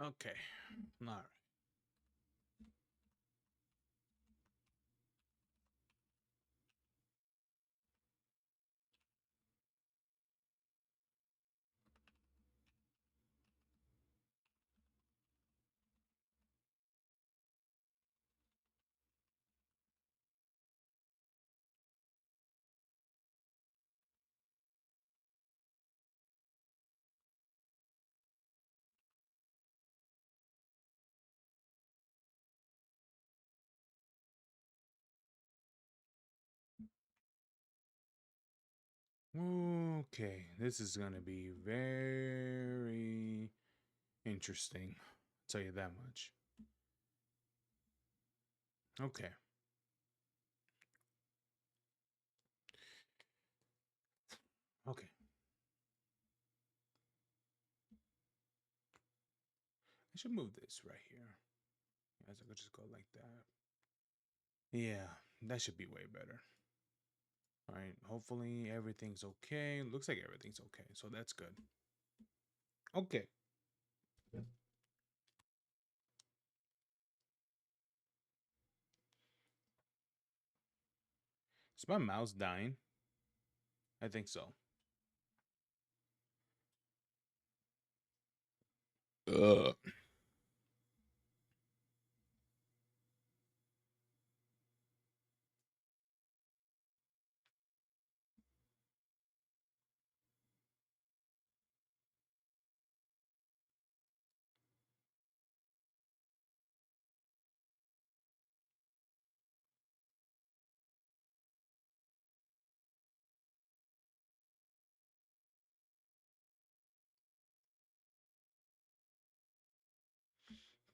Okay. All right. Okay. This is gonna be very interesting. I'll tell you that much. Okay. Okay. I should move this right here. Yes, I could just go like that. Yeah, that should be way better. All right. Hopefully everything's okay. Looks like everything's okay, so that's good. Okay. Is my mouse dying? I think so. Ugh.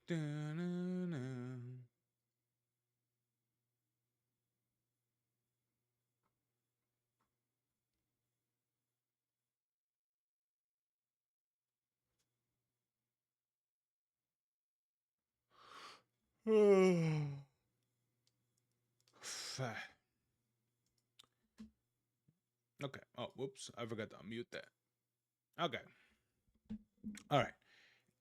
Da-na-na. Okay. Oh, whoops. I forgot to unmute that. Okay. All right.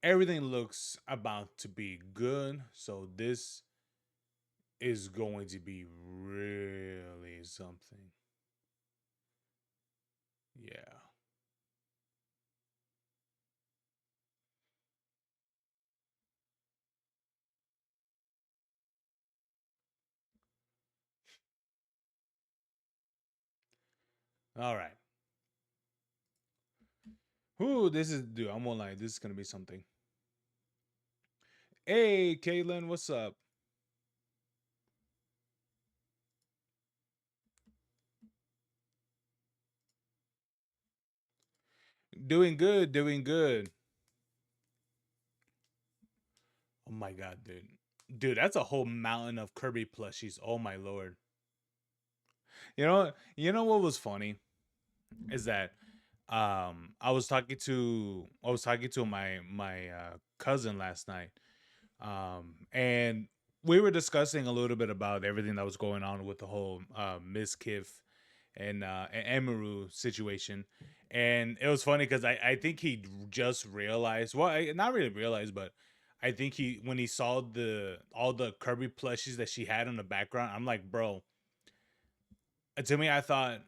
Everything looks about to be good. So this is going to be really something. Yeah. All right. Ooh, this is, dude, I'm gonna lie. This is gonna be something. Hey, Caitlin, what's up? Doing good, doing good. Oh my god, dude. Dude, that's a whole mountain of Kirby plushies. Oh my lord. You know what was funny is that I was talking to my cousin last night. And we were discussing a little bit about everything that was going on with the whole Mizkif and Emiru situation. And it was funny because I think he just realized, well, not really realized, but I think he when he saw the all the Kirby plushies that she had in the background, I'm like, bro. To me, I thought,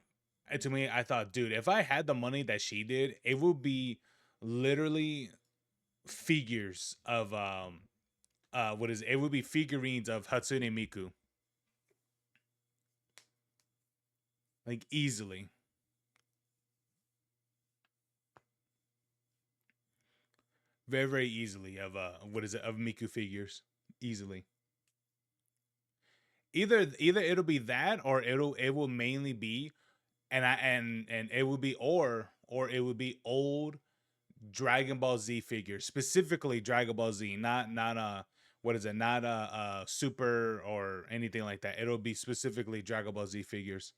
dude, if I had the money that she did, it would be literally figures of what is it? It would be figurines of Hatsune Miku, like easily, very easily of what is it of Miku figures easily. Either it'll be that or it will mainly be and it would be or it would be old Dragon Ball Z figures, specifically Dragon Ball Z, not what is it? Not Super or anything like that. It'll be specifically Dragon Ball Z figures.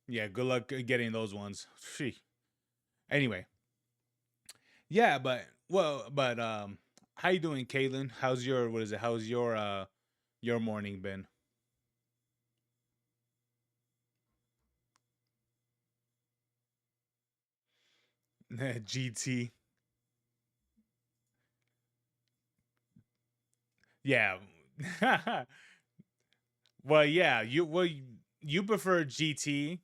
Yeah, good luck getting those ones. Phew. Anyway, yeah, but how you doing, Caitlin? How's your what is it? How's your morning been? GT. Yeah. Well, yeah, you prefer GT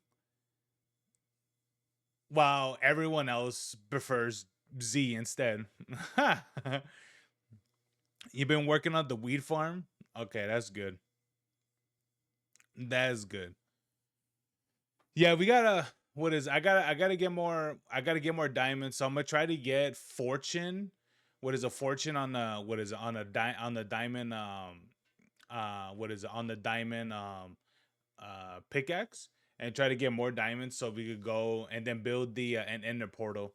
while everyone else prefers Z instead. You've been working on the weed farm? Okay, that's good. That's good. Yeah, we gotta what is I gotta get more diamonds. So I'm gonna try to get fortune. What is a fortune on the what is it on on the diamond what is it on the diamond pickaxe and try to get more diamonds so we could go and then build the an ender portal.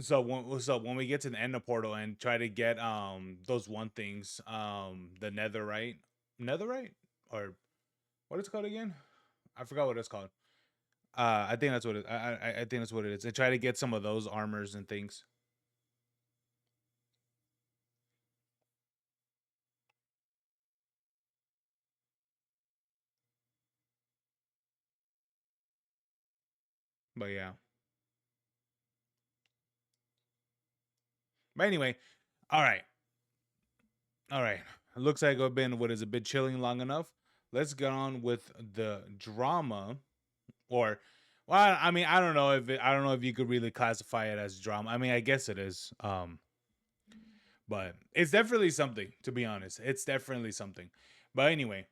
So when we get to the ender portal and try to get those one things the netherite or what it's called again? I forgot what it's called. I think that's what it. I think that's what it is. And try to get some of those armors and things. But yeah. But anyway, all right, all right. It looks like I've been what is a bit chilling long enough. Let's get on with the drama, or well, I mean, I don't know if you could really classify it as drama. I mean, I guess it is. But it's definitely something. To be honest, it's definitely something. But anyway,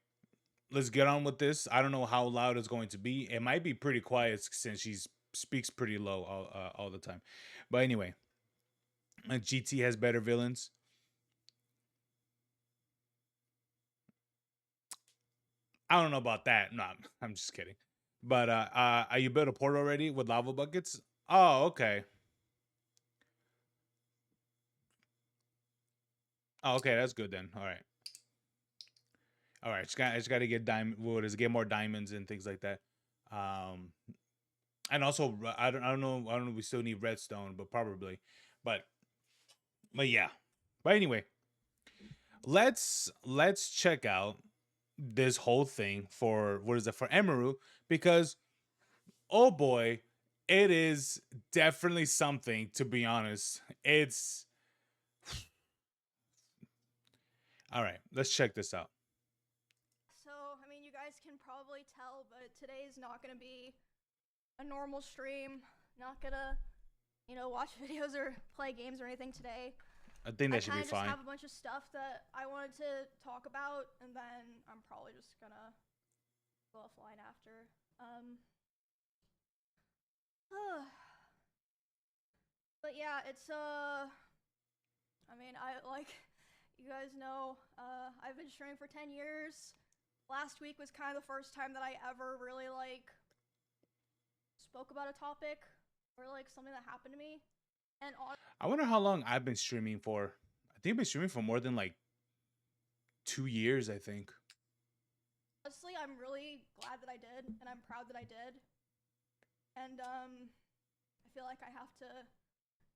let's get on with this. I don't know how loud it's going to be. It might be pretty quiet since she speaks pretty low all the time. But anyway, GT has better villains. I don't know about that. No, I'm just kidding. But are you built a port already with lava buckets? Oh, okay. Oh, okay, that's good then. All right. All right. I just got to get what is get more diamonds and things like that. Um, and also I don't know. We still need redstone, but probably. But yeah. But anyway, let's check out this whole thing for what is it for Emiru because oh boy, it is definitely something to be honest. It's all right. Let's check this out. So, I mean, you guys can probably tell, but today's not gonna be a normal stream. Not gonna, watch videos or play games or anything today. I think I that should kind be of just fine. have a bunch of stuff that I wanted to talk about, and then I'm probably just gonna go offline after. But yeah, I mean, I like, you guys know, I've been streaming for 10 years. Last week was kind of the first time that I ever really like spoke about a topic or like something that happened to me. And I wonder how long I've been streaming for. I think I've been streaming for more than like 2 years. I think. honestly, I'm really glad that I did, and I'm proud that I did. And I feel like I have to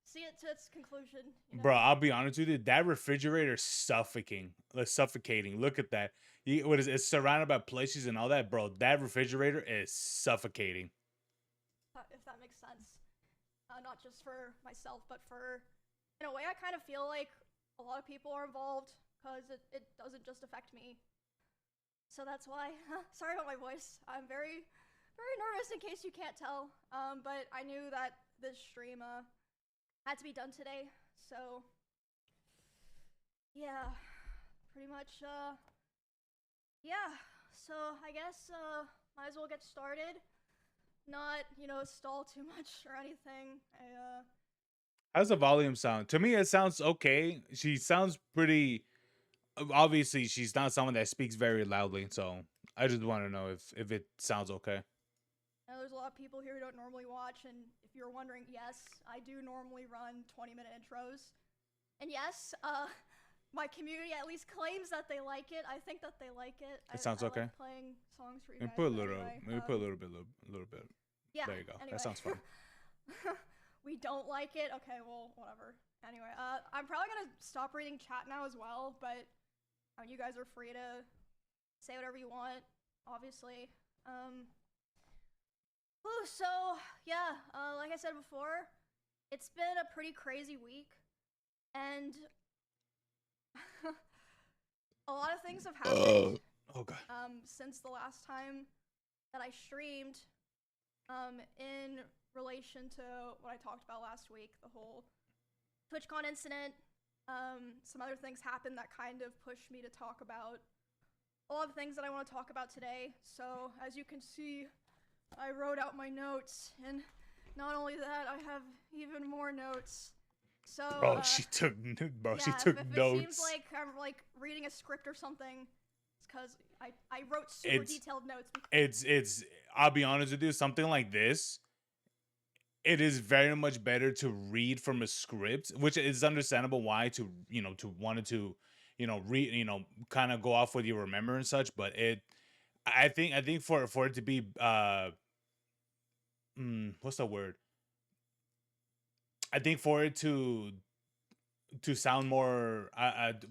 see it to its conclusion. Bro, I'll be honest with you. That refrigerator's suffocating. Look at that. What is it? It's surrounded by plushies and all that, bro. That refrigerator is suffocating. If that makes sense. Not just for myself, but for, in a way, I kind of feel like a lot of people are involved because it doesn't just affect me. So that's why, sorry about my voice. I'm very, very nervous in case you can't tell. But I knew that this stream had to be done today. So, yeah, pretty much, yeah. So I guess, might as well get started. Not, stall too much or anything. How's the volume sound? To me, it sounds okay. She sounds pretty. Obviously, she's not someone that speaks very loudly, so I just want to know if it sounds okay. I know there's a lot of people here who don't normally watch, and if you're wondering, yes, I do normally run 20-minute intros. And yes, my community at least claims that they like it. I think that they like it. It sounds I okay. like playing songs for you Maybe guys. put a But little. anyway, Maybe put a little bit. Little bit. yeah. There you go. Anyway. That sounds fun. We don't like it. Okay, well, whatever. Anyway, I'm probably gonna stop reading chat now as well. But you guys are free to say whatever you want. Obviously. Ooh, so yeah, like I said before, it's been a pretty crazy week, and a lot of things have happened Oh god. since the last time that I streamed in relation to what I talked about last week, the whole TwitchCon incident. Some other things happened that kind of pushed me to talk about a lot of things that I want to talk about today. So as you can see, I wrote out my notes, and not only that, I have even more notes. So, Bro, she took she yeah, took if it seems notes. like I'm like reading a script or something, it's because I wrote super It's detailed notes. it's I'll be honest with you, something like this, it is very much better to read from a script, which is understandable why to, to wanted to, read, kind of go off what you remember and such, but I think for it to be what's the word? I think for it to sound more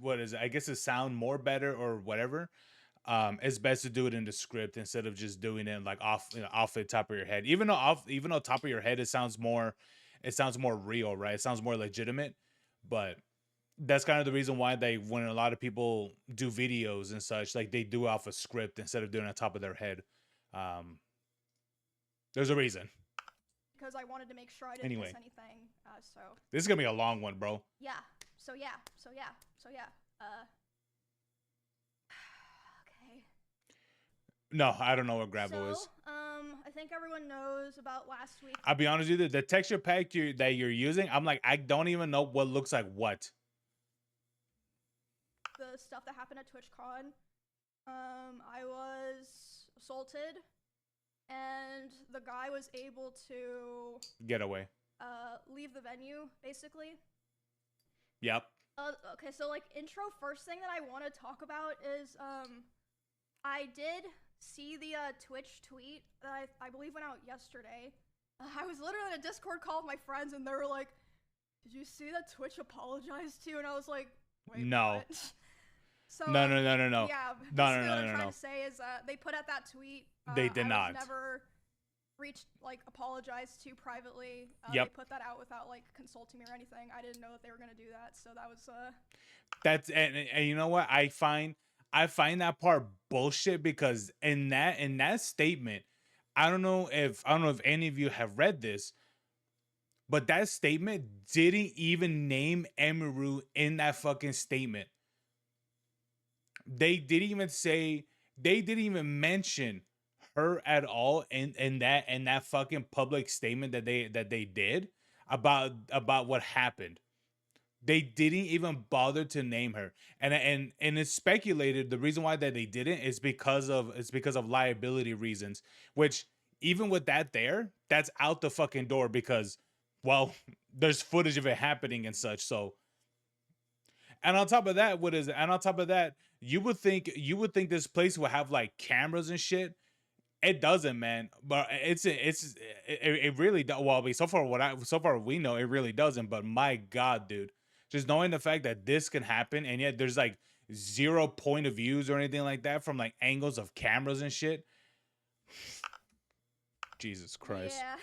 what is it? I guess it sound more better or whatever. It's best to do it in the script instead of just doing it like off, off the top of your head. Even though top of your head it sounds more real, right? It sounds more legitimate. But that's kind of the reason why when a lot of people do videos and such, like they do off a script instead of doing it on top of their head. Um, there's a reason. Because I wanted to make sure I didn't miss Anyway, anything. So this is gonna be a long one, bro. yeah, so yeah, so yeah, so yeah. Okay. No, I don't know what Grabo So is. I think everyone knows about last week. I'll be honest with you, the texture pack that you're using, I'm like, I don't even know what looks like what. The stuff that happened at TwitchCon. I was assaulted, and the guy was able to Get away. leave the venue, basically. Yep. Okay, so like intro, first thing that I want to talk about is I did see the Twitch tweet that I believe went out yesterday. I was literally in a Discord call with my friends, and they were like, "Did you see that Twitch apologized to you?" And I was like, "Wait, No. what?" So No, no, no, no, no. yeah, No, basically no, what no, I'm no, trying no. to say is they put out that tweet. They did I not. was never reached like apologized to privately. They Yep. put that out without like consulting me or anything. I didn't know that they were gonna do that, so that was That's and you know what? I find that part bullshit because in that statement, I don't know if any of you have read this, but that statement didn't even name Emiru in that fucking statement. They didn't even say they didn't even mention her at all in that fucking public statement that they did about what happened. They didn't even bother to name her, and it's speculated the reason why that they didn't is because of liability reasons. Which even with that that's out the fucking door because, well, there's footage of it happening and such. So, and on top of that, you would think this place would have like cameras and shit. It doesn't, man. But it really does. Well, so far we know it really doesn't. But my God, dude, just knowing the fact that this can happen, and yet there's like zero point of views or anything like that from like angles of cameras and shit. Jesus Christ. yeah.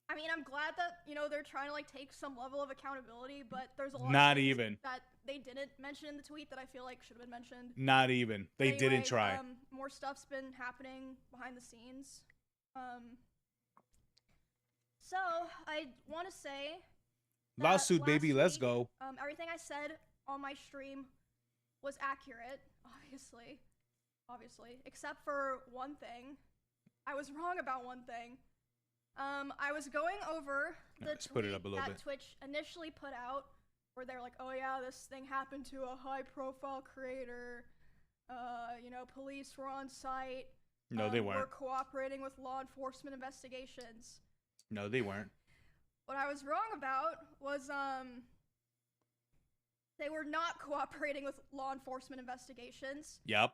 I mean, I'm glad that they're trying to like take some level of accountability, but there's a lot of Not things even. that they didn't mention in the tweet that I feel like should have been mentioned. Not even. But They didn't anyway, try. more stuff's been happening behind the scenes. Um, so I want to say that Lawsuit, baby. last Let's week, go. everything I said on my stream was accurate, obviously, except for one thing. I was wrong about one thing. I was going over the Let's put it tweet up a little that bit. Twitch initially put out, where they're like, "Oh yeah, this thing happened to a high-profile creator. Police were on site. No, they We're weren't. cooperating with law enforcement investigations." No, they weren't. What I was wrong about was they were not cooperating with law enforcement investigations. Yep.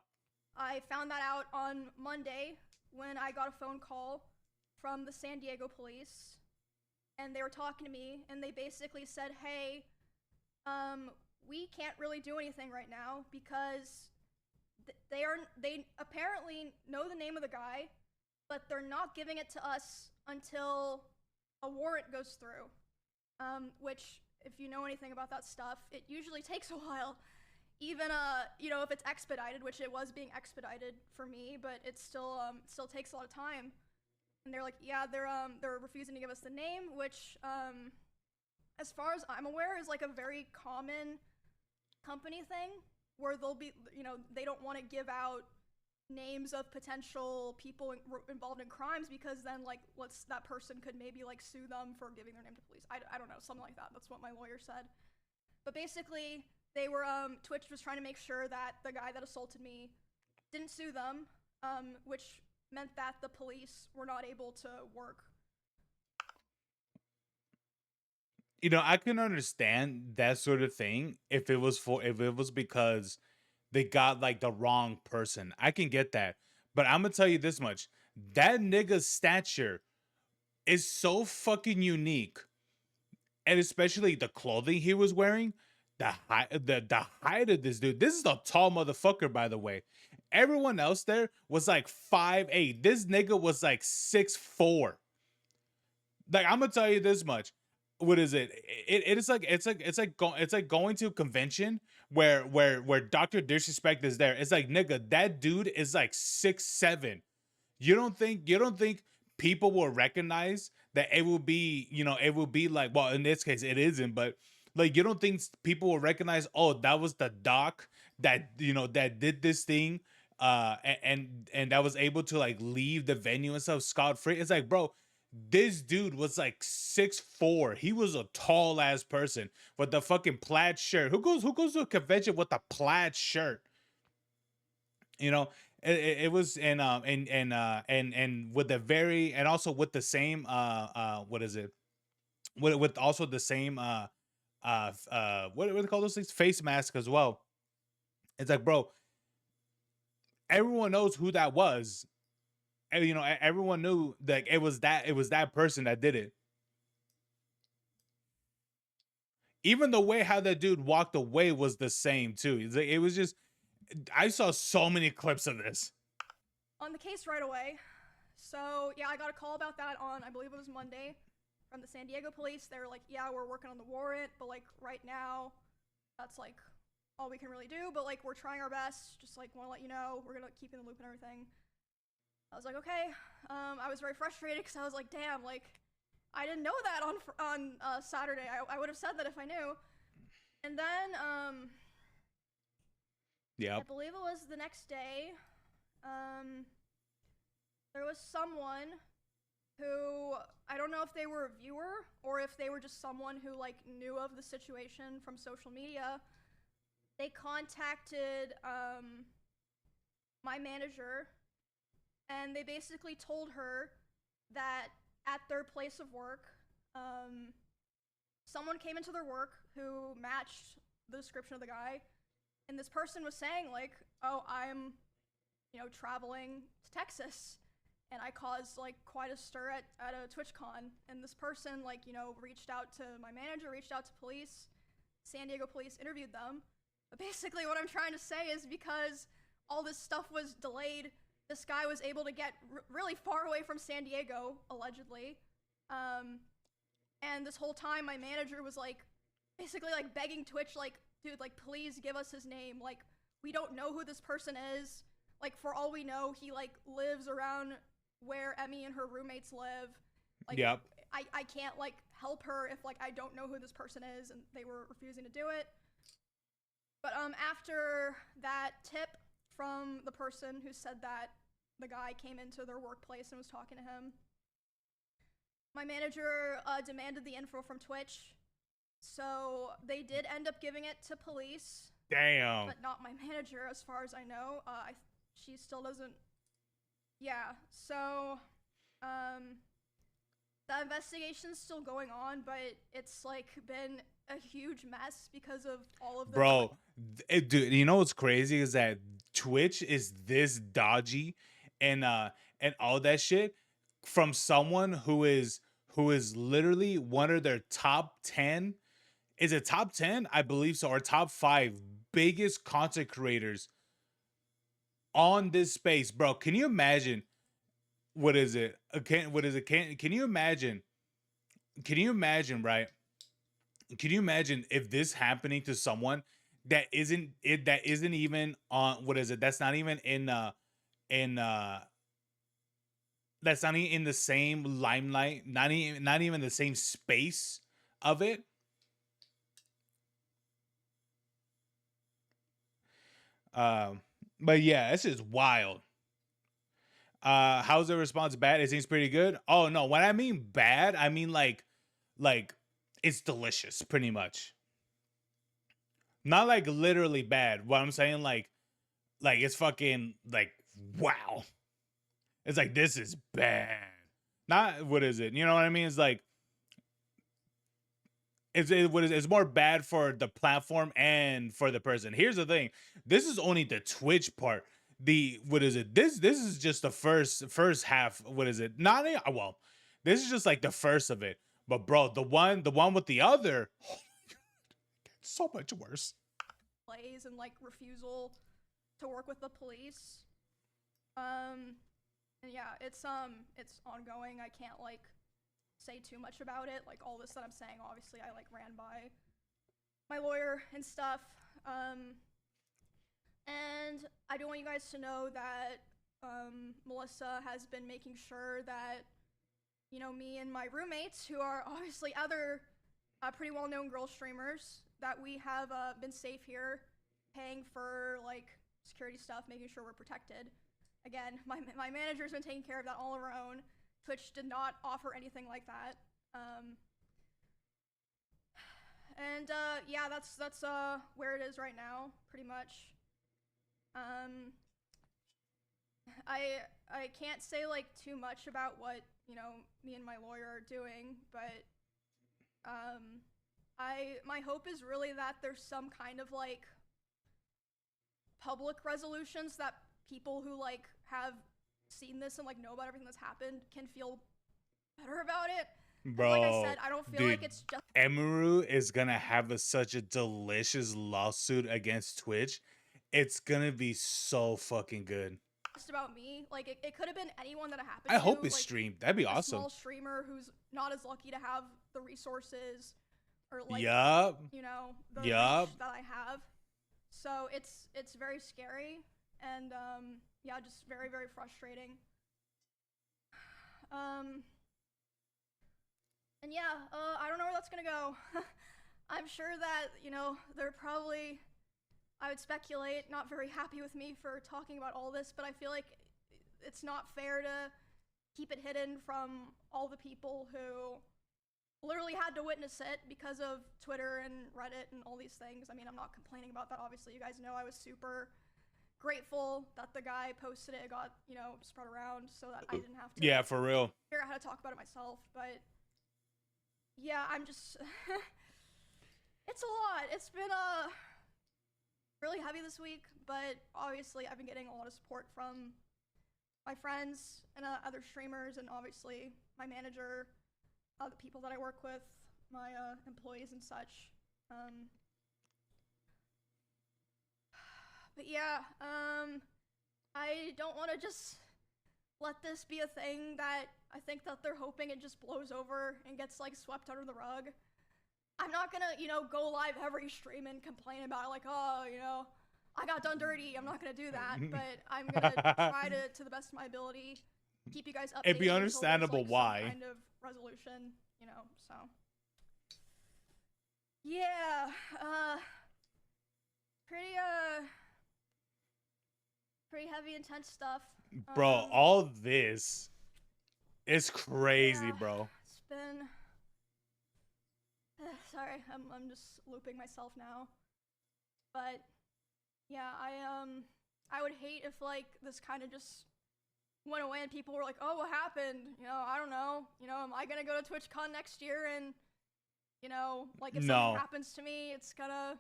I found that out on Monday when I got a phone call from the San Diego police, and they were talking to me, and they basically said, "Hey, we can't really do anything right now because they apparently know the name of the guy, but they're not giving it to us until a warrant goes through. Which, if you know anything about that stuff, it usually takes a while. Even if it's expedited, which it was being expedited for me, but it still takes a lot of time. And they're like, yeah, they're refusing to give us the name, which as far as I'm aware is like a very common company thing where they'll be, they don't want to give out names of potential people involved in crimes because then like that person could maybe like sue them for giving their name to police. I don't know, something like that. That's what my lawyer said. But basically, they were Twitch was trying to make sure that the guy that assaulted me didn't sue them, which meant that the police were not able to work. I can understand that sort of thing if it was because they got like the wrong person. I can get that. But I'm gonna tell you this much. That nigga's stature is so fucking unique. And especially the clothing he was wearing, the height of this dude. This is a tall motherfucker, by the way. Everyone else there was like 5'8". This nigga was like 6'4". Like, I'm gonna tell you this much. What is it? It's like going to a convention where Dr. Disrespect is there. It's like, nigga, that dude is like 6'7". You don't think people will recognize that it will be, it will be like, well, in this case it isn't, but like, you don't think people will recognize, oh, that was the doc that, that did this thing, and that was able to like leave the venue and stuff scot free. It's like, bro, this dude was like 6'4". He was a tall ass person with the fucking plaid shirt. Who goes to a convention with a plaid shirt? You know, it was, and with the very, and also with the same, what is it? With also the same, what do they call those things? Face mask as well. It's like, bro, everyone knows who that was. And, everyone knew that it was that person that did it. Even the way how that dude walked away was the same too. It was just, I saw so many clips of this. On the case right away. So yeah, I got a call about that on, I believe it was Monday, from the San Diego police. They were like, yeah, we're working on the warrant, but like right now, that's like all we can really do. But like we're trying our best. Just like want to let you know, we're gonna keep in the loop and everything. I was like, okay. I was very frustrated because I was like, damn, like I didn't know that on Saturday. I would have said that if I knew. And then Yeah. I believe it was the next day. There was someone who, I don't know if they were a viewer or if they were just someone who like knew of the situation from social media. They contacted my manager, and they basically told her that at their place of work, someone came into their work who matched the description of the guy, and this person was saying like, oh, I'm traveling to Texas, and I caused like quite a stir at a TwitchCon. And this person like, reached out to my manager, reached out to police, San Diego police interviewed them. But basically what I'm trying to say is, because all this stuff was delayed, this guy was able to get really far away from San Diego, allegedly. And this whole time my manager was like, basically like begging Twitch, like, dude, like, please give us his name. Like, we don't know who this person is. Like, for all we know, he like lives around where Emmy and her roommates live. Like, Yep. I can't like help her if like I don't know who this person is, and they were refusing to do it. But after that tip from the person who said that the guy came into their workplace and was talking to him, my manager demanded the info from Twitch. So they did end up giving it to police. Damn. But not my manager, as far as I know. She still doesn't. Yeah, so the investigation's still going on, but it's like been a huge mess because of all of the. Bro, dude, you know what's crazy is that Twitch is this dodgy, and all that shit, from someone who is literally one of their top 10. Is it top 10? I believe so, or top 5 biggest content creators on this space, bro. Can you imagine what is it? What is it? Can you imagine? Can you imagine, right? Can you imagine if this happening to someone that isn't even on, what is it? That's not even in that's not even in the same limelight, not even the same space of it. Um, but yeah, this is wild. How's the response bad? It seems pretty good. Oh no, when I mean bad, I mean like it's delicious, pretty much. Not like literally bad. What I'm saying, like it's fucking like wow. It's like this is bad. Not what is it? You know what I mean? It's like it's more bad for the platform and for the person. Here's the thing. This is only the Twitch part. The what is it? This is just the first half. What is it? Not well. This is just like the first of it. But bro, the one with the other, so much worse. Plays and like refusal to work with the police. And yeah, it's ongoing. I can't like say too much about it. Like all this that I'm saying, obviously I like ran by my lawyer and stuff. And I do want you guys to know that Melissa has been making sure that, you know, me and my roommates, who are obviously other pretty well-known girl streamers, that we have been safe here, paying for like security stuff, making sure we're protected. Again, my manager's been taking care of that all on her own. Twitch did not offer anything like that. And yeah, that's where it is right now, pretty much. I can't say like too much about what, you know, me and my lawyer are doing, but my hope is really that there's some kind of like public resolutions that people who like have seen this and like know about everything that's happened can feel better about it. Bro, like I said, I don't feel dude, like it's just Emiru is gonna have such a delicious lawsuit against Twitch. It's gonna be so fucking good. about me. Like it could have been anyone that it happened I to. hope it's like streamed. That'd be a awesome. small streamer who's not as lucky to have the resources or like Yup. you know the Yup. reach that I have. So it's very scary and yeah, just very very frustrating. And yeah, I don't know where that's gonna go. I'm sure that, you know, they're probably, I would speculate, not very happy with me for talking about all this, but I feel like it's not fair to keep it hidden from all the people who literally had to witness it because of Twitter and Reddit and all these things. I mean, I'm not complaining about that, obviously. You guys know I was super grateful that the guy posted it, got, you know, spread around so that I didn't have to Yeah, for real. figure out how to talk about it myself. But yeah, I'm just it's a lot. It's been really heavy this week, but obviously I've been getting a lot of support from my friends and other streamers, and obviously my manager, the people that I work with, my employees and such. But yeah, I don't want to just let this be a thing that I think that they're hoping it just blows over and gets like swept under the rug. I'm not gonna, you know, go live every stream and complain about it, like, oh, you know, I got done dirty. I'm not gonna do that, but I'm gonna try to the best of my ability, keep you guys updated. It'd be until understandable there's, like, why. some kind of resolution, you know. So yeah, pretty heavy, intense stuff. Bro, all this is crazy, Yeah, bro. it's been. Sorry, I'm just looping myself now. But yeah, I would hate if like this kind of just went away and people were like, oh, what happened? You know, I don't know. You know, am I gonna go to TwitchCon next year and, you know, like if something happens to me, it's gonna,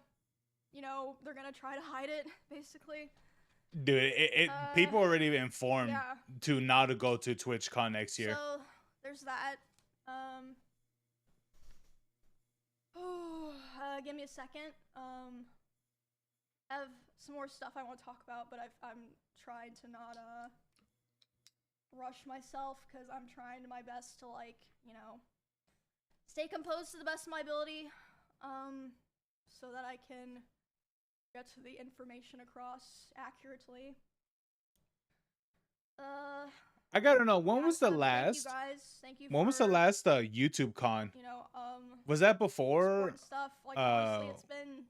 you know, they're gonna try to hide it, basically. Dude, people already informed to not to go to TwitchCon next year. So there's that. Give me a second. I have some more stuff I want to talk about, but I'm trying to not rush myself because I'm trying my best to, like, you know, stay composed to the best of my ability, so that I can get to the information across accurately. I gotta know, when Yeah, was the thank you last? guys. Thank you When for, was the last YouTube con? you know, Was that support before? and stuff. Like, honestly, it's been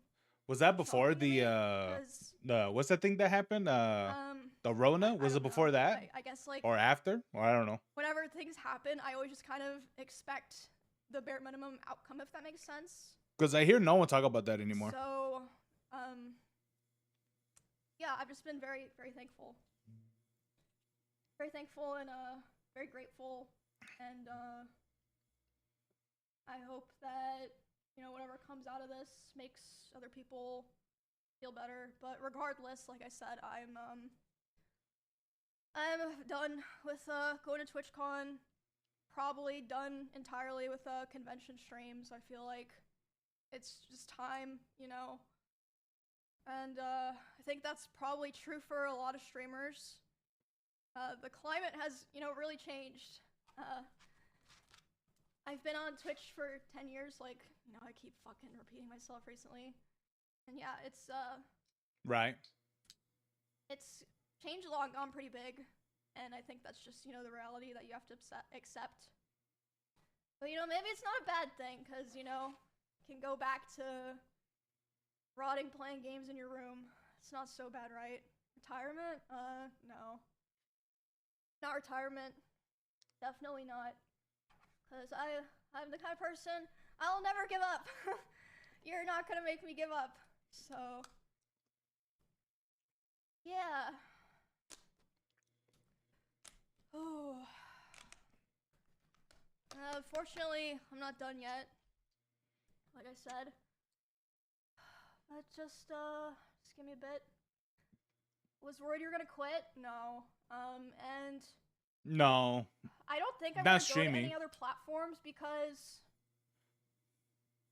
Was that before shocking to me because, the what's that thing that happened? The Rona? I Was it don't before know. that I guess, like, or after? Or I don't know. whenever things happen, I always just kind of expect the bare minimum outcome, if that makes sense. Because I hear no one talk about that anymore. So, yeah, I've just been very, very thankful. Very thankful and very grateful, and I hope that, you know, whatever comes out of this makes other people feel better. But regardless, like I said, I'm done with going to TwitchCon. Probably done entirely with convention streams. I feel like it's just time, you know. And I think that's probably true for a lot of streamers. The climate has, you know, really changed. I've been on Twitch for 10 years, like, you know, I keep fucking repeating myself recently. And yeah, it's Right. It's changed a lot, gone pretty big. And I think that's just, you know, the reality that you have to accept. But, you know, maybe it's not a bad thing, because, you know, you can go back to rotting playing games in your room. It's not so bad, right? Retirement? No. Not retirement. Definitely not. Because I'm the kind of person, I'll never give up. You're not gonna make me give up. So, yeah. Oh. Fortunately, I'm not done yet. Like I said. But just give me a bit. Was worried you were gonna quit? No. And No. I don't think I'm Not gonna go to streaming. any other platforms because,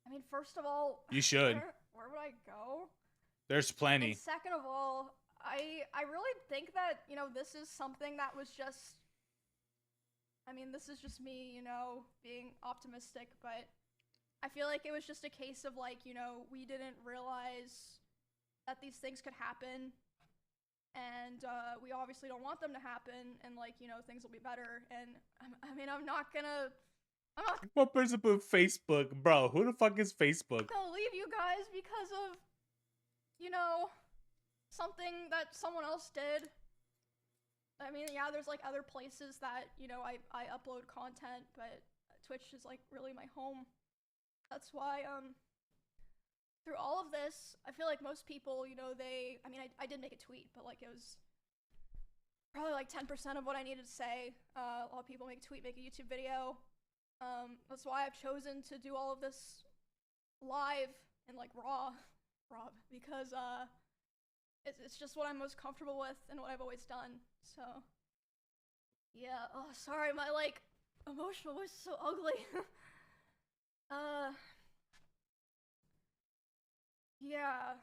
I mean, first of all, You should. Where would I go? There's plenty. And second of all, I really think that, you know, this is something that was just, I mean, this is just me, you know, being optimistic, but I feel like it was just a case of, like, you know, we didn't realize that these things could happen, and we obviously don't want them to happen, and, like, you know, things will be better. And I mean, I'm not What person put Facebook? Bro, who the fuck is Facebook? gonna leave you guys because of, you know, something that someone else did. I mean, yeah, there's, like, other places that, you know, I upload content, but Twitch is, like, really my home. That's why, through all of this, I feel like most people, you know, I mean, I did make a tweet, but, like, it was probably, like, 10% of what I needed to say. A lot of people make a tweet, make a YouTube video. That's why I've chosen to do all of this live and, like, raw, because, it's just what I'm most comfortable with and what I've always done. So, yeah. Oh, sorry, my, like, emotional voice is so ugly. Yeah.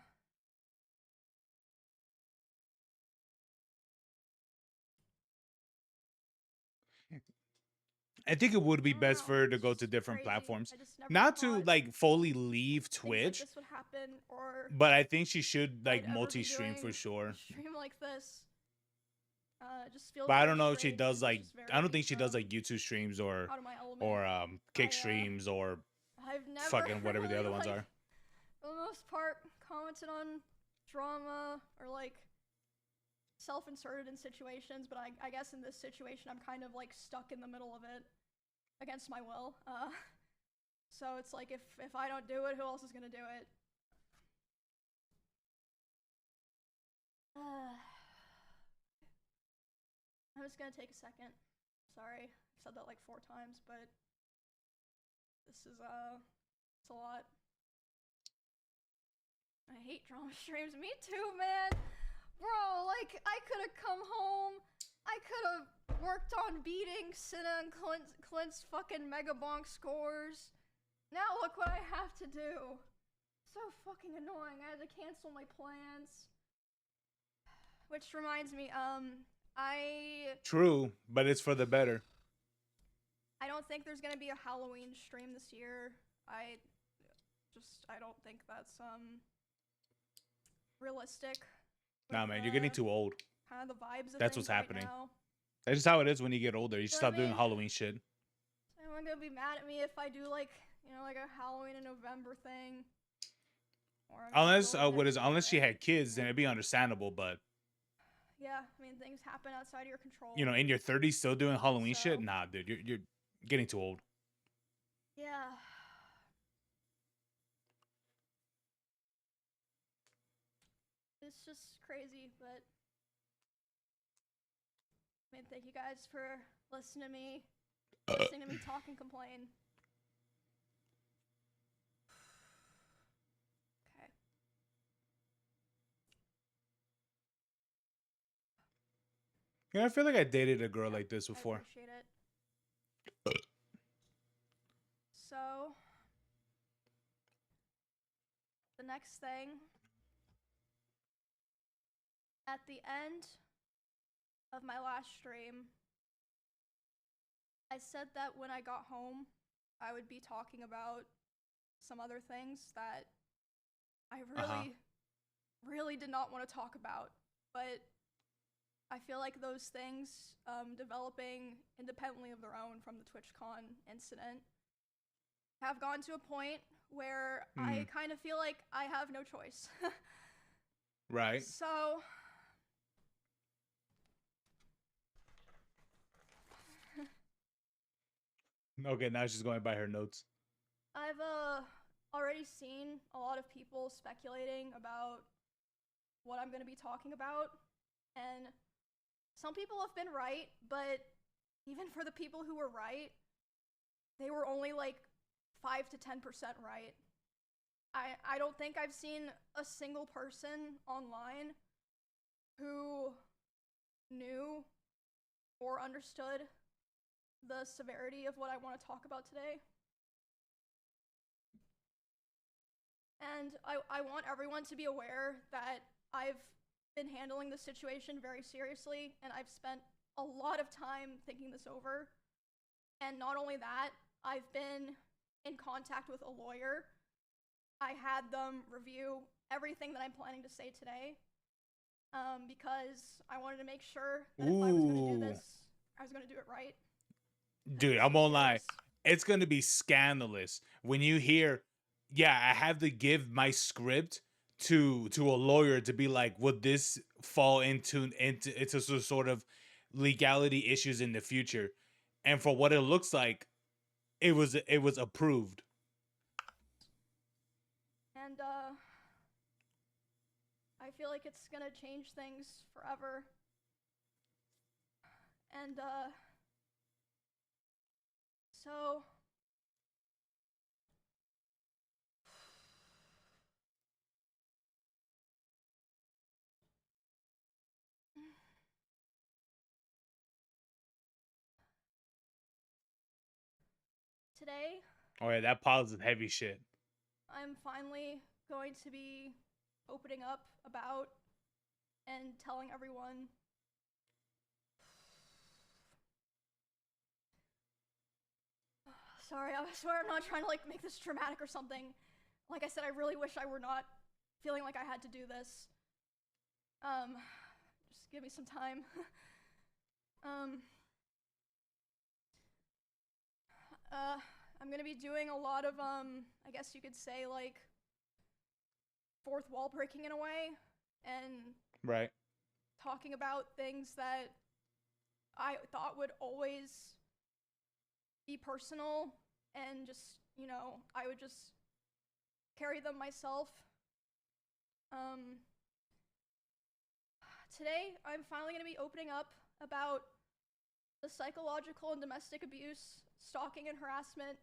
I think it would be I don't best know. for her to It's go to just different crazy. platforms. I just never Not to thought like fully leave things like Twitch, this would happen, or but I think she should like I'd ever be multi-stream for doing sure. a stream like this. It just feels But I very don't know if she strange. does It's like just I don't very, think she does like YouTube streams or out of my element. kick streams or I've never fucking whatever the really, other ones like, are. for the most part, commented on drama or, like, self-inserted in situations, but I guess in this situation I'm kind of, like, stuck in the middle of it against my will. So it's like, if I don't do it, who else is gonna do it? I'm just gonna take a second. Sorry, I've said that like 4 times, but this is it's a lot. I hate drama streams. Me too, man. Bro, like, I could have come home. I could have worked on beating Cinna and Clint's fucking Mega Bonk scores. Now look what I have to do. So fucking annoying. I had to cancel my plans. Which reminds me, I True, but it's for the better. I don't think there's gonna be a Halloween stream this year. I don't think that's realistic with Nah, man, you're getting too old. kind of the vibes of That's what's things right happening. now. That's just how it is when you get older. You should You know stop what I doing mean? Halloween shit. Anyone gonna be mad at me if I do like like a Halloween in November thing? Or I'm Unless still what is gonna do unless she it. had kids, then it'd be understandable. But Yeah, I mean things happen outside of your control. you know, in your 30s, still doing Halloween shit, So- nah, dude, you're getting too old. Yeah. It's just crazy, but I mean, thank you guys for listening to me talk and complain. Okay. Yeah, I feel like I dated a girl Yeah, like this I before. appreciate it. So, the next thing, at the end of my last stream, I said that when I got home, I would be talking about some other things that I really did not want to talk about. But I feel like those things, developing independently of their own from the TwitchCon incident, have gone to a point where I kind of feel like I have no choice. Right. So, Okay, now she's going by her notes. I've already seen a lot of people speculating about what I'm going to be talking about, and some people have been right, but even for the people who were right, they were only like 5 to 10% right. I don't think I've seen a single person online who knew or understood the severity of what I want to talk about today. And I want everyone to be aware that I've been handling the situation very seriously, and I've spent a lot of time thinking this over. And not only that, I've been in contact with a lawyer. I had them review everything that I'm planning to say today, because I wanted to make sure that if I was going to do this, I was going to do it right. Dude, I won't lie. It's going to be scandalous when you hear, yeah, I have to give my script to a lawyer to be like, would this fall into sort of legality issues in the future? And for what it looks like, it was approved. And I feel like it's gonna change things forever. And so today, Oh yeah, that pause is heavy shit. I'm finally going to be opening up about and telling everyone sorry, I swear I'm not trying to like make this dramatic or something. Like I said, I really wish I were not feeling like I had to do this. Just give me some time. I'm gonna be doing a lot of I guess you could say like fourth wall breaking in a way, and Right. talking about things that I thought would always be personal, and just, I would just carry them myself. Today, I'm finally going to be opening up about the psychological and domestic abuse, stalking and harassment,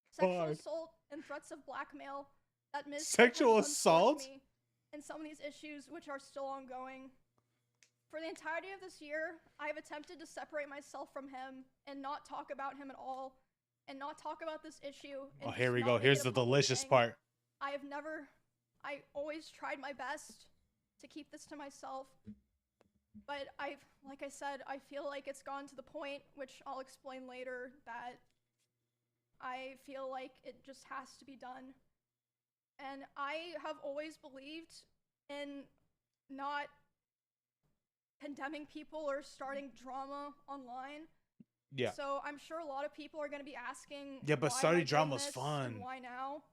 sexual assault, and threats of blackmail that Ms. Sexual assault? Me, and some of these issues which are still ongoing. For the entirety of this year, I have attempted to separate myself from him and not talk about him at all, and not talk about this issue. Oh, here we go. Here's the delicious part. I always tried my best to keep this to myself. But like I said, I feel like it's gone to the point, which I'll explain later, that I feel like it just has to be done. And I have always believed in not condemning people or starting drama online. Yeah. So I'm sure a lot of people are going to be asking, Yeah, but why am I starting doing drama's this and fun. why now?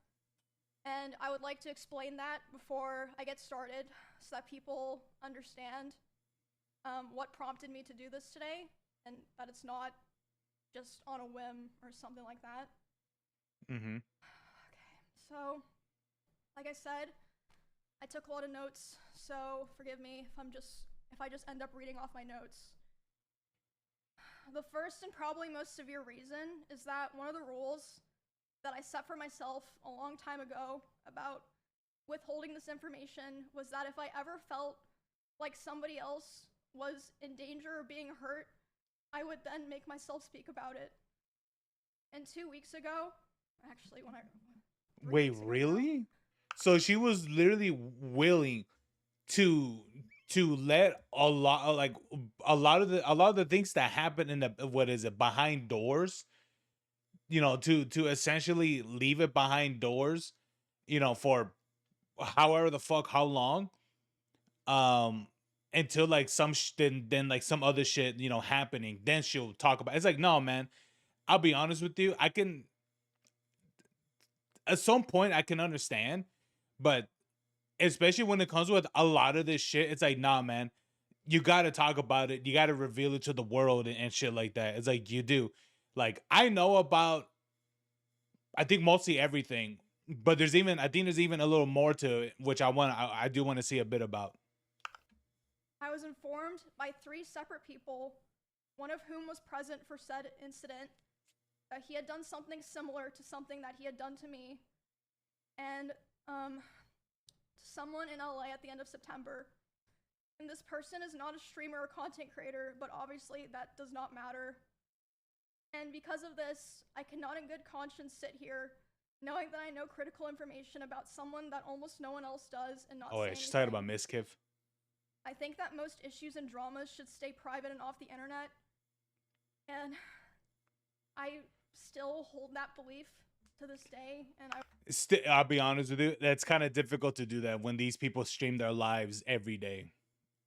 And I would like to explain that before I get started so that people understand what prompted me to do this today and that it's not just on a whim or something like that. Mm-hmm. Okay, so like I said, I took a lot of notes, so forgive me if I just end up reading off my notes. The first and probably most severe reason is that one of the rules that I set for myself a long time ago about withholding this information was that if I ever felt like somebody else was in danger or being hurt, I would then make myself speak about it. And 2 weeks ago, actually, when I 3 Wait, weeks ago now, really? So she was literally willing to let a lot of the things that happen in the, what is it, behind doors, to essentially leave it behind doors, for however the fuck how long, um until like then like some other shit, happening, then she'll talk about it. It's like, no, man, I'll be honest with you, I can, at some point I can understand, but especially when it comes with a lot of this shit, it's like, nah, man, you got to talk about it, you got to reveal it to the world, and shit like that. It's like, you do. Like, I know about, I think, mostly everything, but I think there's even a little more to it, which I do want to see a bit about. I was informed by 3 separate people, one of whom was present for said incident, that he had done something similar to something that he had done to me, and to someone in LA at the end of September. And this person is not a streamer or content creator, but obviously that does not matter. And because of this, I cannot in good conscience sit here knowing that I know critical information about someone that almost no one else does and not Oh say yeah, she's talking about anything. Miskiff. I think that most issues and dramas should stay private and off the internet. And I still hold that belief to this day. And I'll be honest with you, that's kind of difficult to do that when these people stream their lives every day.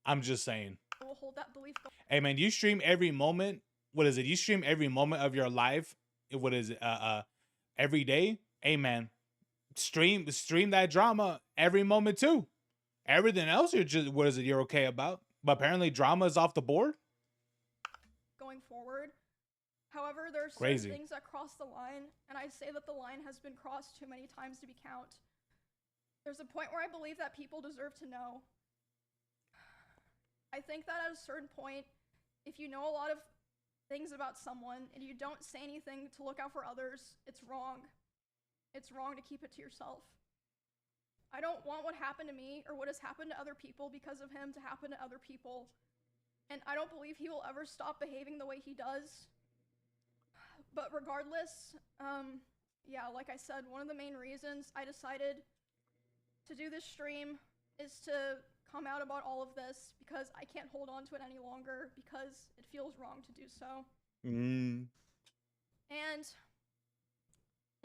I'm just saying. will hold that belief. Hey man, you stream every moment. What is it? You stream every moment of your life. What is it? Every day. Hey man, stream that drama every moment too. Everything else, you're just, what is it, you're okay about? But apparently drama is off the board. Going forward. However, there are certain Crazy. things that cross the line, and I say that the line has been crossed too many times to be count. There's a point where I believe that people deserve to know. I think that at a certain point, if you know a lot of things about someone and you don't say anything to look out for others, it's wrong. It's wrong to keep it to yourself. I don't want what happened to me or what has happened to other people because of him to happen to other people. And I don't believe he will ever stop behaving the way he does. But regardless, yeah, like I said, one of the main reasons I decided to do this stream is to come out about all of this because I can't hold on to it any longer because it feels wrong to do so. And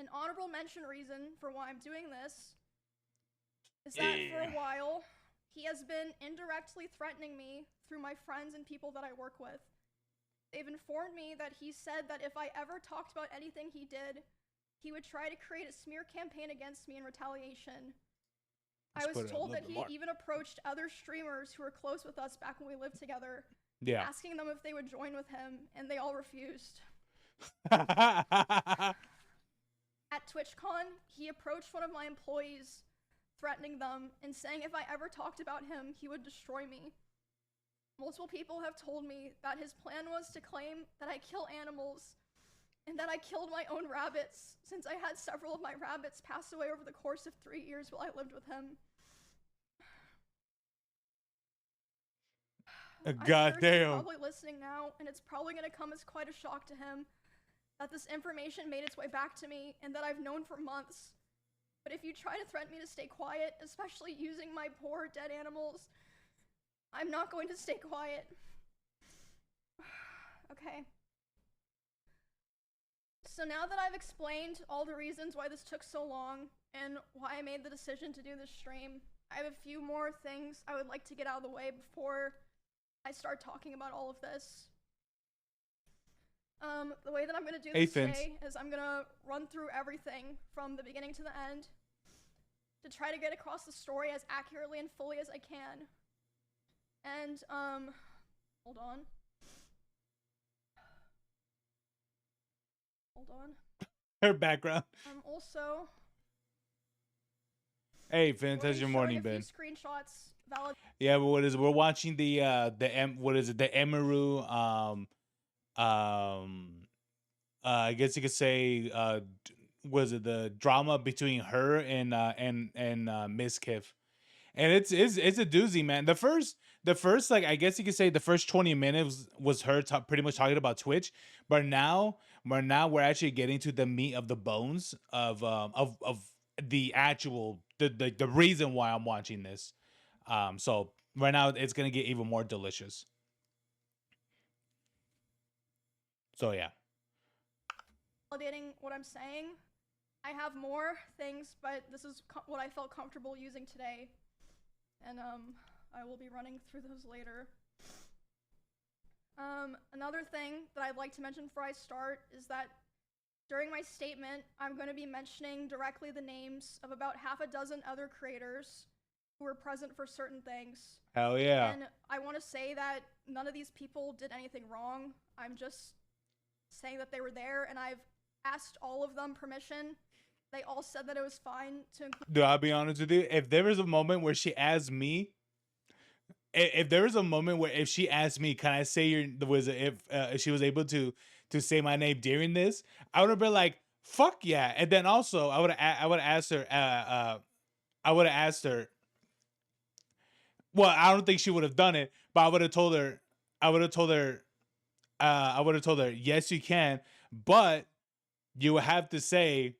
an honorable mention reason for why I'm doing this is that for a while, he has been indirectly threatening me through my friends and people that I work with. They've informed me that he said that if I ever talked about anything he did, he would try to create a smear campaign against me in retaliation. I was told that he even approached other streamers who were close with us back when we lived together, asking them if they would join with him, and they all refused. At TwitchCon, he approached one of my employees, threatening them and saying if I ever talked about him, he would destroy me. Multiple people have told me that his plan was to claim that I kill animals and that I killed my own rabbits, since I had several of my rabbits pass away over the course of 3 years while I lived with him. God damn. He's probably listening now, and it's probably going to come as quite a shock to him that this information made its way back to me and that I've known for months. But if you try to threaten me to stay quiet, especially using my poor dead animals, I'm not going to stay quiet. Okay. So now that I've explained all the reasons why this took so long and why I made the decision to do this stream, I have a few more things I would like to get out of the way before I start talking about all of this. The way that I'm gonna do this today is I'm gonna run through everything from the beginning to the end to try to get across the story as accurately and fully as I can. And, hold on. Hold on. Her background. Also. Hey, Vince, how's your morning been? Screenshots. Yeah, but what is it? We're watching the what is it? The Emiru I guess you could say was it the drama between her and Mizkif. And it's a doozy, man. The first like I guess you could say the first 20 minutes was her pretty much talking about Twitch, but now we're actually getting to the meat of the bones of the actual the reason why I'm watching this. So right now it's gonna get even more delicious. So yeah. Validating what I'm saying. I have more things, but this is what I felt comfortable using today. And I will be running through those later. Another thing that I'd like to mention before I start is that during my statement, I'm going to be mentioning directly the names of about half a dozen other creators who were present for certain things. Hell yeah. And I want to say that none of these people did anything wrong. I'm just saying that they were there, and I've asked all of them permission. They all said that it was fine to include. Dude, I'll be honest with you. If there was a moment where she asked me, if there was a moment where if she asked me, can I say your was if she was able to say my name during this, I would have been like, fuck yeah. And then also I would have asked her well, I don't think she would have done it, but I would have told her yes you can, but you have to say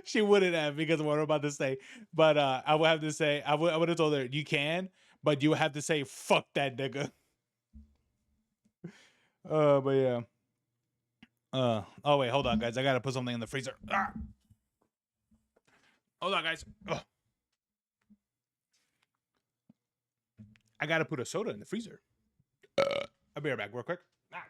she wouldn't have because of what I'm about to say. But I would have to say I would have told her you can, but you have to say fuck that nigga. But yeah. Oh wait, hold on, guys. I gotta put something in the freezer. Ah! Hold on, guys. Ugh. I gotta put a soda in the freezer. I'll be right back, real quick. Ah.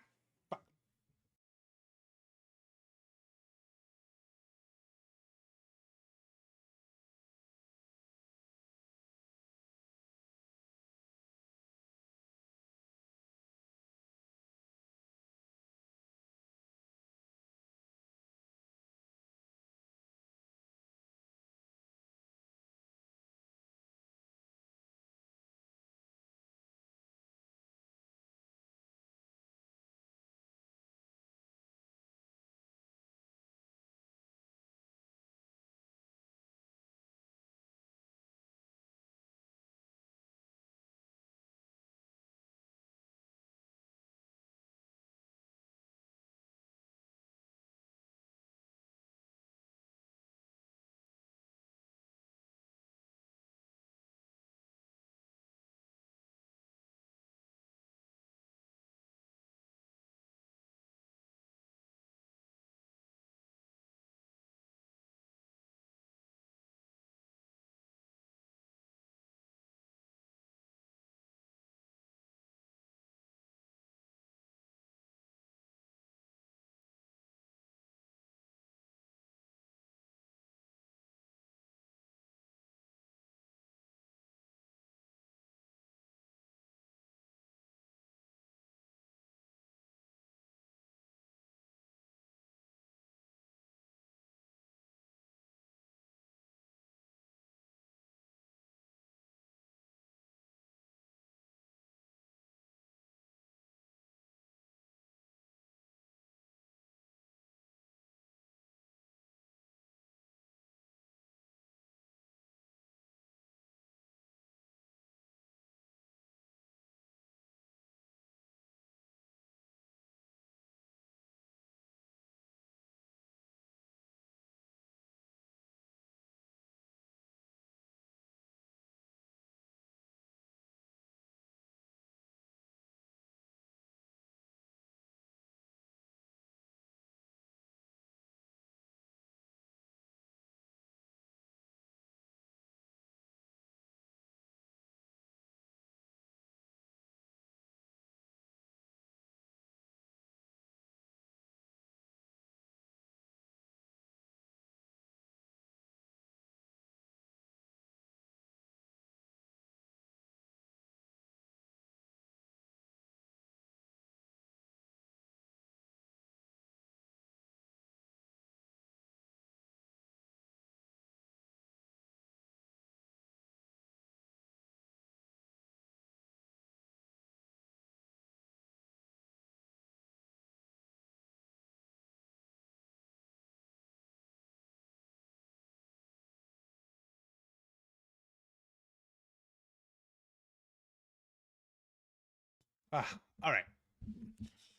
All right.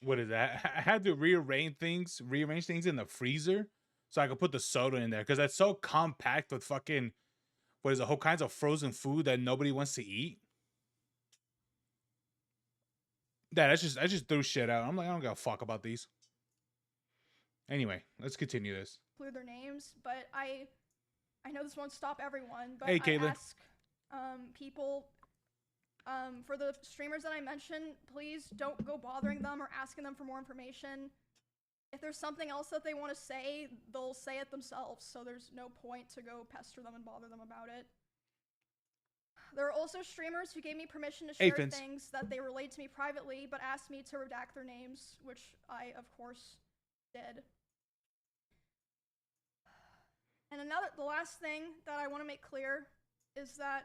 What is that? I had to rearrange things in the freezer so I could put the soda in there because that's so compact with fucking what is it, whole kinds of frozen food that nobody wants to eat. Yeah, I just threw shit out. I'm like, I don't give a fuck about these. Anyway, let's continue this. Include their names, but I know this won't stop everyone, but Hey, I Caitlin. ask people for the streamers that I mentioned, please don't go bothering them or asking them for more information. If there's something else that they want to say, they'll say it themselves, so there's no point to go pester them and bother them about it. There are also streamers who gave me permission to share things that they relayed to me privately, but asked me to redact their names, which I, of course, did. And the last thing that I want to make clear is that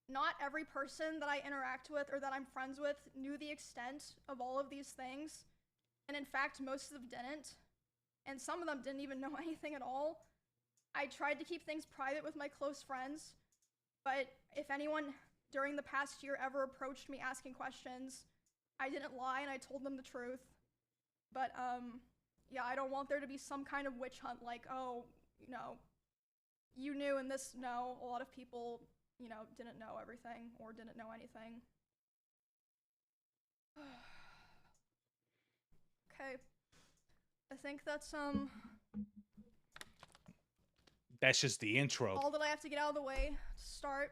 not every person that I interact with or that I'm friends with knew the extent of all of these things. And in fact, most of them didn't. And some of them didn't even know anything at all. I tried to keep things private with my close friends, but if anyone during the past year ever approached me asking questions, I didn't lie and I told them the truth. But yeah, I don't want there to be some kind of witch hunt like, oh, you know, you knew and this, no. A lot of people, you know, didn't know everything or didn't know anything. Okay. I think that's just the intro. all that I have to get out of the way to start.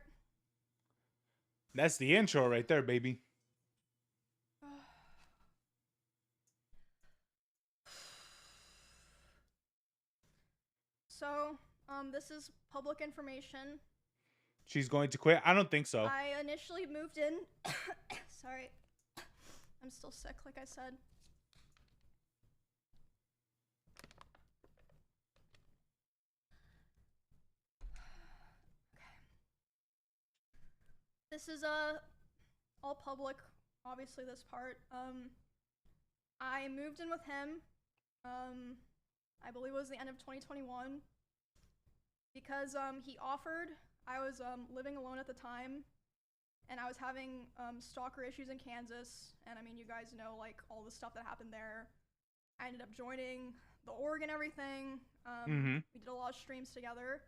That's the intro right there, baby. So, this is public information. She's going to quit? I don't think so. I initially moved in. Sorry. I'm still sick, like I said. This is all public, obviously this part. I moved in with him, I believe it was the end of 2021, because he offered. I was living alone at the time, and I was having stalker issues in Kansas, and I mean, you guys know like all the stuff that happened there. I ended up joining the org and everything. We did a lot of streams together.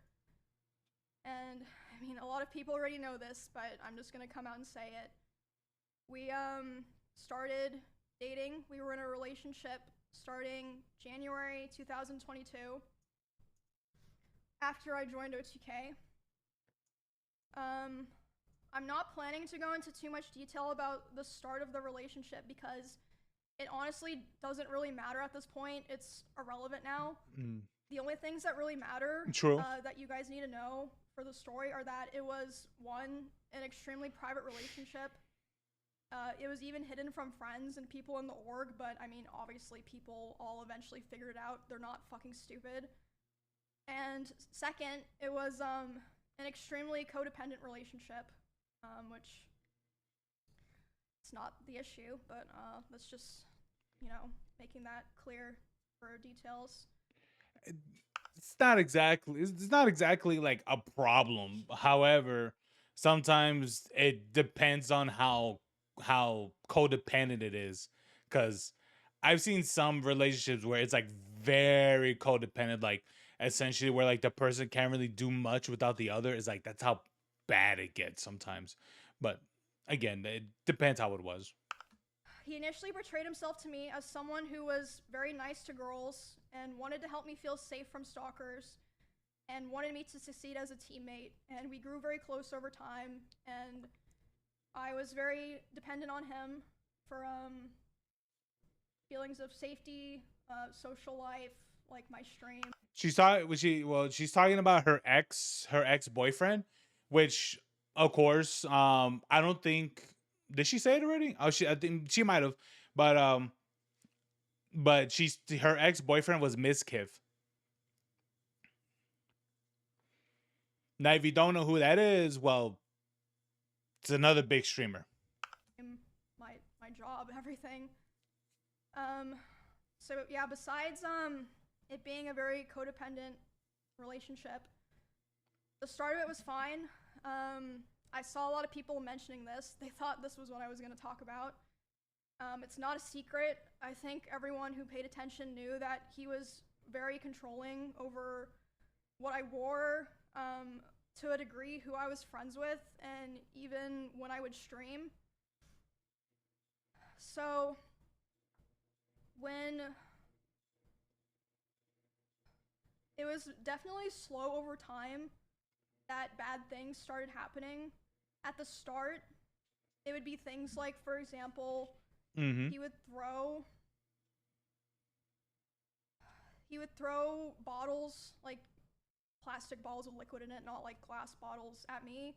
And I mean, a lot of people already know this, but I'm just gonna come out and say it. We started dating. We were in a relationship starting January 2022 after I joined OTK. I'm not planning to go into too much detail about the start of the relationship because it honestly doesn't really matter at this point. It's irrelevant now. The only things that really matter that you guys need to know for the story are that it was, one, an extremely private relationship. It was even hidden from friends and people in the org, but I mean, obviously people all eventually figured it out. They're not fucking stupid. And second, it was an extremely codependent relationship, which it's not the issue, but that's just, you know, making that clear for details. It's not exactly like a problem. However, sometimes it depends on how codependent it is, because I've seen some relationships where it's like very codependent, like essentially where like the person can't really do much without the other. Is like that's how bad it gets sometimes. But again, it depends how it was. He initially portrayed himself to me as someone who was very nice to girls and wanted to help me feel safe from stalkers and wanted me to succeed as a teammate. And we grew very close over time, and I was very dependent on him for feelings of safety, social life, like my stream. She's talking about her ex-boyfriend, which of course, I don't think, did she say it already? Oh, I think she might have, but her ex-boyfriend was Mizkif. Now, if you don't know who that is, well, it's another big streamer. My job, everything. So yeah, besides it being a very codependent relationship, the start of it was fine. I saw a lot of people mentioning this. They thought this was what I was going to talk about. It's not a secret. I think everyone who paid attention knew that he was very controlling over what I wore, to a degree, who I was friends with, and even when I would stream. So, when it was definitely slow over time that bad things started happening. At the start, it would be things like, for example, Mm-hmm. he would throw bottles, like plastic bottles with liquid in it, not like glass bottles, at me,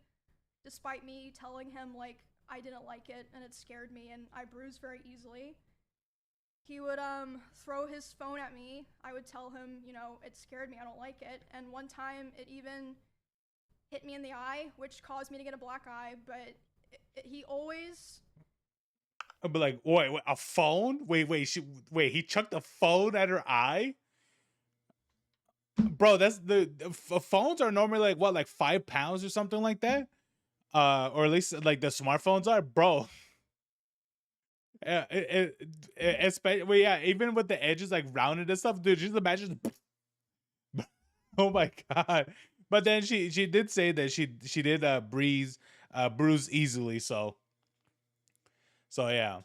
despite me telling him like I didn't like it and it scared me and I bruise very easily. He would throw his phone at me. I would tell him, it scared me, I don't like it. And one time it even hit me in the eye, which caused me to get a black eye, but he always. I'd be like, wait, a phone? Wait, he chucked a phone at her eye? Bro, that's phones are normally like what, like 5 pounds or something like that? Or at least like the smartphones are, bro. Yeah, especially, well, yeah, even with the edges like rounded and stuff, dude. Just imagine. Oh my god! But then she did say that she did bruise easily. So yeah.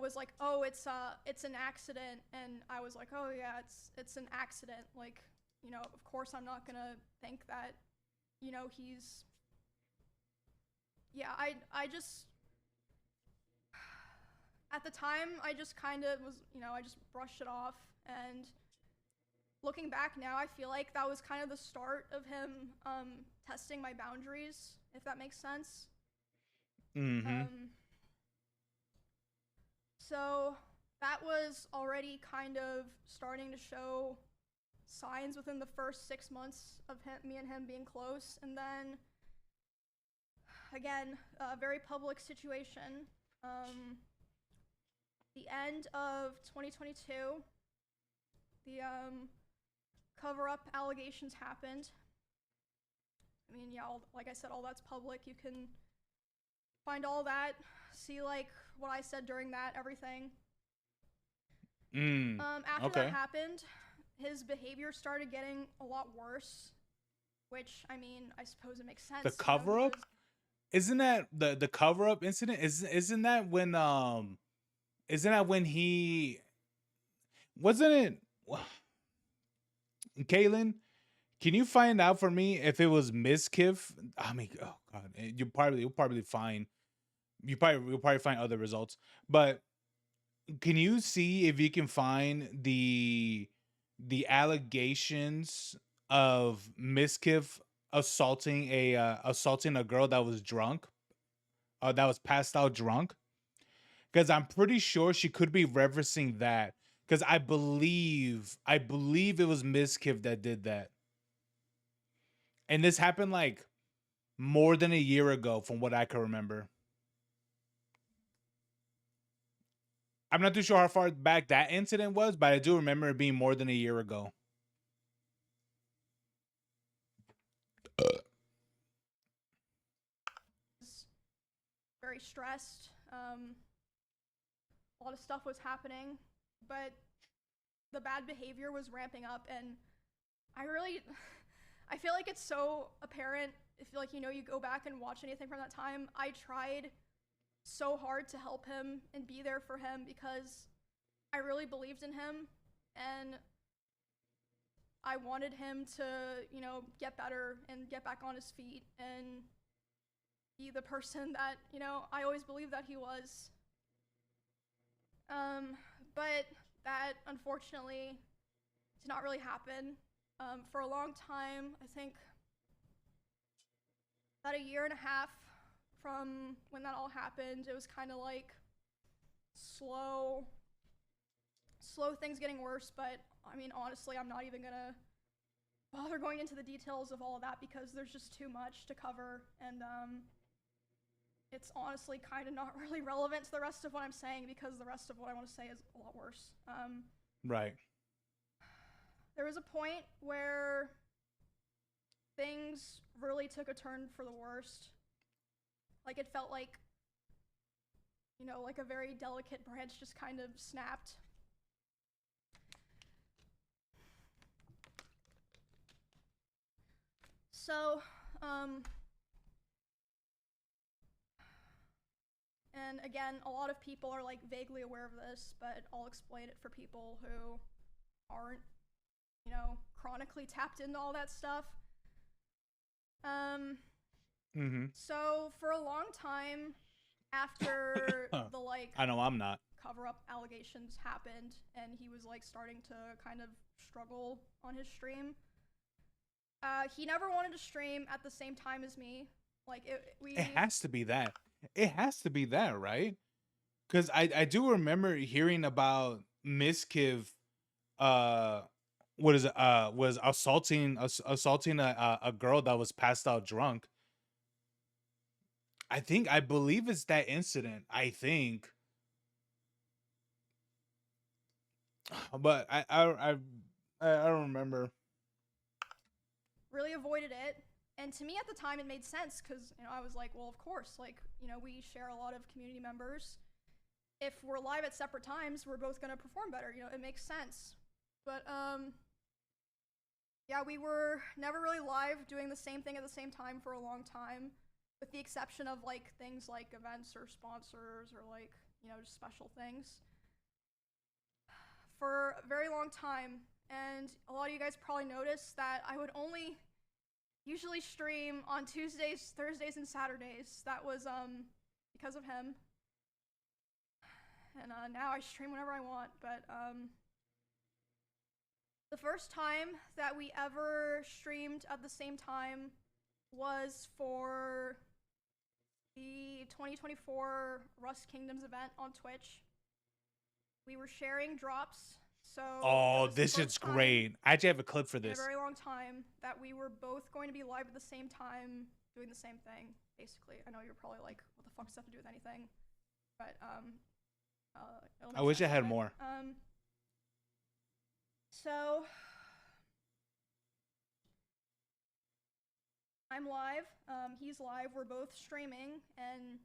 Was like, oh, it's an accident, and I was like, oh yeah, it's an accident. Like, of course I'm not gonna think that, he's. Yeah, I just at the time I just kind of was, I just brushed it off, and looking back now, I feel like that was kind of the start of him testing my boundaries, if that makes sense. Mm-hmm. So that was already kind of starting to show signs within the first 6 months of me and him being close. And then, again, a very public situation. The end of 2022, the cover-up allegations happened. I mean, yeah, like I said, all that's public. You can find all that, see like what I said during that, everything. After that Okay. happened, his behavior started getting a lot worse, which, I mean, I suppose it makes The sense, cover because. up? Isn't that the cover up incident? Isn't that when isn't that when he wasn't it? Kaylin, can you find out for me if it was Mizkif? I mean, oh god, you'll probably find you'll probably find other results. But can you see if you can find the allegations of Mizkif assaulting a girl that was drunk, that was passed out drunk? Because I'm pretty sure she could be referencing that. Because I believe it was Mizkif that did that, and this happened like more than a year ago, from what I can remember. I'm not too sure how far back that incident was, but I do remember it being more than a year ago. Very stressed. A lot of stuff was happening, but the bad behavior was ramping up, and I really, I feel like it's so apparent if you go back and watch anything from that time. I tried so hard to help him and be there for him because I really believed in him, and I wanted him to, get better and get back on his feet and be the person that, I always believed that he was. But that unfortunately did not really happen. For a long time, I think about a year and a half from when that all happened, it was kind of like slow things getting worse. But I mean, honestly, I'm not even gonna bother going into the details of all of that because there's just too much to cover, and it's honestly kind of not really relevant to the rest of what I'm saying because the rest of what I want to say is a lot worse. Right. There was a point where things really took a turn for the worst. Like, it felt like you know, like a very delicate branch just kind of snapped. So, and again, a lot of people are like vaguely aware of this, but I'll explain it for people who aren't, you know, chronically tapped into all that stuff. So for a long time after the like I know I'm not. cover up allegations happened and he was like starting to kind of struggle on his stream, he never wanted to stream at the same time as me. Like it has to be that. It has to be that, right? Because I do remember hearing about Mizkif, what is it? Was assaulting a girl that was passed out drunk. I believe it's that incident. I think, but I don't remember. Really avoided it. And to me at the time it made sense because, you know, I was like, well, of course, like, you know, we share a lot of community members. If we're live at separate times, we're both gonna perform better. You know, it makes sense. But yeah, we were never really live doing the same thing at the same time for a long time, with the exception of like things like events or sponsors or like, you know, just special things. For a very long time, and a lot of you guys probably noticed that I would only usually stream on Tuesdays, Thursdays, and Saturdays. That was because of him. And now I stream whenever I want, but the first time that we ever streamed at the same time was for the 2024 Rust Kingdoms event on Twitch. We were sharing drops. So oh, this is great. I actually have a clip for this. In a very long time that we were both going to be live at the same time doing the same thing, basically. I know you're probably like, what the fuck does that have to do with anything? But I wish I had more. So I'm live, he's live, we're both streaming, and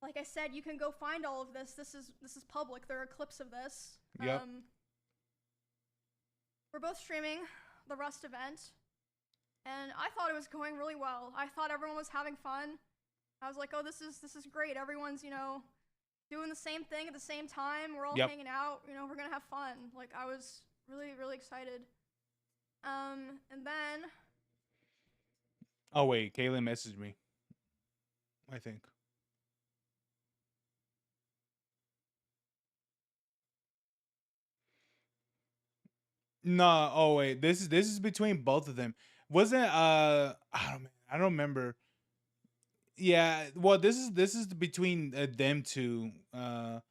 like I said, you can go find all of this. This is public. There are clips of this. Yep. We're both streaming the Rust event, and I thought it was going really well. I thought everyone was having fun. I was like, oh, this is great. Everyone's, you know, doing the same thing at the same time. We're all hanging out. You know, we're gonna have fun. Like, I was really, really excited. And then. Oh wait, Kaylin messaged me. I think. No, oh wait, this is between both of them. Wasn't I don't remember. Yeah, well, this is between them two. I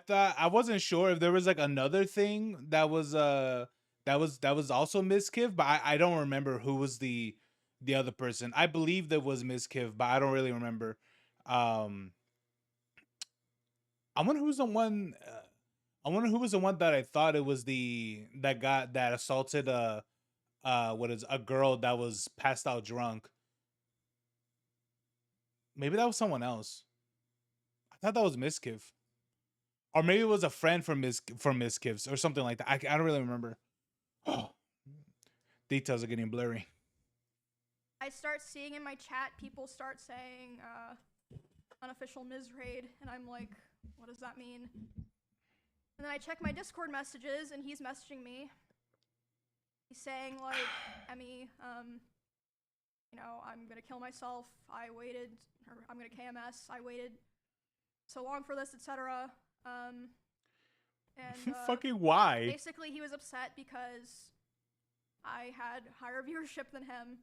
thought I wasn't sure if there was like another thing that was also Mizkif, but I don't remember who was the other person. I believe that was Mizkif, but I don't really remember. I wonder who's the one. I wonder who was the one that I thought it was that assaulted what is a girl that was passed out drunk. Maybe that was someone else. I thought that was Mizkif. Or maybe it was a friend from Mizkif's or something like that. I don't really remember. Oh, details are getting blurry. I start seeing in my chat people start saying unofficial Miz raid, and I'm like, what does that mean? And then I check my Discord messages, and he's messaging me. He's saying like, Emmy, you know, I'm gonna kill myself. I waited, or I'm gonna KMS. I waited so long for this, etc. And fucking why? Basically, he was upset because I had higher viewership than him.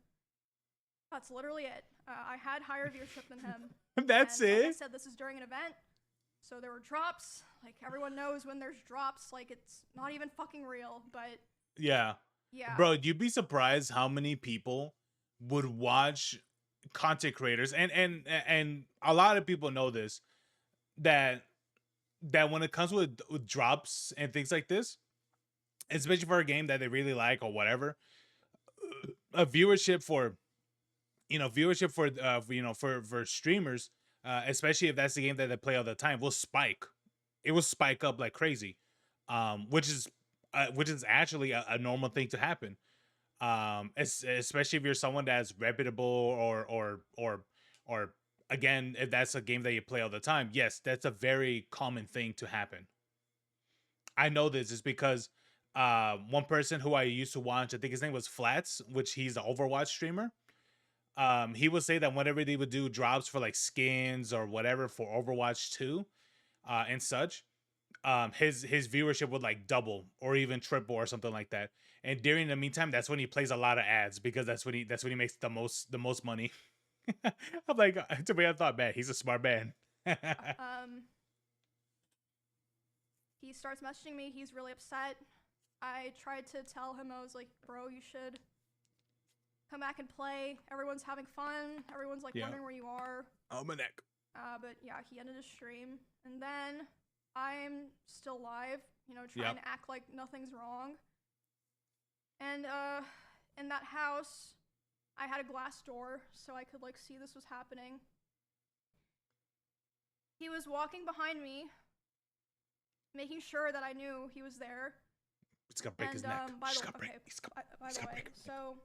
That's literally it. I had higher viewership than him. That's and, it. Like I said, this is during an event, so there were drops. Like, everyone knows when there's drops. Like, it's not even fucking real. But yeah, bro, you'd be surprised how many people would watch content creators, and a lot of people know this, that when it comes with drops and things like this, especially for a game that they really like or whatever, a viewership for for streamers, especially if that's the game that they play all the time, will spike. It will spike up like crazy, which is actually a normal thing to happen. Especially if you're someone that's reputable or again, if that's a game that you play all the time. Yes, that's a very common thing to happen. I know this is because one person who I used to watch, I think his name was Flats, which he's an Overwatch streamer. He would say that whenever they would do drops for like skins or whatever for Overwatch 2 and such, his viewership would like double or even triple or something like that. And during the meantime, that's when he plays a lot of ads because that's when he makes the most money. I'm like, to me, I thought, man, he's a smart man. He starts messaging me. He's really upset. I tried to tell him, I was like, bro, you should come back and play. Everyone's having fun. Everyone's like wondering where you are. Almanac. But yeah, he ended his stream. And then I'm still live, you know, trying to act like nothing's wrong. And in that house, I had a glass door so I could like see this was happening. He was walking behind me, making sure that I knew he was there. He's gonna break his neck. By the way, so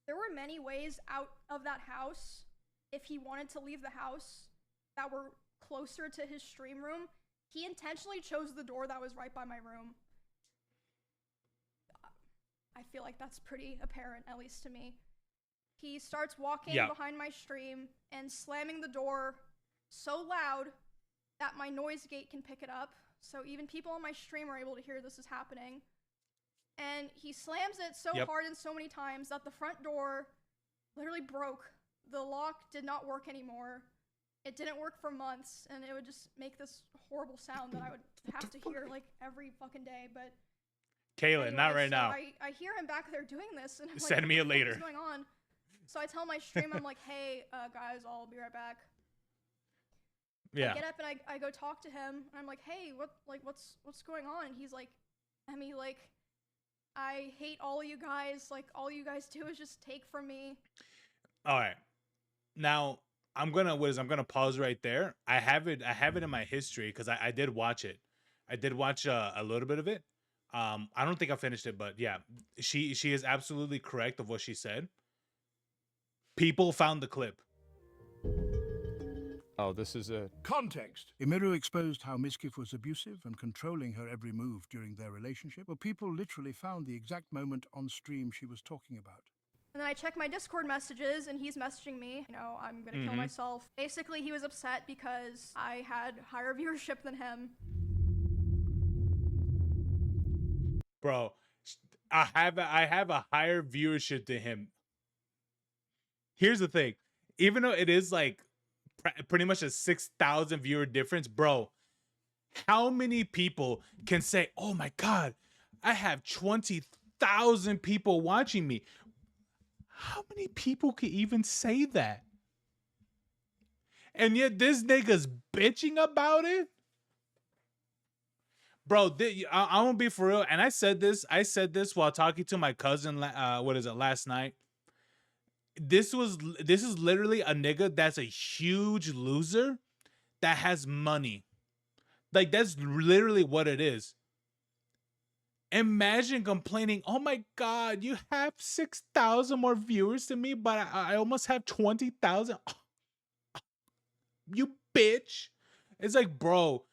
there were many ways out of that house if he wanted to leave the house that were closer to his stream room. He intentionally chose the door that was right by my room. I feel like that's pretty apparent, at least to me. He starts walking behind my stream and slamming the door so loud that my noise gate can pick it up. So even people on my stream are able to hear this is happening. And he slams it so hard and so many times that the front door literally broke. The lock did not work anymore. It didn't work for months, and it would just make this horrible sound that I would have to hear like every fucking day. But Kayla, anyway, not right now. I hear him back there doing this, and I'm Send like, me it later. What's going on? So I tell my stream, I'm like, hey, guys, I'll be right back. Yeah. I get up and I go talk to him, and I'm like, hey, what's going on? And he's like, Emmy, like, I hate all of you guys. Like, all you guys do is just take from me. All right. Now I'm gonna pause right there. I have it in my history because I did watch it. I did watch a little bit of it. I don't think I finished it, but yeah, she is absolutely correct of what she said. People found the clip. Oh, this is a context. Emiru exposed how Mizkif was abusive and controlling her every move during their relationship. Well, people literally found the exact moment on stream she was talking about. And then I check my Discord messages, and he's messaging me, you know, I'm gonna kill myself. Basically, he was upset because I had higher viewership than him. Bro, I have a higher viewership than him. Here's the thing. Even though it is like pretty much a 6,000 viewer difference, bro, how many people can say, oh my God, I have 20,000 people watching me? How many people can even say that? And yet this nigga's bitching about it? Bro, I'm gonna be for real. And I said this while talking to my cousin, last night. This is literally a nigga that's a huge loser that has money. Like, that's literally what it is. Imagine complaining, oh my God, you have 6,000 more viewers than me, but I almost have 20,000. You bitch. It's like, bro,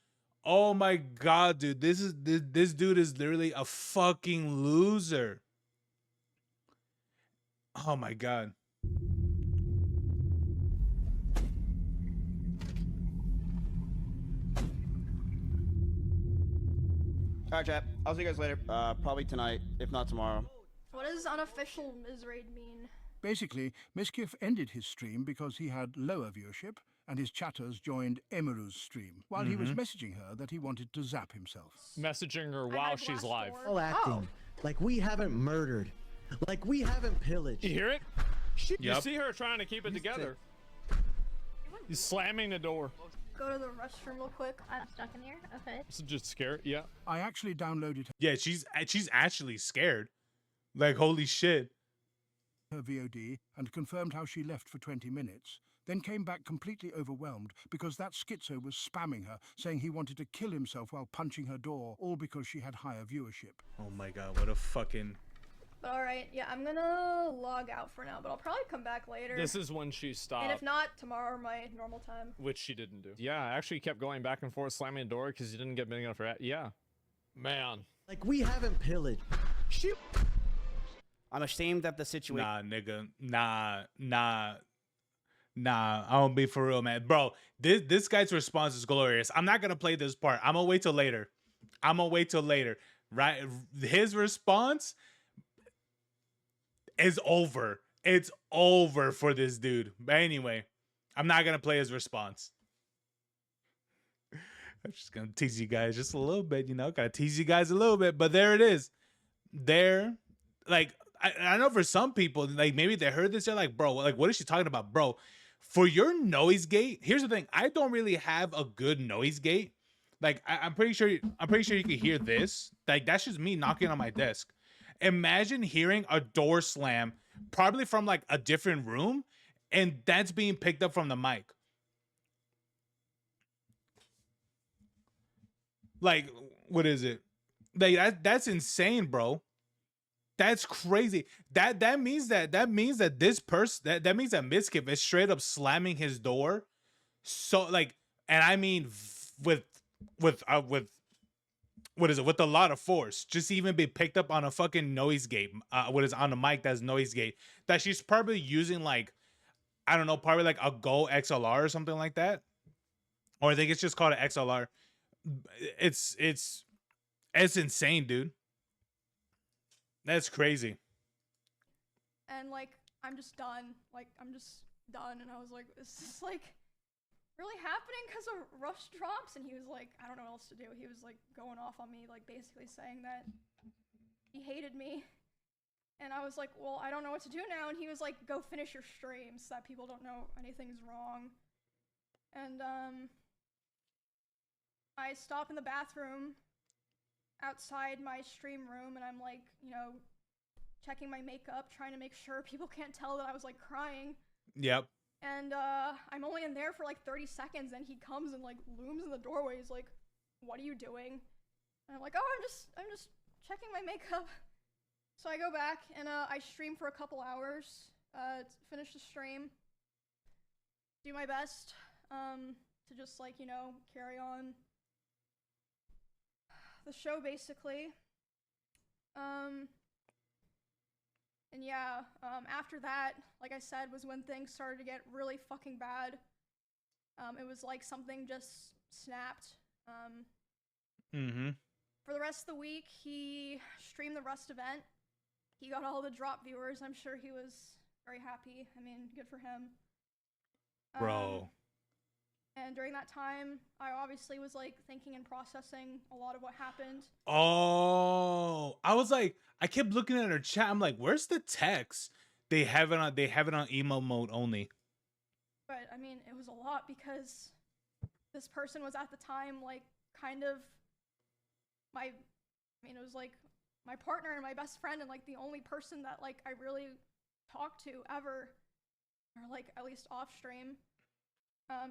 oh my God, dude, this dude is literally a fucking loser. Oh my God. Alright, chat. I'll see you guys later. Probably tonight, if not tomorrow. What does unofficial Mizraid mean? Basically, Mizkif ended his stream because he had lower viewership, and his chatters joined Emiru's stream, while he was messaging her that he wanted to zap himself. messaging her while she's live. All acting like we haven't murdered, like we haven't pillaged. You hear it? You see her trying to keep it together. He's slamming the door. Go to the restroom real quick. I'm stuck in here. Okay. So just scared. Yeah. I actually downloaded. Yeah, she's actually scared. Like, holy shit. her VOD and confirmed how she left for 20 minutes, then came back completely overwhelmed because that schizo was spamming her, saying he wanted to kill himself while punching her door, all because she had higher viewership. Oh my god, what a fucking... But alright, yeah, I'm gonna log out for now, but I'll probably come back later. This is when she stopped. And if not, tomorrow my normal time. Which she didn't do. Yeah, I actually kept going back and forth slamming the door because you didn't get big enough for... Yeah. Man. Like, we haven't pillaged. Shoot. I'm ashamed of the situation. Nah, nigga. Nah, I don't be for real, man. Bro, this guy's response is glorious. I'm not gonna play this part. I'm gonna wait till later. Right? His response is over. It's over for this dude. But anyway, I'm not gonna play his response. I'm just gonna tease you guys just a little bit, you know. Gotta tease you guys a little bit, but there it is. There, like, I know for some people, like, maybe they heard this, they're like, bro, like, what is she talking about, bro? For your noise gate, here's the thing. I don't really have a good noise gate. Like, I'm pretty sure you can hear this. Like, that's just me knocking on my desk. Imagine hearing a door slam, probably from like a different room, and that's being picked up from the mic. Like, what is it? Like, that's insane, bro. That's crazy. That means that this person that means that Mizkif is straight up slamming his door. So like, and I mean with what is it? With a lot of force. Just even be picked up on a fucking noise gate. What is on the mic that's noise gate. That she's probably using, like, I don't know, probably like a Go XLR or something like that. Or I think it's just called an XLR. It's insane, dude. That's crazy. And like, I'm just done. Like, I'm just done. And I was like, is this like really happening because of rush drops? And he was like, I don't know what else to do. He was like going off on me, like basically saying that he hated me. And I was like, well, I don't know what to do now. And he was like, go finish your stream so that people don't know anything's wrong. And I stop in the bathroom outside my stream room, and I'm like, you know, checking my makeup, trying to make sure people can't tell that I was like crying. Yep. And I'm only in there for like 30 seconds, and he comes and like looms in the doorway. He's like, what are you doing? And I'm like, oh, I'm just checking my makeup. So I go back and I stream for a couple hours, finish the stream, do my best to just, like, you know, carry on the show basically. And yeah, after that, like I said, was when things started to get really fucking bad. It was like something just snapped. For the rest of the week, he streamed the Rust event. He got all the drop viewers. I'm sure he was very happy. I mean, good for him. Bro. And during that time, I obviously was like thinking and processing a lot of what happened. Oh, I was like, I kept looking at her chat. I'm like, where's the text? They have it on emo mode only. But I mean, it was a lot because this person was at the time like kind of it was like my partner and my best friend, and like the only person that like I really talked to ever, or like at least off stream.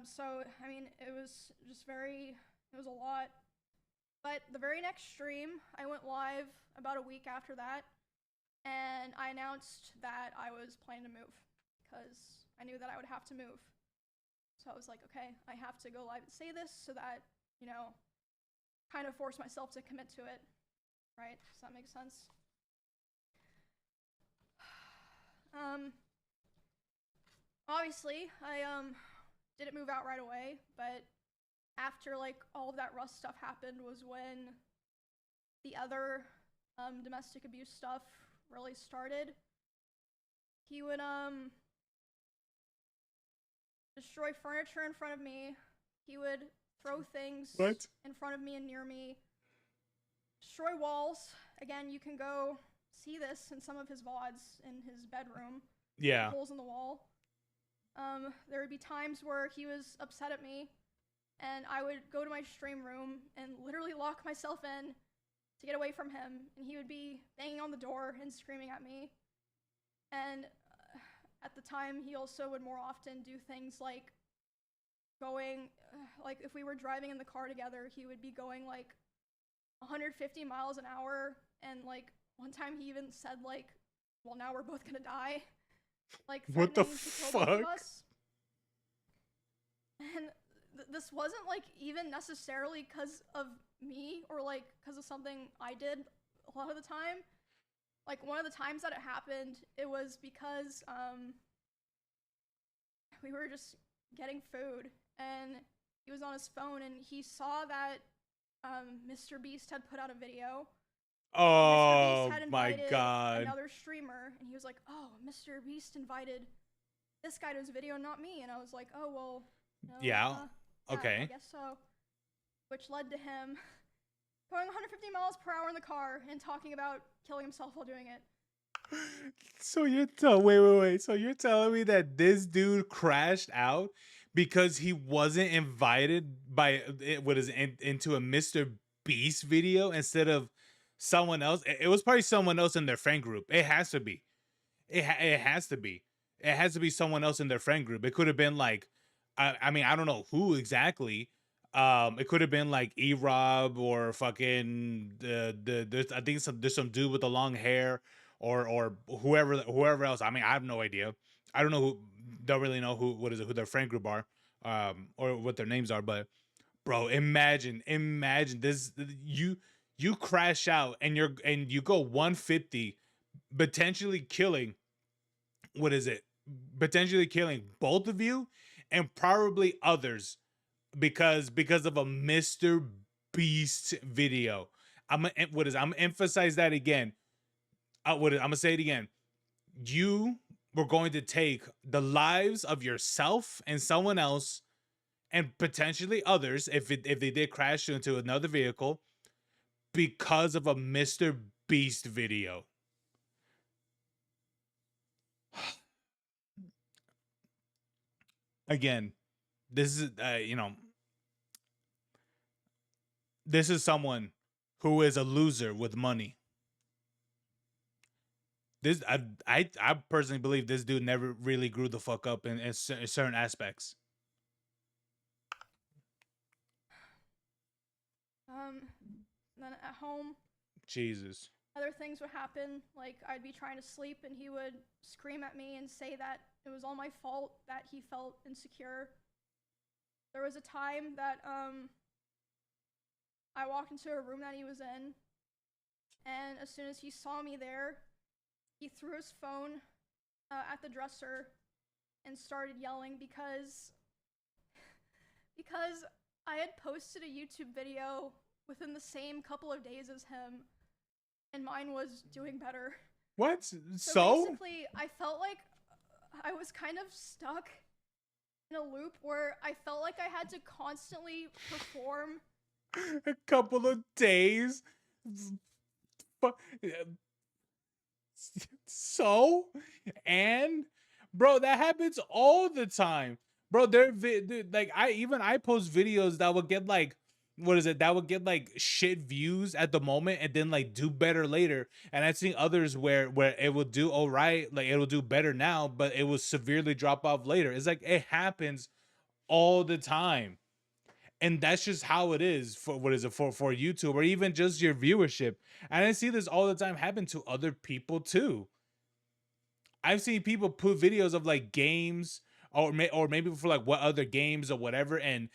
So, I mean, it was a lot. But the very next stream, I went live about a week after that, and I announced that I was planning to move, because I knew that I would have to move. So I was like, okay, I have to go live and say this so that, you know, kind of force myself to commit to it, right? Does that make sense? Obviously, I, didn't move out right away, but after like all of that Rust stuff happened was when the other domestic abuse stuff really started. He would destroy furniture in front of me. He would throw things in front of me and near me. Destroy walls. Again, you can go see this in some of his VODs in his bedroom. Yeah. Holes in the wall. There would be times where he was upset at me, and I would go to my stream room and literally lock myself in to get away from him, and he would be banging on the door and screaming at me. And time, he also would more often do things like going, like if we were driving in the car together, he would be going like 150 miles an hour. And like one time he even said like, well, now we're both gonna die. Like What the threatening to kill both of fuck? us. And this wasn't like even necessarily because of me or like because of something I did a lot of the time. Like one of the times that it happened, it was because we were just getting food and he was on his phone and he saw that Mr. Beast had put out a video. Mr. Oh Beast had my invited god. another streamer and he was like, oh, Mr. Beast invited this guy to his video, not me. And I was like, oh, well, no, Yeah. Okay. I guess so. Which led to him going 150 miles per hour in the car and talking about killing himself while doing it. So you're wait. So you're telling me that this dude crashed out because he wasn't invited by into a Mr. Beast video instead of someone else? It was probably someone else in their friend group. It has to be. It has to be. It has to be someone else in their friend group. It could have been like, I mean, I don't know who exactly. It could have been like E-Rob or fucking there's, I think there's some dude with the long hair or whoever else. I mean, I have no idea. I don't know who. Don't really know who their friend group are, or what their names are. But bro, imagine this. You crash out and you go 150, potentially killing. What is it? Potentially killing both of you and probably others because of a Mr. Beast video. I'm gonna emphasize that again. I'm gonna say it again. You were going to take the lives of yourself and someone else and potentially others if they did crash into another vehicle because of a Mr. Beast video. Again, this is this is someone who is a loser with money. This I personally believe this dude never really grew the fuck up in certain aspects. Then at home, Jesus. other things would happen. Like I'd be trying to sleep and he would scream at me and say that it was all my fault that he felt insecure. There was a time that I walked into a room that he was in, and as soon as he saw me there, he threw his phone at the dresser and started yelling because I had posted a YouTube video within the same couple of days as him, and mine was doing better. What? So basically, I felt like I was kind of stuck in a loop where I felt like I had to constantly perform. A couple of days. So, and bro, that happens all the time, bro. Like I post videos that would get like, what is it? That would get like shit views at the moment and then like do better later. And I've seen others where it will do all right, like it will do better now, but it will severely drop off later. It's like it happens all the time. And that's just how it is for for YouTube or even just your viewership. And I see this all the time happen to other people too. I've seen people put videos of like games or maybe for like what other games or whatever, and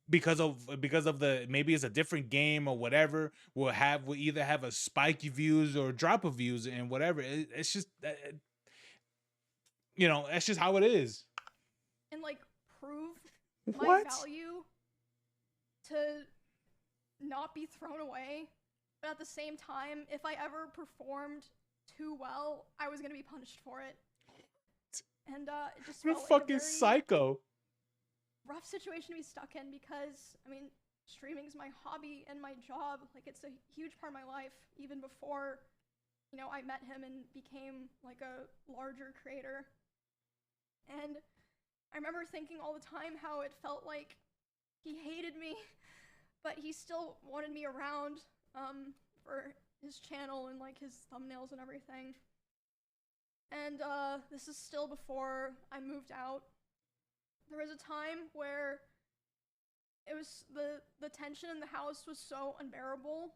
because of the, maybe it's a different game or whatever, will either have a spike of views or drop of views and whatever. It's just that's just how it is. And like prove my value to not be thrown away, but at the same time, if I ever performed too well, I was gonna be punished for it. And it just What a felt like fucking a very psycho. rough situation to be stuck in because, I mean, streaming is my hobby and my job. Like, it's a huge part of my life, even before, I met him and became like a larger creator. And I remember thinking all the time how it felt like he hated me, but he still wanted me around for his channel and like his thumbnails and everything. And this is still before I moved out. There was a time where it was the tension in the house was so unbearable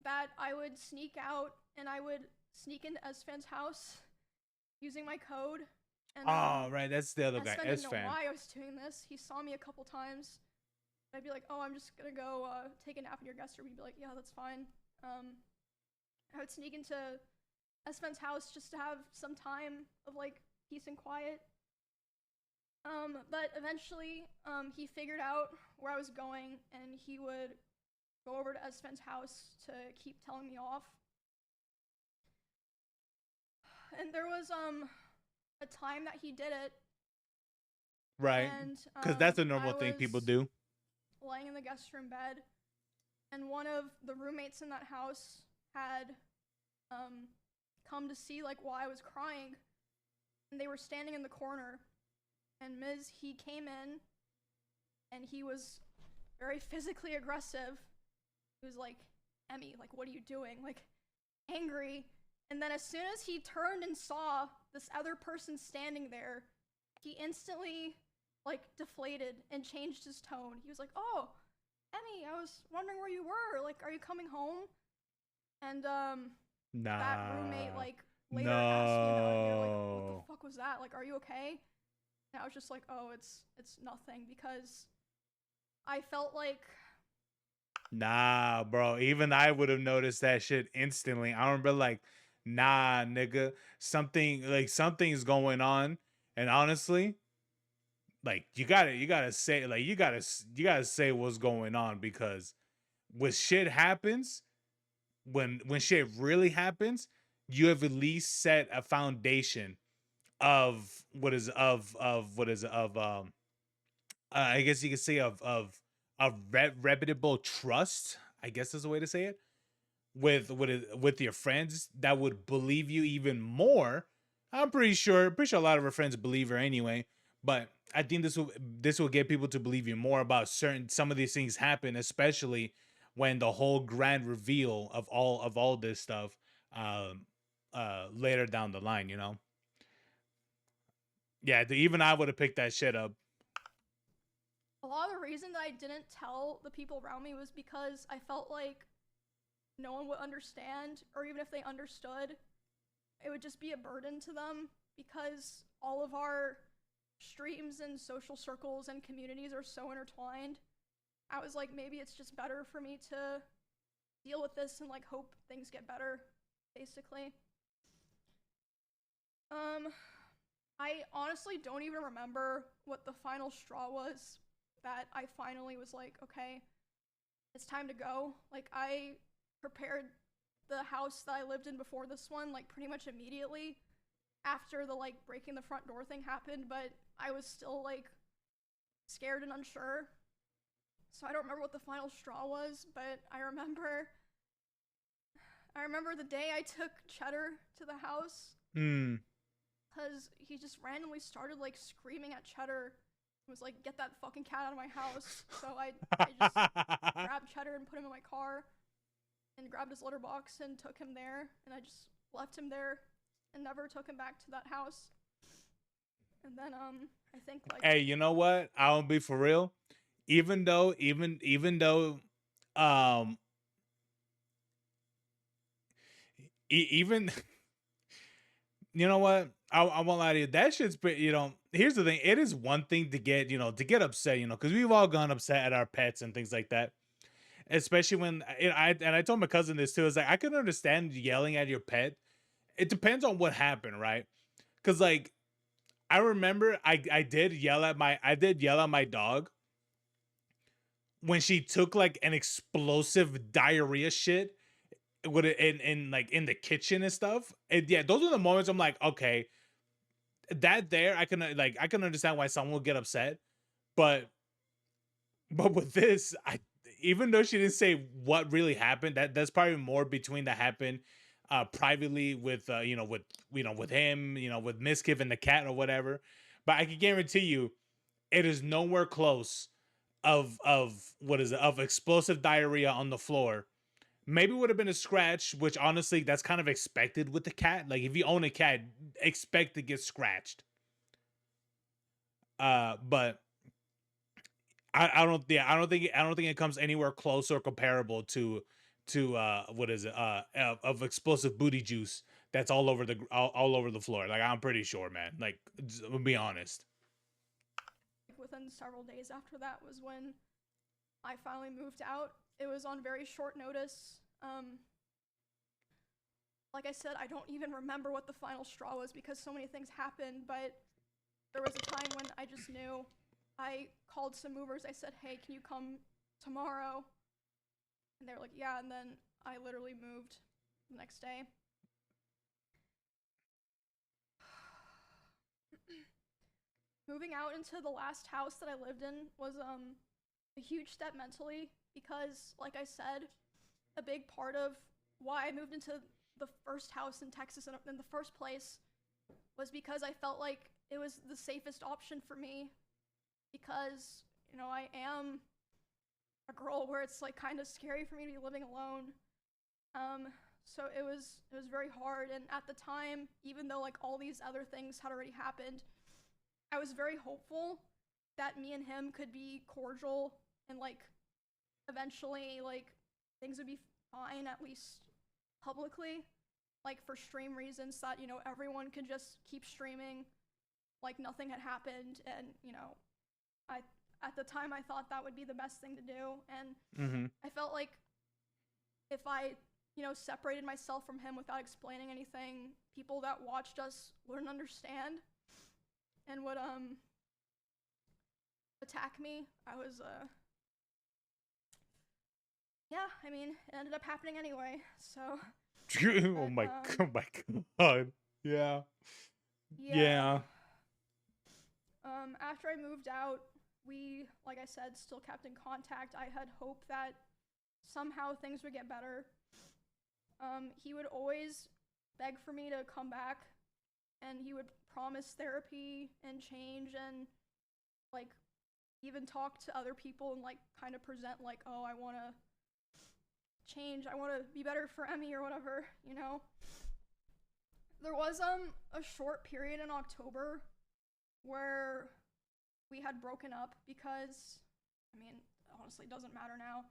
that I would sneak out and I would sneak into Esfan's house using my code. And Oh, right, that's the other guy, Esfan didn't know Esfan. why I was doing this. He saw me a couple times. I'd be like, oh, I'm just gonna go take a nap in your guest room. He'd be like, yeah, that's fine. I would sneak into Esfan's house just to have some time of like peace and quiet. But eventually, he figured out where I was going, and he would go over to Esfan's house to keep telling me off. And there was a time that he did it, Right, and because that's a normal thing people do. laying in the guest room bed, and one of the roommates in that house had come to see like why I was crying, and they were standing in the corner, and he came in, and he was very physically aggressive. He was like, Emmy, like, what are you doing? Like, angry. And then as soon as he turned and saw this other person standing there, he instantly like deflated and changed his tone. He was like, oh, Emmy, I was wondering where you were. Like, are you coming home? And that roommate like later asked me about it. They were like, what the fuck was that? Like, are you okay? And I was just like, oh, it's nothing, because I felt like Nah, bro. Even I would have noticed that shit instantly. I remember like, nah, nigga, something's going on. And honestly, like you gotta say, like you gotta say what's going on, because when shit happens, when shit really happens, you have at least set a foundation of I guess you could say of reputable trust, I guess is the way to say it, with your friends that would believe you even more. I'm pretty sure a lot of her friends believe her anyway, but I think this will get people to believe you more about some of these things happen, especially when the whole grand reveal of all this stuff later down the line, you know. Yeah, even I would have picked that shit up. a lot of the reason that I didn't tell the people around me was because I felt like no one would understand, or even if they understood, it would just be a burden to them, because all of our streams and social circles and communities are so intertwined. I was like, maybe it's just better for me to deal with this and like hope things get better, basically. I honestly don't even remember what the final straw was that I finally was like, okay, it's time to go. Like, I prepared the house that I lived in before this one, like, pretty much immediately after the, like, breaking the front door thing happened, but I was still, like, scared and unsure. So I don't remember what the final straw was, but I remember the day I took Cheddar to the house. Because he just randomly started, like, screaming at Cheddar. He was like, get that fucking cat out of my house. So I just grabbed Cheddar and put him in my car, and grabbed his litter box and took him there, and I just left him there and never took him back to that house. And then I think, like, hey, you know what? I'll be for real. Even though even you know what? I won't lie to you. That shit's pretty, you know, here's the thing. It is one thing to get, to get upset, because we've all gone upset at our pets and things like that. Especially when I told my cousin this too. It's like, I can understand yelling at your pet. It depends on what happened, right? Because like, I remember I did yell at my dog when she took like an explosive diarrhea shit with it in like in the kitchen and stuff. And yeah, those are the moments I'm like, okay, that there I can understand why someone would get upset, but with this, even though she didn't say what really happened, that's probably more between that happened privately with with him, with Mizkif and the cat or whatever. But I can guarantee you, it is nowhere close of explosive diarrhea on the floor maybe would have been a scratch, which honestly, that's kind of expected with the cat. Like if you own a cat, expect to get scratched. But I don't, yeah, I don't think it comes anywhere close or comparable to what is it of explosive booty juice that's all over all over the floor. Like I'm pretty sure, man. Like I'll be honest. Within several days after that was when I finally moved out. It was on very short notice. Like I said, I don't even remember what the final straw was because so many things happened, but there was a time when I just knew. I called some movers. I said, hey, can you come tomorrow? And they were like, yeah, and then I literally moved the next day. Moving out into the last house that I lived in was a huge step mentally because, like I said, a big part of why I moved into the first house in Texas in the first place was because I felt like it was the safest option for me because, you know, I am a girl where it's like kind of scary for me to be living alone. So it was very hard, and at the time, even though like all these other things had already happened, I was very hopeful that me and him could be cordial and like eventually like things would be fine, at least publicly, like for stream reasons, that, you know, everyone could just keep streaming like nothing had happened. And, you know, at the time I thought that would be the best thing to do, and I felt like if I, you know, separated myself from him without explaining anything, people that watched us wouldn't understand and would attack me. I was yeah, I mean, it ended up happening anyway, so Oh my god. Yeah. Yeah. After I moved out, we, like I said, still kept in contact. I had hope that somehow things would get better. He would always beg for me to come back, and he would promise therapy and change and like even talk to other people and like kind of present like, oh, I want to change, I want to be better for Emmy or whatever, you know. There was a short period in October where we had broken up because, I mean, honestly, it doesn't matter now.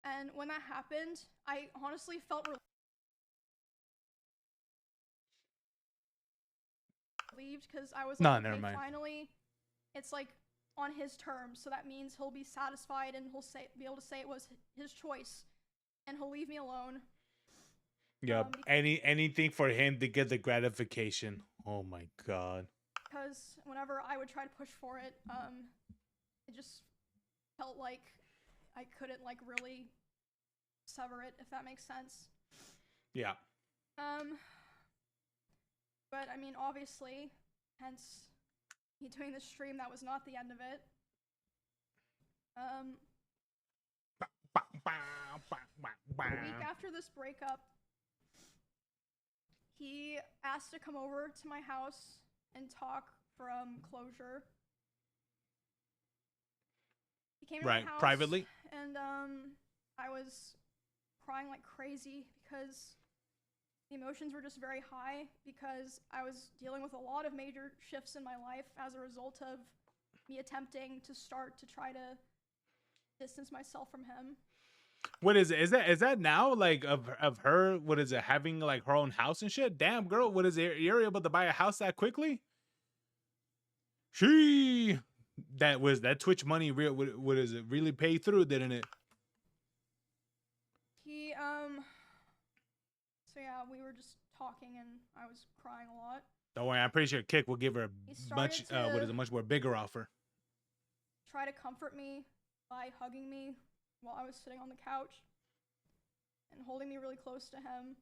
And when that happened, I honestly felt relieved because I was like, never okay, mind. finally, it's like on his terms, so that means he'll be satisfied and he'll be able to say it was his choice, and he'll leave me alone. Yep. Anything for him to get the gratification. Oh my god. Because whenever I would try to push for it, it just felt like I couldn't like really sever it, if that makes sense. Yeah. But I mean, obviously, hence me doing this stream, that was not the end of it. A week after this breakup, he asked to come over to my house and talk for closure. He came to my house privately, and I was crying like crazy because the emotions were just very high because I was dealing with a lot of major shifts in my life as a result of me attempting to start to try to distance myself from him. What is it? Is that now like of her? What is it? Having like her own house and shit? Damn, girl, what is it? You're able to buy a house that quickly? That Twitch money real? What is it? Really pay through, didn't it? He So yeah, we were just talking and I was crying a lot. Don't worry, I'm pretty sure Kick will give her a much much more bigger offer. Try to comfort me by hugging me while I was sitting on the couch and holding me really close to him.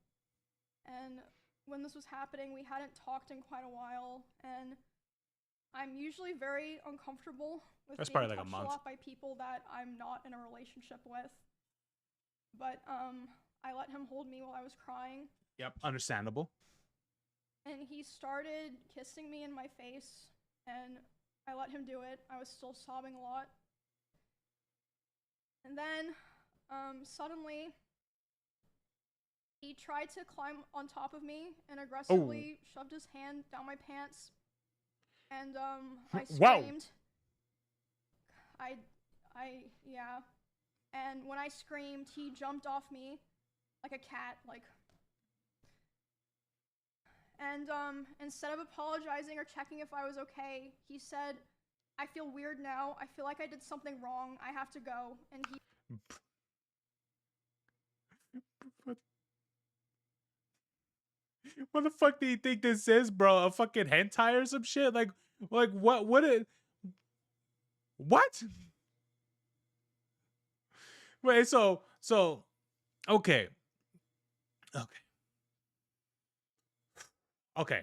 And when this was happening, we hadn't talked in quite a while, and I'm usually very uncomfortable with That's being probably like a touched month. a lot by people that I'm not in a relationship with. But I let him hold me while I was crying. Yep, understandable. And he started kissing me in my face, and I let him do it. I was still sobbing a lot. And then, suddenly, He tried to climb on top of me and Oh, aggressively shoved his hand down my pants. And I wow. screamed. Yeah. And when I screamed, he jumped off me like a cat, like. And instead of apologizing or checking if I was okay, he said, "I feel weird now. I feel like I did something wrong. I have to go." And he What the fuck do you think this is, bro? A fucking hentai or some shit? Like what it what? Wait, so okay. Okay. Okay.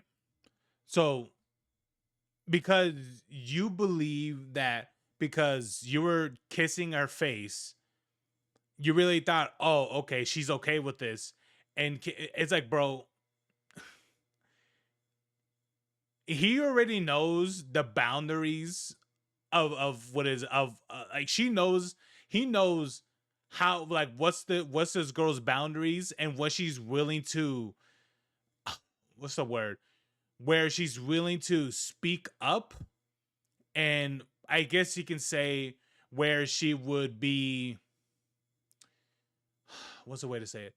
So because you believe that because you were kissing her face, you really thought, "Oh, okay, she's okay with this." And it's like, bro, he already knows the boundaries of what is of like he knows how, like, what's this girl's boundaries and what she's willing to what's the word, where she's willing to speak up, and I guess you can say where she would be, what's the way to say it,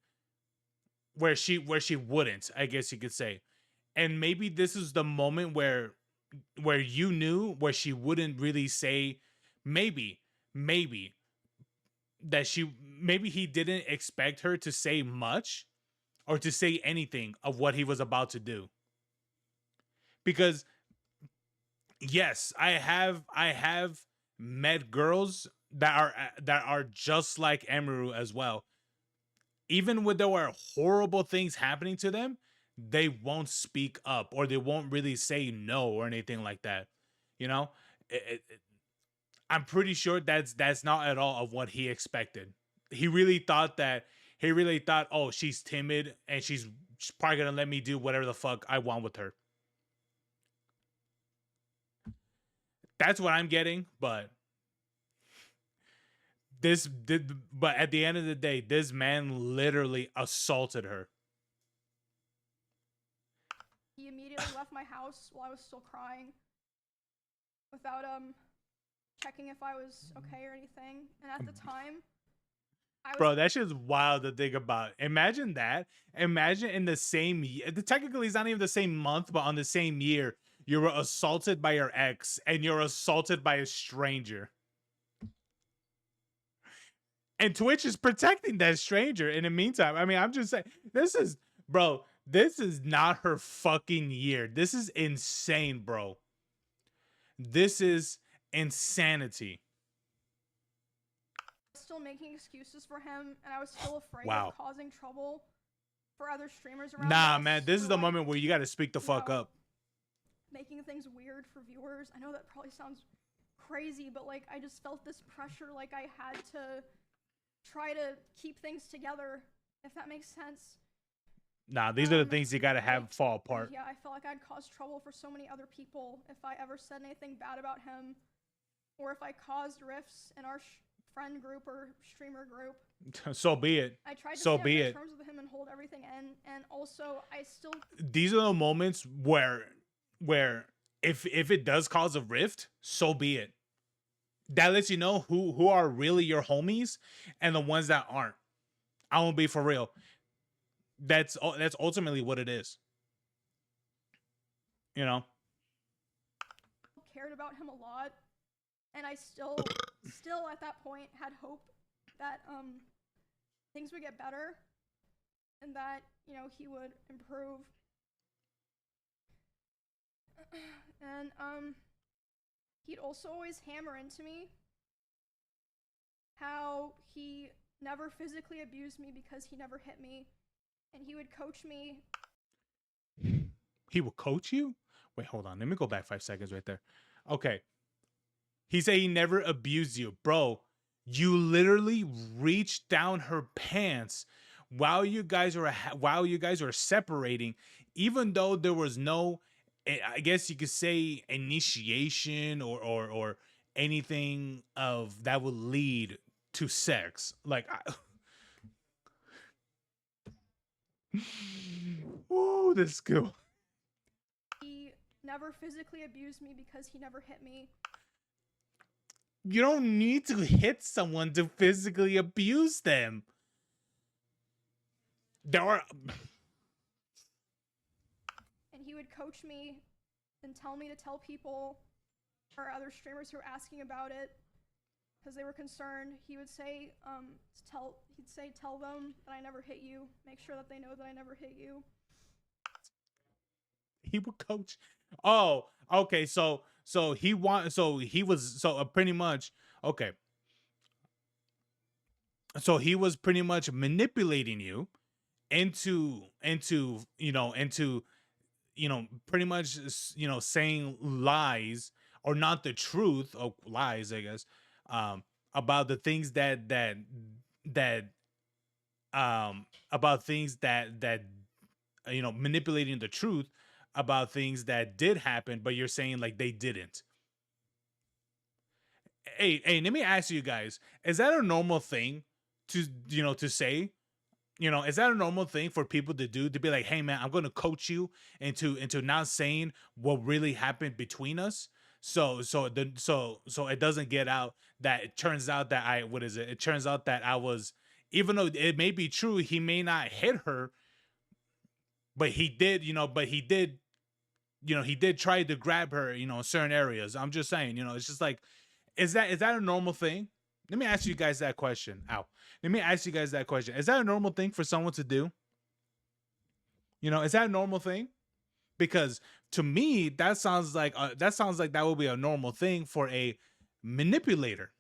where she wouldn't, I guess you could say. And maybe this is the moment where you knew where she wouldn't really say, maybe maybe that she, maybe he didn't expect her to say much or to say anything of what he was about to do. Because yes, I have met girls that are just like Emiru as well. Even when there were horrible things happening to them, they won't speak up or they won't really say no or anything like that. You know, I'm pretty sure that's not at all of what he expected. He really thought that he really thought, oh, she's timid and she's probably gonna let me do whatever the fuck I want with her. That's what I'm getting, but but at the end of the day, this man literally assaulted her. he immediately left my house while I was still crying without checking if I was okay or anything. And at the time, I was Bro, that shit's wild to think about. Imagine that. Imagine in the same year. Technically, it's not even the same month, but on the same year, you were assaulted by your ex and you're assaulted by a stranger. And Twitch is protecting that stranger in the meantime. I mean, I'm just saying, bro, this is not her fucking year. This is insane, bro. This is insanity. still making excuses for him, and I was still afraid Wow. of causing trouble for other streamers around Nah, us, man, this is or, the like, moment where you got to speak the you fuck know, up. making things weird for viewers. I know that probably sounds crazy, but like I just felt this pressure, like I had to try to keep things together, if that makes sense. Nah, these are the things you got to have like, fall apart. Yeah, I felt like I'd cause trouble for so many other people if I ever said anything bad about him, or if I caused rifts in our friend group or streamer group. So be it. I tried to So stay on be good it. terms with him and hold everything in, and also I still These are the moments where if it does cause a rift, so be it. That lets you know who are really your homies and the ones that aren't. I won't be for real. That's ultimately what it is. You know? cared about him a lot, and I still at that point had hope that things would get better and that, you know, he would improve. And he'd also always hammer into me how he never physically abused me because he never hit me, and he would coach me. He will coach you? Wait, hold on. Let me go back 5 seconds right there. Okay. He said he never abused you. Bro, you literally reached down her pants while you guys were separating, even though there was no, I guess you could say, initiation or anything of that would lead to sex. Like Ooh, this is good. He never physically abused me because he never hit me. You don't need to hit someone to physically abuse them. There are. And he would coach me and tell me to tell people or other streamers who were asking about it because they were concerned. He would say, tell them that I never hit you. Make sure that they know that I never hit you. He would coach. Oh, okay. So he was pretty much okay. So he was pretty much manipulating you into pretty much saying lies or not the truth or lies, I guess, about the things about things that manipulating the truth about things that did happen, but you're saying like they didn't. Hey, let me ask you guys, is that a normal thing to say? Is that a normal thing for people to do, to be like, hey man, I'm gonna coach you into not saying what really happened between us, so it doesn't get out that it turns out that it turns out that I was, even though it may be true, he may not hit her, but he did, he did try to grab her, in certain areas. I'm just saying, it's just like, is that a normal thing? Let me ask you guys that question. Let me ask you guys that question. Is that a normal thing for someone to do? Is that a normal thing? Because to me, that sounds like that would be a normal thing for a manipulator.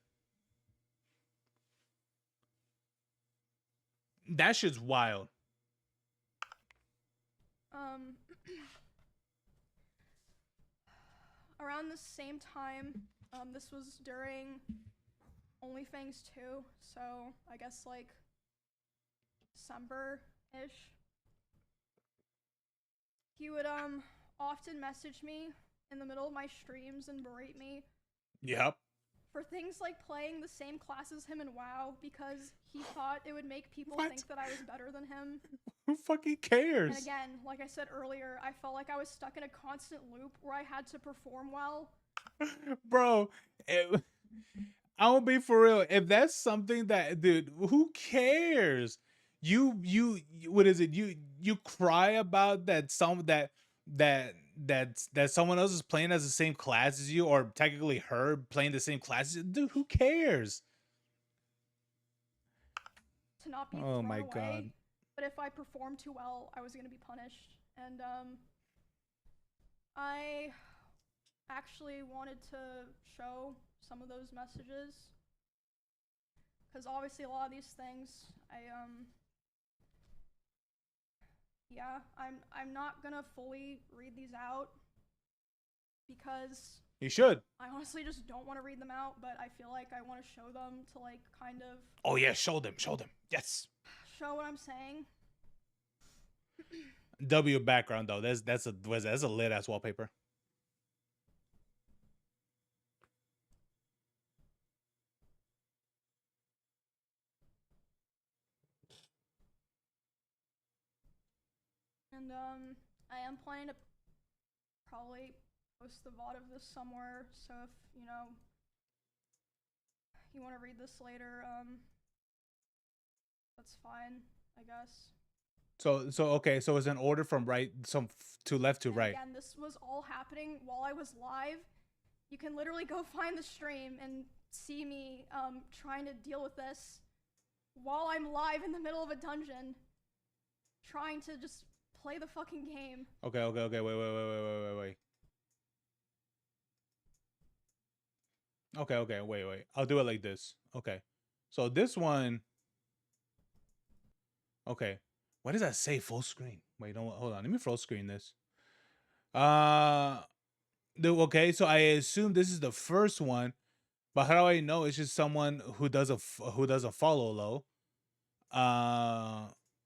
That shit's wild. Around the same time, this was during OnlyFans 2, so I guess like December-ish. He would often message me in the middle of my streams and berate me. Yep. For things like playing the same class as him in WoW because he thought it would make people think that I was better than him. Who fucking cares? And again, like I said earlier, I felt like I was stuck in a constant loop where I had to perform well. Bro, I will be for real. If that's something that, dude, who cares? You what is it? You cry about that that someone else is playing as the same class as you, or technically her playing the same class as you. Dude, who cares? To not be oh thrown my away, god. but if I performed too well, I was gonna be punished. And I actually wanted to show some of those messages because obviously a lot of these things I'm not gonna fully read these out because You should. I honestly just don't want to read them out, but I feel like I want to show them to like kind of Oh yeah, show them. Yes. show what I'm saying. W background though. That's a lit ass wallpaper. And I am planning to probably post the VOD of this somewhere, so if you want to read this later, that's fine, I guess. So okay, so it's an order from right to left to And right. again, this was all happening while I was live. You can literally go find the stream and see me trying to deal with this while I'm live in the middle of a dungeon, trying to just play the fucking game. Okay, wait. Okay, wait. I'll do it like this. Okay. So this one. Okay. Why does that say full screen? Wait, no, hold on. Let me full screen this. Okay, so I assume this is the first one, but how do I know it's just someone who does a follow low?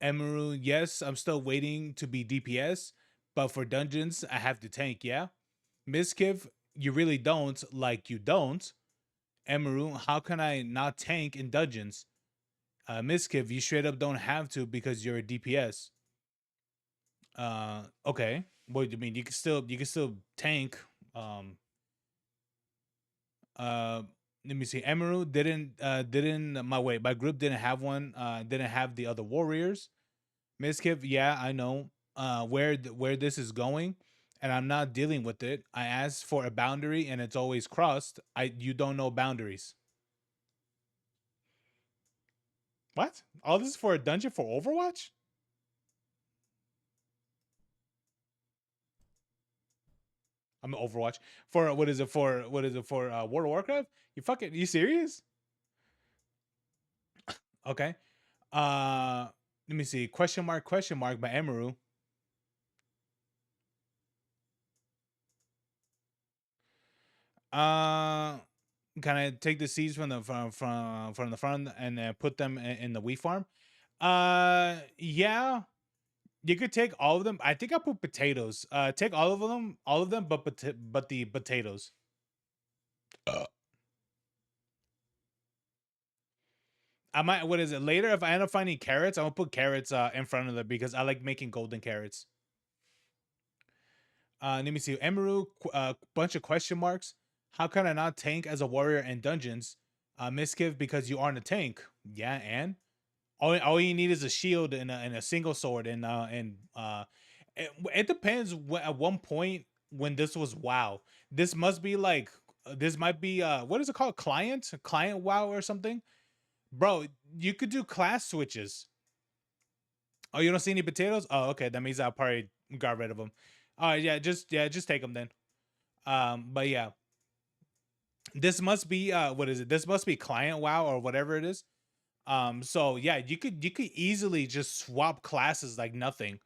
Emiru, yes, I'm still waiting to be DPS, but for dungeons, I have to tank, yeah? Mizkif, you really don't, like you don't. Emiru, how can I not tank in dungeons? Mizkif, you straight up don't have to because you're a DPS. Okay. What do you mean? You can still tank. Um, uh, Let me see. Emiru didn't my group didn't have one. Didn't have the other warriors. Mizkif, yeah, I know. Where this is going, and I'm not dealing with it. I asked for a boundary, and it's always crossed. You don't know boundaries. What? All this is for a dungeon for Overwatch? I'm Overwatch for what is it for? What is it for? World of Warcraft? You serious? Okay. Let me see. Question mark? Question mark by Emiru. Uh, can I take the seeds from the front and put them in the wheat farm? Yeah. You could take all of them. I think I put potatoes. Take all of them, but the potatoes. I might. What is it later? If I end up finding carrots, I'm gonna put carrots in front of them because I like making golden carrots. Let me see. Emiru, bunch of question marks. How can I not tank as a warrior in dungeons? Miskiv, because you aren't a tank. Yeah, and all you need is a shield and a single sword it depends at one point when this was WoW. This must be like this might be what is it called? Client WoW or something? Bro, you could do class switches. Oh, you don't see any potatoes? Oh, okay. That means I probably got rid of them. All right, just take them then. But yeah, this must be what is it? This must be client WoW or whatever it is. So yeah, you could easily just swap classes like nothing.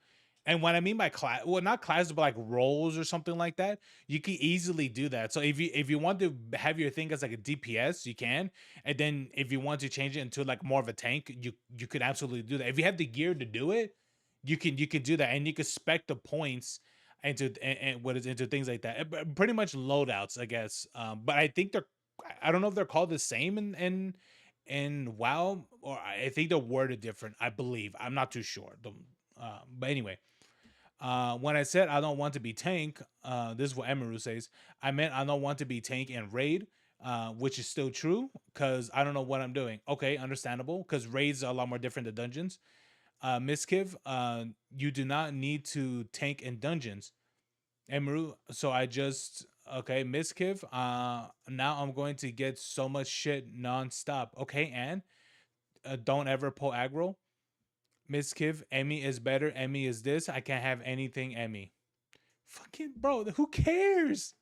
And what I mean by class, well, not classes, but like roles or something like that, you could easily do that. So if you want to have your thing as like a DPS, you can. And then if you want to change it into like more of a tank, you could absolutely do that. If you have the gear to do it, you can do that, and you can spec the points and what is into things like that. Pretty much loadouts, I guess. But I think I don't know if they're called the same in WoW, or I think they're worded different. I believe. I'm not too sure. But anyway, when I said I don't want to be tank, this is what Emiru says. I meant I don't want to be tank and raid, which is still true because I don't know what I'm doing. Okay, understandable because raids are a lot more different than dungeons. Miskiv, you do not need to tank in dungeons. Emiru, so I just okay, Miskiv. Now I'm going to get so much shit nonstop. Okay, and don't ever pull aggro. Miskiv, Emmy is better. Emmy is this. I can't have anything. Emmy, fucking bro. Who cares?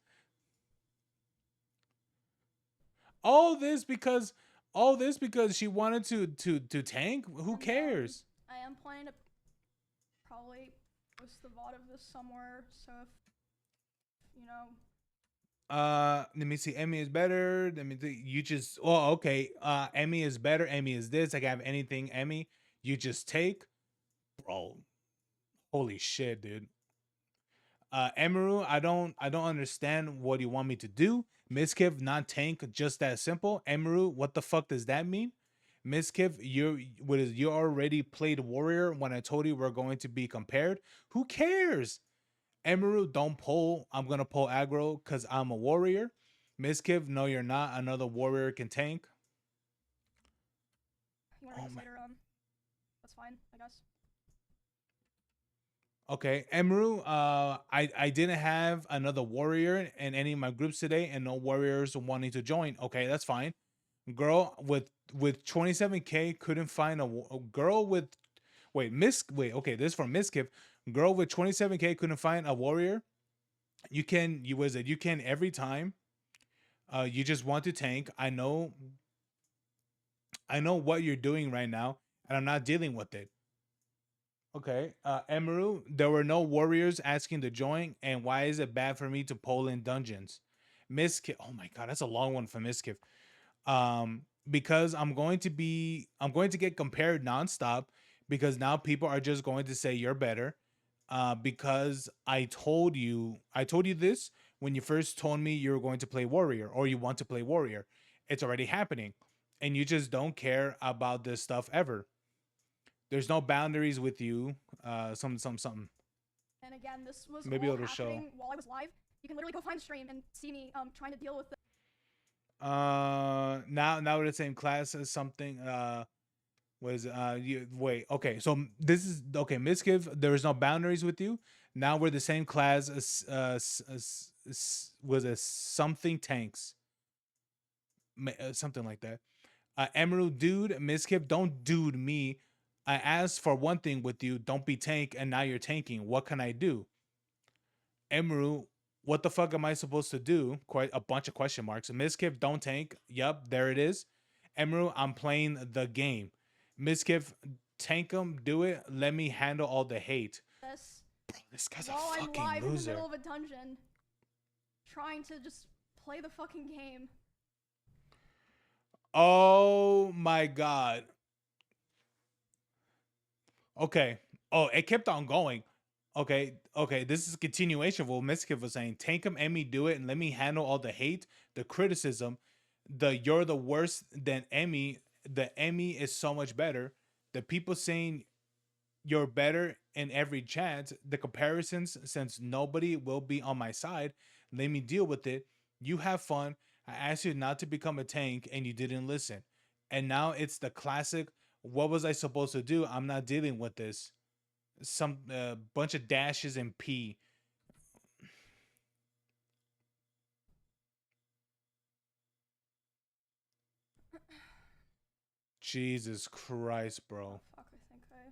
All this because she wanted to tank. Who And, cares? I am planning to probably post the VOD of this somewhere, so if, you know, Let me see. Emmy is better. Let me see. You just oh okay. Emmy is better. Emmy is this. I can have anything. Emmy, you just take, bro. Holy shit, dude. Emiru, I don't understand what you want me to do. Miskiv, not tank, just that simple. Emiru, what the fuck does that mean? Miskiv, you already played warrior when I told you we're going to be compared. Who cares? Emiru, don't pull. I'm gonna pull aggro because I'm a warrior. Miskiv, no, you're not. Another warrior can tank. you want to Oh raise my. later, that's fine, I guess. Okay, Emru, I didn't have another warrior in any of my groups today, and no warriors wanting to join. Okay, that's fine. Girl with 27k couldn't find a girl with wait. Okay, this is from Miskiv. Girl with 27k couldn't find a warrior. You can every time. You just want to tank. I know what you're doing right now, and I'm not dealing with it. Okay. Emiru, there were no warriors asking to join, and why is it bad for me to poll in dungeons? Miskiv. Oh my god, that's a long one for Miskiv. Because I'm going to get compared nonstop because now people are just going to say you're better. Because I told you this when you first told me you were going to play warrior or you want to play warrior. It's already happening, and you just don't care about this stuff ever. There's no boundaries with you. Something. And again, this was Maybe all it'll show. happening while I was live. You can literally go find the stream and see me trying to deal with the Now we're the same class as something. You wait. Okay, so this is okay. Mizkif, there is no boundaries with you. Now we're the same class as was a something tanks, something like that. Emerald dude, Mizkif, don't dude me. I asked for one thing with you. Don't be tank, and now you're tanking. What can I do? Emerald, what the fuck am I supposed to do? Quite a bunch of question marks. Mizkif, don't tank. Yup, there it is. Emerald, I'm playing the game. Mizkif, tank him, do it. Let me handle all the hate. this Bro, this guy's while a I'm fucking live in the loser. middle of a dungeon, trying to just play the fucking game. Oh my god. Okay. Oh, it kept on going. Okay. This is a continuation of what Mizkif was saying. Tank him, Emmy, do it, and let me handle all the hate, the criticism, the you're the worst than Emmy. The Emmy is so much better. The people saying you're better in every chat, the comparisons, since nobody will be on my side, let me deal with it. You have fun. I asked you not to become a tank and you didn't listen. And now it's the classic, what was I supposed to do? I'm not dealing with this. Some bunch of dashes and P. Jesus Christ, bro. Oh, fuck, I think I...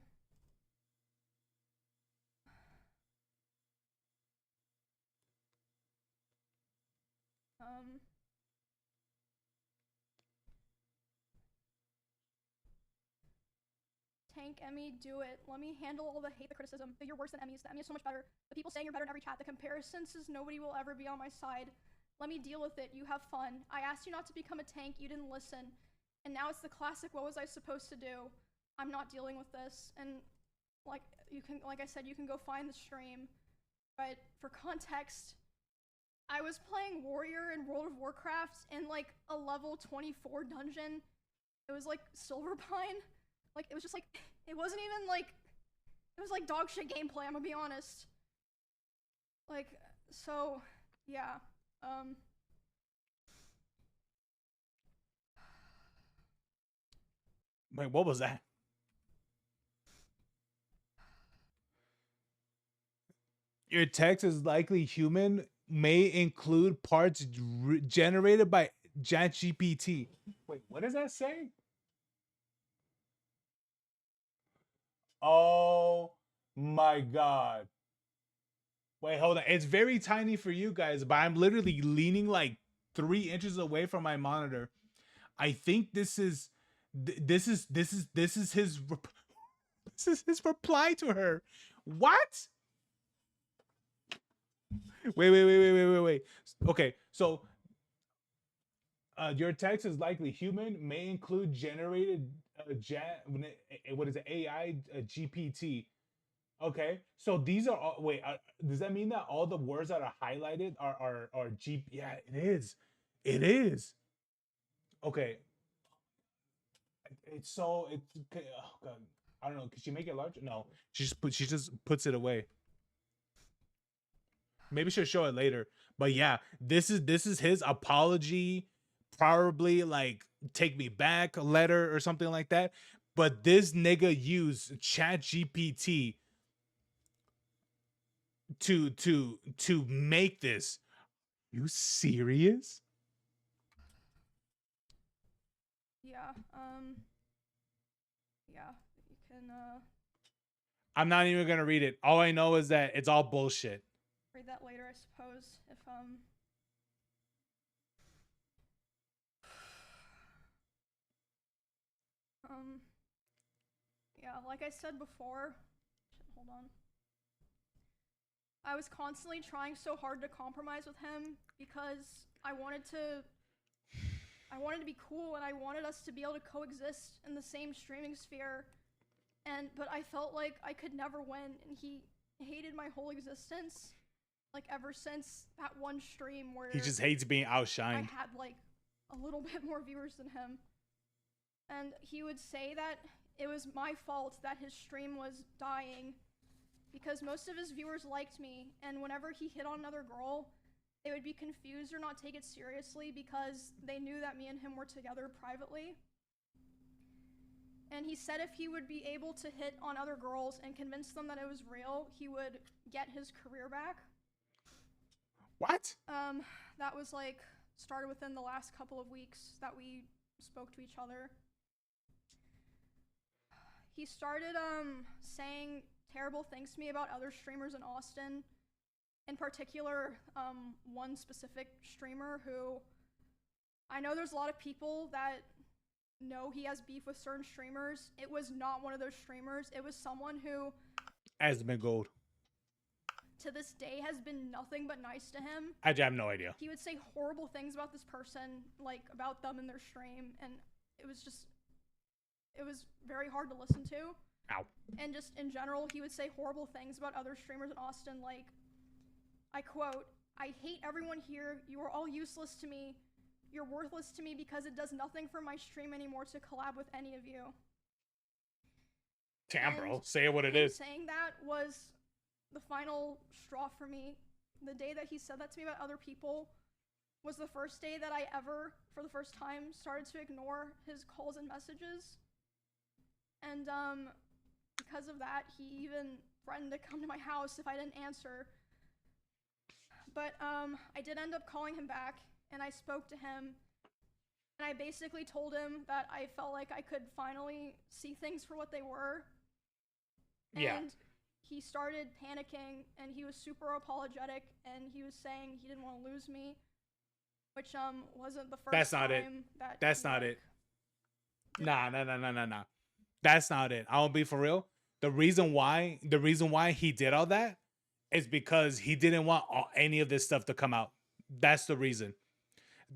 Tank, Emmy, do it. Let me handle all the hate, the criticism. That you're worse than Emmy's. The Emmy is so much better. The people saying you're better in every chat. The comparisons is nobody will ever be on my side. Let me deal with it. You have fun. I asked you not to become a tank. You didn't listen. And now it's the classic, what was I supposed to do? I'm not dealing with this. And like I said, you can go find the stream. But for context, I was playing Warrior in World of Warcraft in like a level 24 dungeon. It was like Silverpine. Like, it was just like, it wasn't even like, it was like dog shit gameplay, I'm gonna be honest. Like, so, yeah. Wait, what was that? Your text is likely human, may include parts generated by ChatGPT. Wait, what does that say? Oh my god. Wait, hold on. It's very tiny for you guys, but I'm literally leaning like 3 inches away from my monitor. I think this is his this is his reply to her. What? Wait. Okay, so your text is likely human, may include generated what is it, AI GPT. Okay, so these are all, wait, does that mean that all the words that are highlighted are G? Yeah, it is. It is. Okay. It's so it's okay, oh god. I don't know. Could she make it larger? No. She just puts it away. Maybe she'll show it later. But yeah, this is his apology, probably like take me back letter or something like that. But this nigga used Chat GPT to make this. You serious? Yeah, yeah, you can, I'm not even gonna read it. All I know is that it's all bullshit. read that later, I suppose, if, yeah, like I said before, shit, hold on. I was constantly trying so hard to compromise with him because I wanted to be cool and I wanted us to be able to coexist in the same streaming sphere. But I felt like I could never win, and he hated my whole existence. Like, ever since that one stream where He just hates being I outshined. had like a little bit more viewers than him. And he would say that it was my fault that his stream was dying. because most of his viewers liked me, and whenever he hit on another girl, they would be confused or not take it seriously because they knew that me and him were together privately. And he said if he would be able to hit on other girls and convince them that it was real, he would get his career back. What? That was like started within the last couple of weeks that we spoke to each other. He started saying terrible things to me about other streamers in Austin. In particular, one specific streamer who I know there's a lot of people that know he has beef with certain streamers. It was not one of those streamers. It was someone who Asmongold. to this day has been nothing but nice to him. I have no idea. He would say horrible things about this person, like about them in their stream, and it was very hard to listen to. Ow. And just in general, he would say horrible things about other streamers in Austin, like, I quote, "I hate everyone here. You are all useless to me. You're worthless to me because it does nothing for my stream anymore to collab with any of you." Damn, And bro. Say it what it him is. saying that was the final straw for me. The day that he said that to me about other people was the first day that I ever, for the first time, started to ignore his calls and messages. And because of that, he even threatened to come to my house if I didn't answer. But I did end up calling him back, and I spoke to him, and I basically told him that I felt like I could finally see things for what they were. Yeah. And he started panicking, and he was super apologetic, and he was saying he didn't want to lose me, which wasn't the first That's not it. time that That's he, not like, it. Nah. That's not it. I'll be for real. The reason why he did all that is because he didn't want any of this stuff to come out. That's the reason.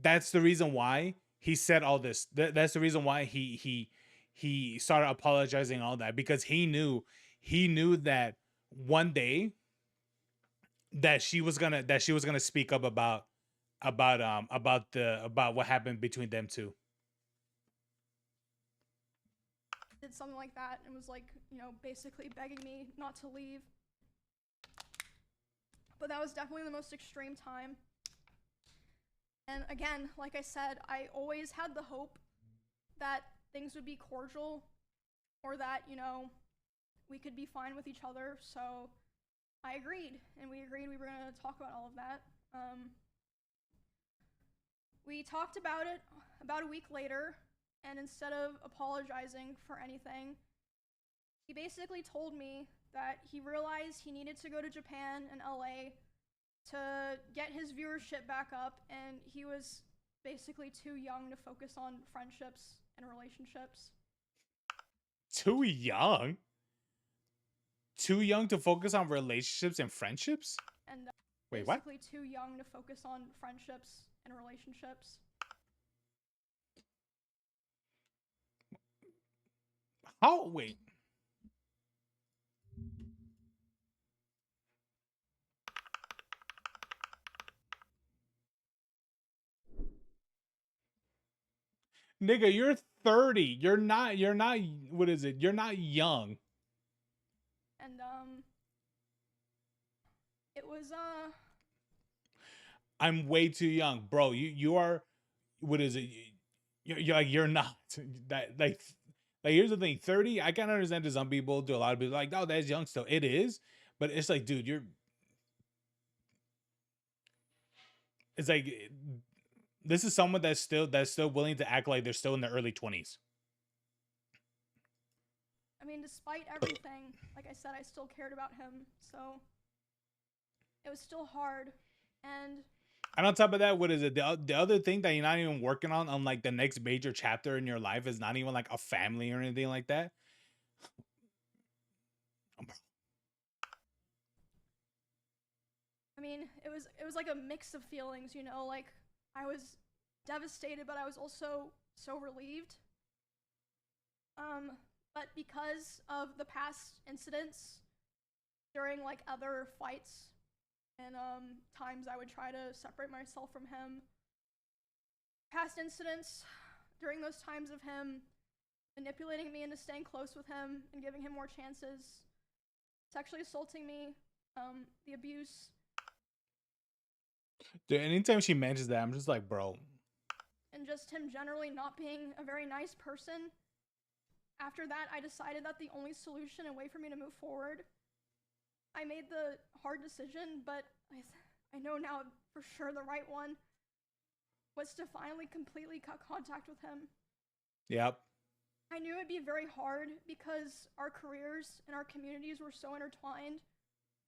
That's the reason why he said all this. That's the reason why he started apologizing all that, because he knew that one day that she was gonna speak up about what happened between them two. did something like that and was like, basically begging me not to leave. But that was definitely the most extreme time. And again, like I said, I always had the hope that things would be cordial, or that, we could be fine with each other. So I agreed, and we agreed we were going to talk about all of that. We talked about it about a week later, and instead of apologizing for anything, he basically told me that he realized he needed to go to Japan and LA to get his viewership back up, and he was basically too young to focus on friendships and relationships. Too young? Too young to focus on relationships and friendships? And Wait, what? basically too young to focus on friendships and relationships. How? Wait. Nigga, you're 30. You're not, what is it? You're not young. And, it was, I'm way too young. Bro, you are, what is it? You're not. That, like, here's the thing. 30, I can understand to some people, to a lot of people, like, oh, that's young still. It is. But it's like, dude, it's like, this is someone that's still willing to act like they're still in their early 20s. I mean, despite everything, like I said, I still cared about him, so it was still hard. And on top of that, what is it? The other thing that you're not even working on like the next major chapter in your life is not even like a family or anything like that. I mean, it was like a mix of feelings, like I was devastated, but I was also so relieved. But because of the past incidents during like other fights and times I would try to separate myself from him, past incidents during those times of him manipulating me into staying close with him and giving him more chances, sexually assaulting me, the abuse. Dude, anytime she mentions that, I'm just like, bro. And just him generally not being a very nice person. After that, I decided that the only solution and way for me to move forward, I made the hard decision, but I know now for sure the right one, was to finally completely cut contact with him. Yep. I knew it'd be very hard because our careers and our communities were so intertwined,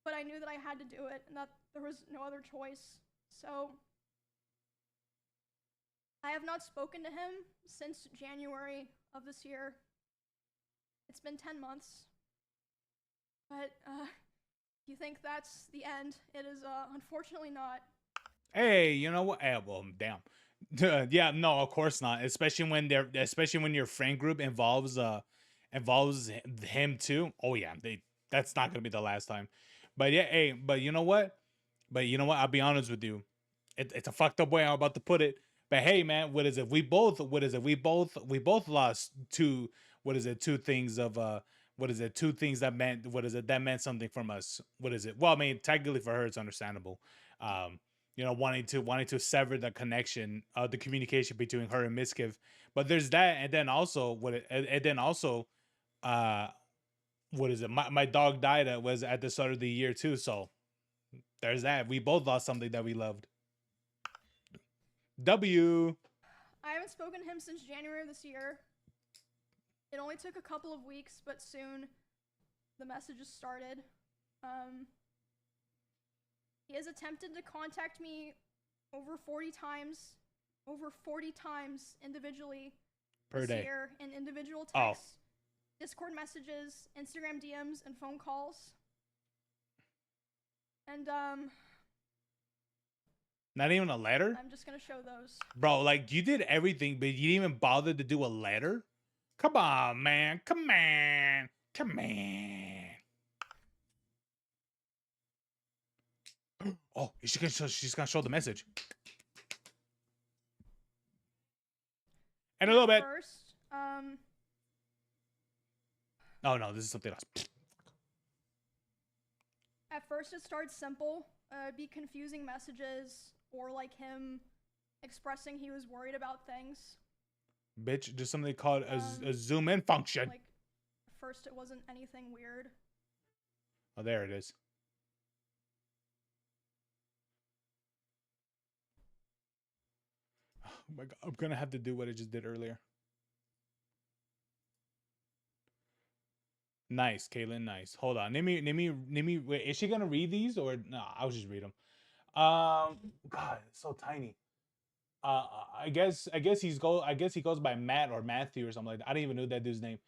but I knew that I had to do it and that there was no other choice. So I have not spoken to him since January of this year. It's been 10 months. But if you think that's the end, it is unfortunately not. Hey, you know what? Well, damn. Yeah, no, of course not. Especially when your friend group involves him too. Oh yeah, that's not gonna be the last time. But yeah, hey, but you know what? I'll be honest with you. It's a fucked up way I'm about to put it. But hey, man, what is it? We both lost two. What is it? Two things of What is it? Two things that meant. What is it? That meant something from us. What is it? Well, I mean, technically for her, it's understandable. Wanting to sever the connection, the communication between her and Mizkif. But there's that, and then also what is it? My dog died at the start of the year too. So there's that. We both lost something that we loved. W. I haven't spoken to him since January of this year. It only took a couple of weeks, but soon the messages started. He has attempted to contact me over 40 times individually Per day. year in individual texts, Discord messages, Instagram DMs, and phone calls. And not even a letter? I'm just gonna show those. Bro, like you did everything, but you didn't even bother to do a letter? Come on, man. Come on. Come on. Oh, she's gonna show the message. And a little bit. First, Oh no, this is something else. at first it starts simple. Be confusing messages or like him expressing he was worried about things. Bitch, there's something called a zoom in function. Like, at first it wasn't anything weird. Oh, there it is. Oh my god, I'm gonna have to do what I just did earlier. Nice, Caitlin, nice. Hold on. Wait, is she gonna read these or no? I'll just read them. God, it's so tiny. I guess he goes by Matt or Matthew or something like that. I didn't even know that dude's name.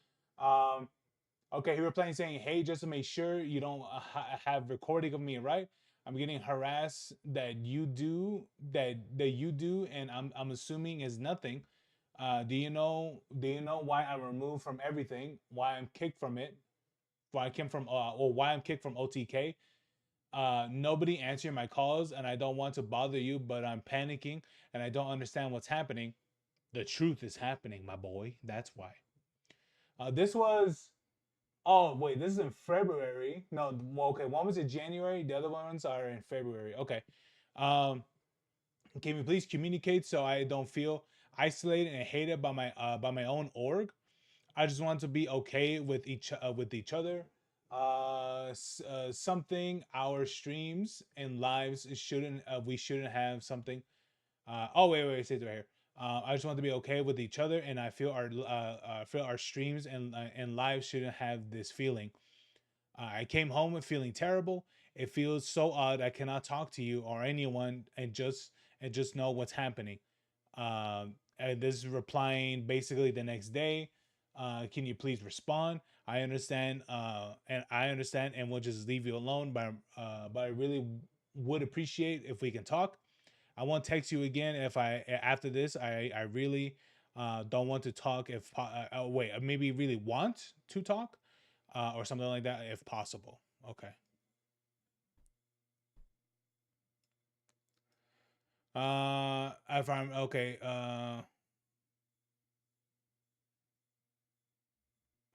Okay, he replied saying, "Hey, just to make sure you don't have recording of me, right? I'm getting harassed that you do, and I'm assuming is nothing. Do you know why I'm removed from everything? Why I'm kicked from it? Why I'm kicked from OTK? Nobody answering my calls, and I don't want to bother you, but I'm panicking and I don't understand what's happening. The truth is happening, my boy. That's why." This was. Oh wait, this is in February. No, well, okay. One was in January. The other ones are in February. Okay. Can you please communicate so I don't feel isolated and hated by my own org? I just want to be okay with each other. Something our streams and lives shouldn't we shouldn't have something. Oh wait, it says right here. I just want to be okay with each other, and I feel our streams and lives shouldn't have this feeling. I came home feeling terrible. It feels so odd. I cannot talk to you or anyone and just know what's happening. And this is replying basically the next day. Can you please respond? I understand, and we'll just leave you alone. But I really would appreciate if we can talk. I won't text you again if after this. I really don't want to talk. Maybe really want to talk or something like that if possible. Okay. If I'm okay.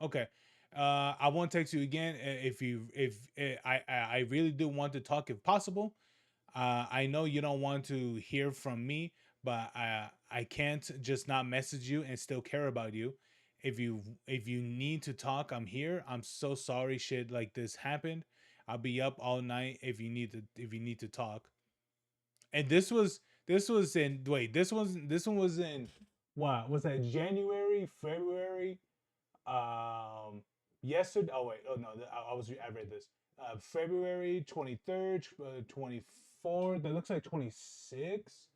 Okay. I won't text you again if I really do want to talk if possible. I know you don't want to hear from me, but I can't just not message you and still care about you. If you need to talk, I'm here. I'm so sorry shit like this happened. I'll be up all night if you need to talk. And this was in wait, this one was in what? Was that January, February? Um Yesterday, oh wait, oh no, I read this. February 23rd, 24th, that looks like 26th.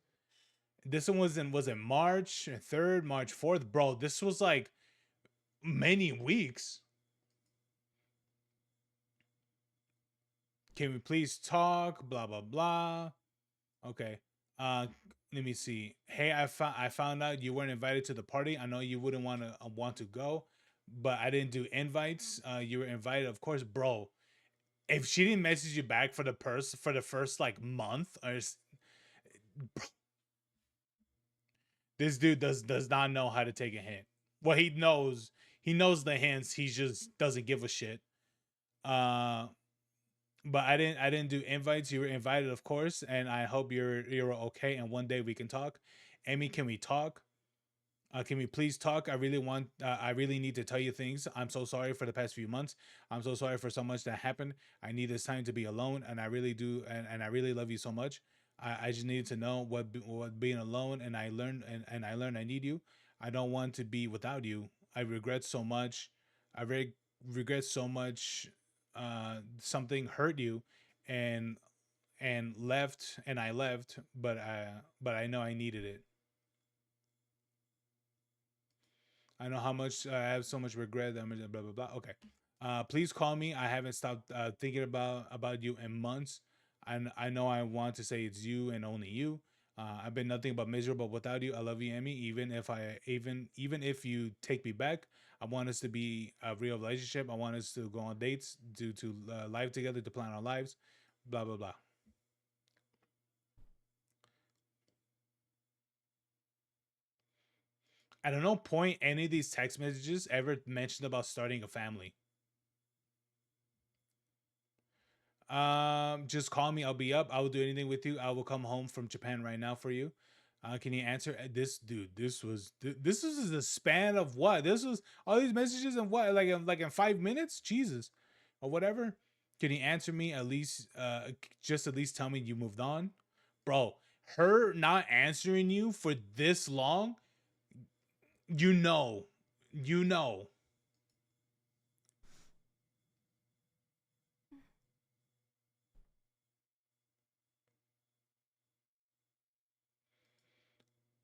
This one was in March 3rd, March 4th. Bro, this was like many weeks. Can we please talk? Blah blah blah. Okay. Uh Let me see. Hey, I found out you weren't invited to the party. I know you wouldn't want to go, but I didn't do invites. You were invited, of course, bro. If she didn't message you back for the first like month, this dude does not know how to take a hint. Well, he knows the hints. He just doesn't give a shit. Uh, but I didn't do invites. You were invited, of course, and I hope you're okay. And one day we can talk. Amy, can we talk? Can we please talk? I really need to tell you things. I'm so sorry for the past few months. I'm so sorry for so much that happened. I need this time to be alone, and I really do, and I really love you so much. I just needed to know what being alone, and I learned I need you. I don't want to be without you. I regret so much. I regret so much. Something hurt you, and I left, but I know I needed it. I know how much I have so much regret. Blah blah blah. Okay. Please call me. I haven't stopped thinking about you in months. And I know I want to say it's you and only you. I've been nothing but miserable without you. I love you, Emmy. Even if you take me back, I want us to be a real relationship. I want us to go on dates, to live together, to plan our lives. Blah blah blah. At no point any of these text messages ever mentioned about starting a family. Just call me. I'll be up. I will do anything with you. I will come home from Japan right now for you. Can you answer this, dude? This was the span of what? This was all these messages and what? Like in 5 minutes? Jesus, or whatever. Can you answer me at least? Just at least tell me you moved on, bro. Her not answering you for this long, you know, you know.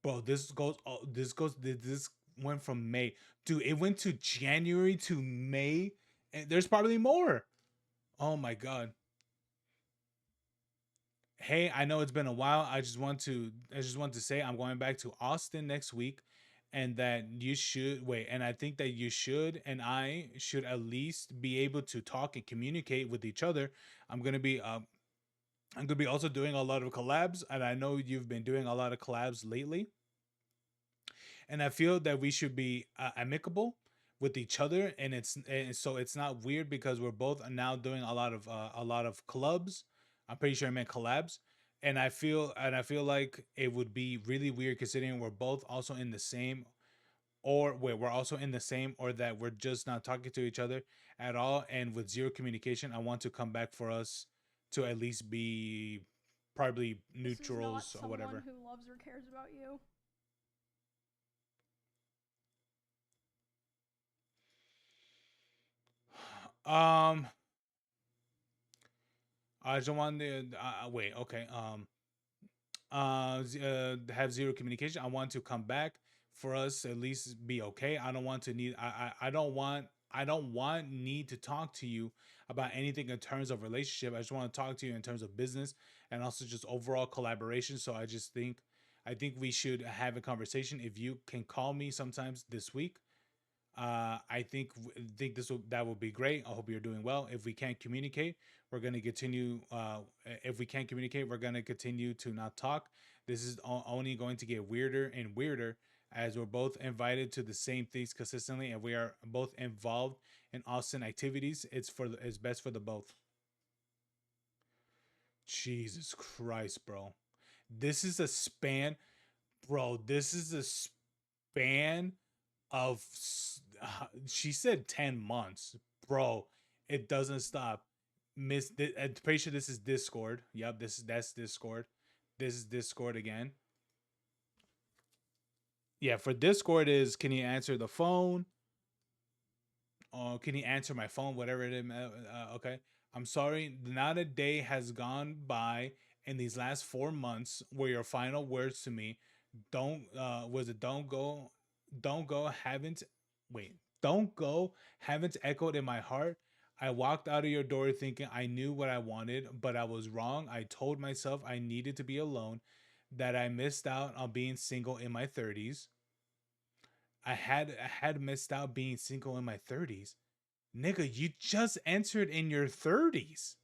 Bro, this went from May. Dude, it went to January to May. And there's probably more. Oh my god. Hey, I know it's been a while. I just want to say I'm going back to Austin next week, and that you should wait, and I think that you should and I should at least be able to talk and communicate with each other. I'm going to be also doing a lot of collabs, and I know you've been doing a lot of collabs lately. And I feel that we should be amicable with each other, and so it's not weird because we're both now doing a lot of clubs. I'm pretty sure I meant collabs, and I feel like it would be really weird considering we're both also in the same, or wait, we're also in the same, or that we're just not talking to each other at all, and with zero communication. I want to come back for us to at least be probably This is not neutrals or someone whatever. who loves or cares about you. Um, I don't want to wait. Okay. Have zero communication. I want to come back for us to at least be okay. I don't want to need. I don't want need to talk to you about anything in terms of relationship. I just want to talk to you in terms of business and also just overall collaboration. So I think we should have a conversation. If you can call me sometimes this week, I think that would be great. I hope you're doing well. If we can't communicate, we're gonna continue. If we can't communicate, we're gonna continue to not talk. This is only going to get weirder and weirder. as we're both invited to the same things consistently, and we are both involved in awesome activities. It's best for the both. Jesus Christ, bro. This is a span, bro. This is a span of. She said 10 months, bro. It doesn't stop. I'm pretty sure this is Discord. Yep, that's Discord. This is Discord again. Yeah, for Discord is, can you answer the phone? Can you answer my phone? Whatever it is. Okay. I'm sorry. Not a day has gone by in these last 4 months where your final words to me don't was it don't go haven't wait don't go haven't echoed in my heart. I walked out of your door thinking I knew what I wanted, but I was wrong. I told myself I needed to be alone, that I missed out on being single in my 30s. I had missed out being single in my 30s. Nigga, you just entered in your 30s.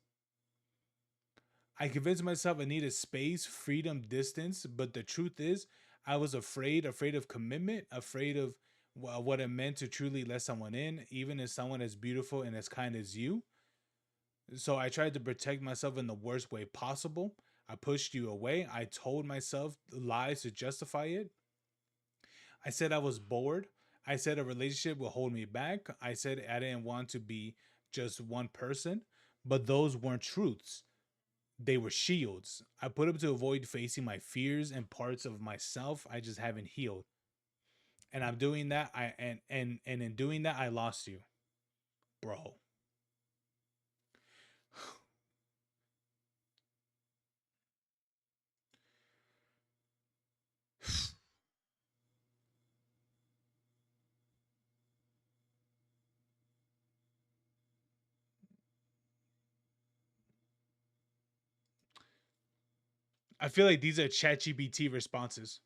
I convinced myself I needed space, freedom, distance, but the truth is, I was afraid of commitment, afraid of what it meant to truly let someone in, even as someone as beautiful and as kind as you. So I tried to protect myself in the worst way possible. I pushed you away. I told myself lies to justify it. I said I was bored. I said a relationship will hold me back. I said I didn't want to be just one person, but those weren't truths. They were shields. I put up to avoid facing my fears and parts of myself I just haven't healed. And I'm doing that. And in doing that, I lost you, bro. I feel like these are ChatGPT responses.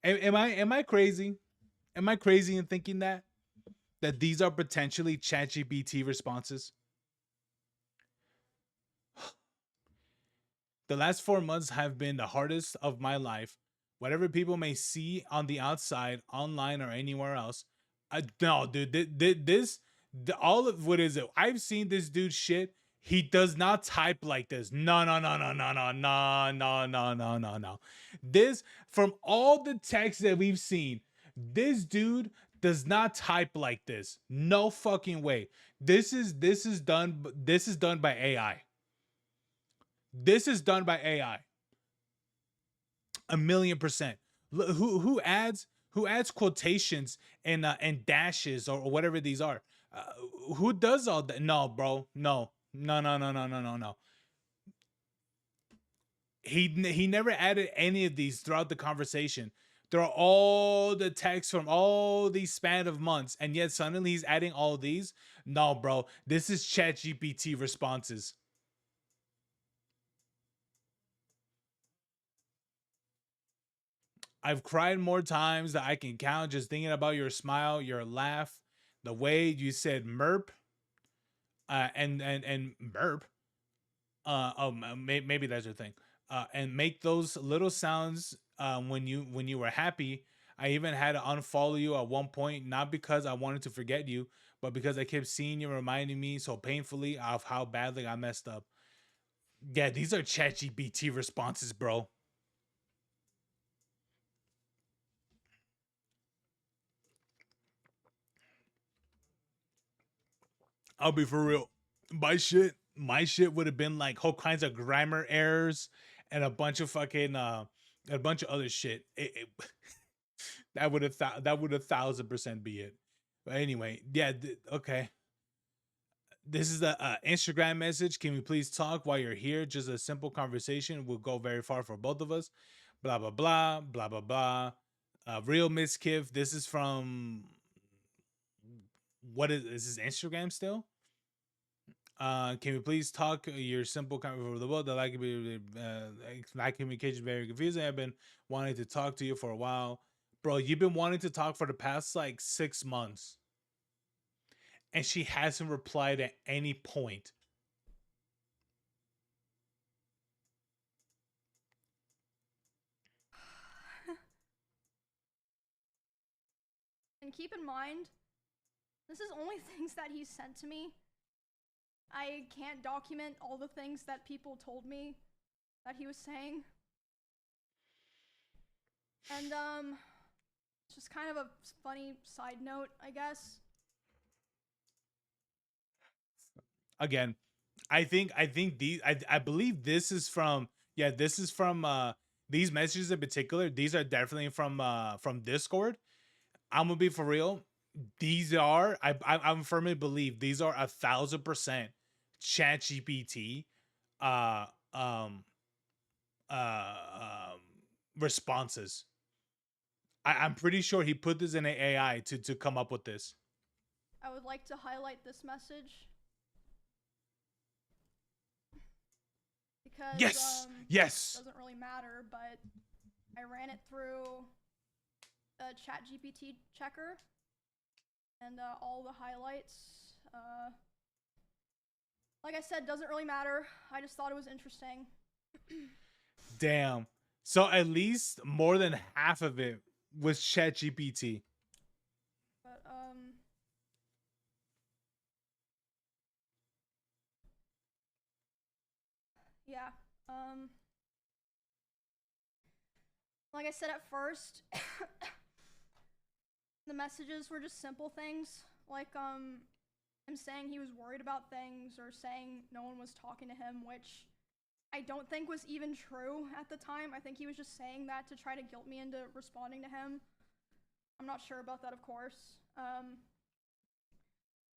Am I crazy? Am I crazy in thinking that these are potentially ChatGPT responses? The last 4 months have been the hardest of my life. Whatever people may see on the outside, online or anywhere else, no, dude, all of what is it? I've seen this dude shit. He does not type like this. No, no, no, no, no, no, no, no, no, no, no, no. This, from all the texts that we've seen, this dude does not type like this. No fucking way. This is done by AI. This is done by AI. 1,000,000%. Who adds quotations and dashes or whatever these are? Who does all that? No, bro. No. No, no, no, no, no, no, no. He never added any of these throughout the conversation. There are all the texts from all these span of months, and yet suddenly he's adding all these. No, bro. This is ChatGPT responses. I've cried more times than I can count just thinking about your smile, your laugh, the way you said merp, and burp. Maybe that's your thing. And make those little sounds when you were happy. I even had to unfollow you at one point, not because I wanted to forget you, but because I kept seeing you reminding me so painfully of how badly I messed up. Yeah, these are ChatGPT responses, bro. I'll be for real. My shit would have been like whole kinds of grammar errors and a bunch of fucking a bunch of other shit. That would have 1,000% be it. But anyway, yeah, okay. This is the Instagram message. Can we please talk while you're here? Just a simple conversation will go very far for both of us. Blah blah blah blah blah blah. Real Miskif. This is from what is this Instagram still? Can we please talk your simple comment for the world that like communication very confusing. I've been wanting to talk to you for a while, bro. You've been wanting to talk for the past like 6 months, and she hasn't replied at any point. And keep in mind, this is only things that he sent to me. I can't document all the things that people told me that he was saying. And, it's just kind of a funny side note, I guess. Again, I believe this is from, this is from these messages in particular. These are definitely from Discord. I'm gonna be for real. These are, I firmly believe these are 1,000% ChatGPT responses. I'm pretty sure he put this in an AI to come up with this. I would like to highlight this message. Because, yes. Doesn't really matter, but I ran it through a ChatGPT checker, and all the highlights, like I said, doesn't really matter. I just thought it was interesting. Damn. So at least more than half of it was ChatGPT. But, yeah, like I said at first, the messages were just simple things, like, him saying he was worried about things, or saying no one was talking to him, which I don't think was even true at the time. I think he was just saying that to try to guilt me into responding to him. I'm not sure about that, of course.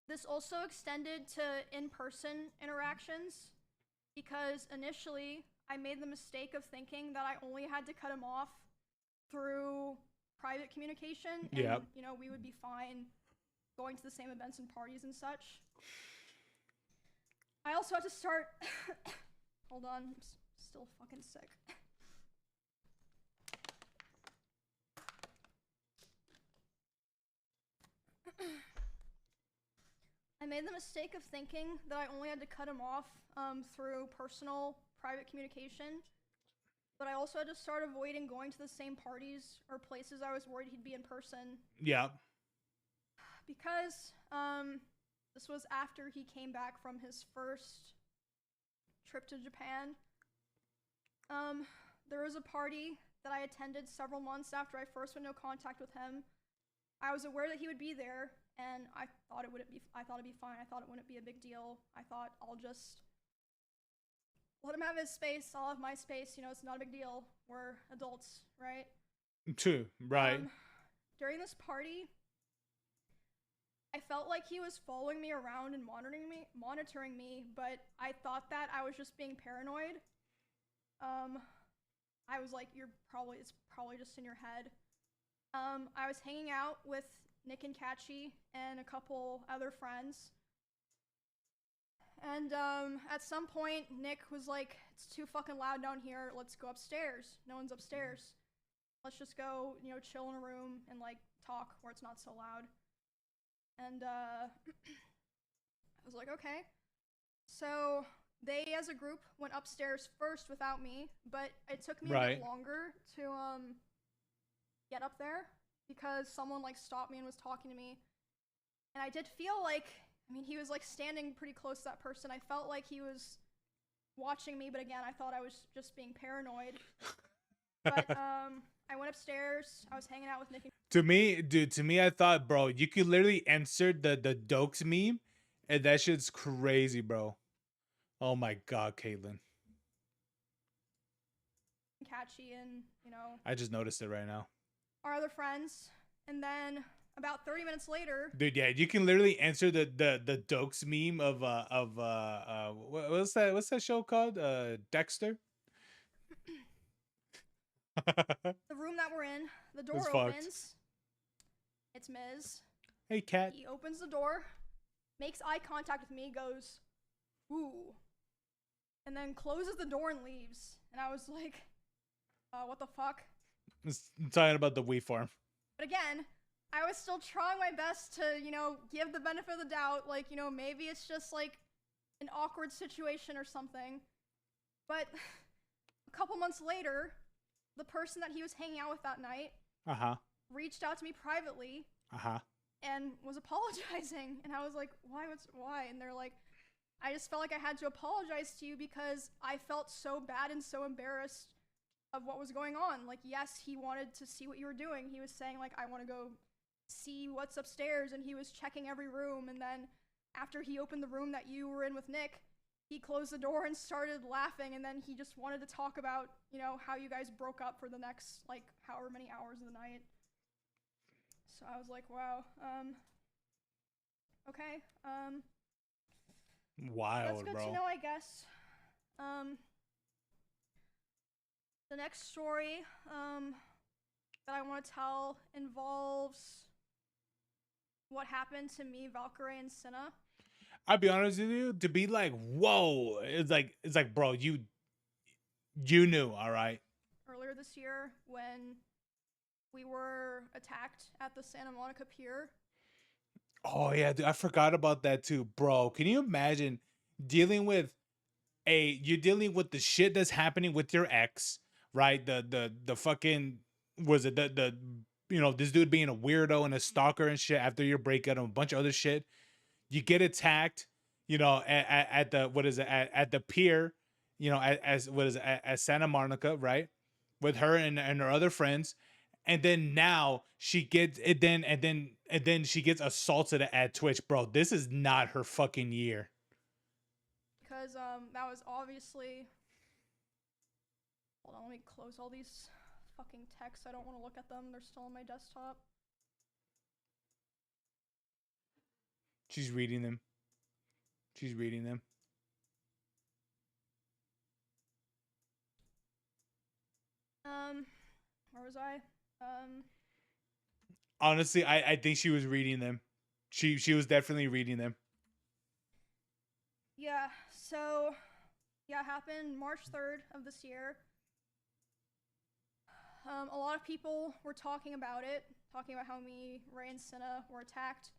This also extended to in-person interactions, because initially I made the mistake of thinking that I only had to cut him off through private communication, and you know, we would be fine going to the same events and parties and such. I also had to start hold on, I'm still fucking sick. I made the mistake of thinking that I only had to cut him off through personal, private communication, but I also had to start avoiding going to the same parties or places I was worried he'd be in person. Yeah. Because this was after he came back from his first trip to Japan. There was a party that I attended several months after I first went into contact with him. I was aware that he would be there, and I thought it'd be fine. I thought it wouldn't be a big deal. I thought I'll just let him have his space. I'll have my space. You know, it's not a big deal. We're adults, right? True. Right. During this party, I felt like he was following me around and monitoring me, but I thought that I was just being paranoid. I was like, it's probably just in your head. I was hanging out with Nick and Catchy and a couple other friends. And, at some point, Nick was like, it's too fucking loud down here, let's go upstairs. No one's upstairs. Let's just go, you know, chill in a room and, like, talk where it's not so loud. And, I was like, okay. So, they, as a group, went upstairs first without me, but it took me a bit longer to, get up there, because someone, like, stopped me and was talking to me. And I did feel like, I mean, he was, like, standing pretty close to that person. I felt like he was watching me, but again, I thought I was just being paranoid. But, I went upstairs, I was hanging out with Nick and To me, I thought, bro, you could literally insert the Dokes meme, and that shit's crazy, bro. Oh my god, Caitlin. Catchy and, you know, I just noticed it right now. our other friends. And then about 30 minutes later, Dude, yeah, you can literally answer the Dokes meme of what's that show called? Dexter. the room that we're in, the door opens. It's Miz. Hey, cat. He opens the door, makes eye contact with me, goes, ooh, and then closes the door and leaves. And I was like, what the fuck? I'm talking about the Wii farm. But again, I was still trying my best to, you know, give the benefit of the doubt. Like, you know, maybe it's just like an awkward situation or something. But a couple months later, the person that he was hanging out with that night reached out to me privately Uh-huh. and was apologizing. And I was like, why? And they're like, I just felt like I had to apologize to you because I felt so bad and so embarrassed of what was going on. Like, yes, he wanted to see what you were doing. He was saying, like, I want to go see what's upstairs, and he was checking every room. And then after he opened the room that you were in with Nick, he closed the door and started laughing, and then he just wanted to talk about, you know, how you guys broke up for the next, like, however many hours of the night. So I was like, wow, okay, Wild, that's good bro. to know, I guess. The next story, that I want to tell involves what happened to me, Valkyrie, and Cinna. I'll be honest with you, to be like, whoa, it's like, bro, you knew, all right? Earlier this year, when we were attacked at the Santa Monica Pier. Oh yeah, dude, I forgot about that too, bro. Can you imagine dealing with you're dealing with the shit that's happening with your ex, right? The fucking, was it the you know, this dude being a weirdo and a stalker and shit after your breakup and a bunch of other shit. You get attacked, you know, at the, what is it, at the pier, you know, as what is it, at Santa Monica, right, with her and her other friends, and then now she gets it, then she gets assaulted at Twitch, bro. This is not her fucking year. Because that was obviously. Hold on, let me close all these fucking texts. I don't want to look at them. They're still on my desktop. She's reading them. She's reading them. Where was I? Honestly, I think she was reading them. She was definitely reading them. Yeah, so, yeah, it happened March 3rd of this year. A lot of people were talking about it, talking about how me, Ray, and Cinna were attacked.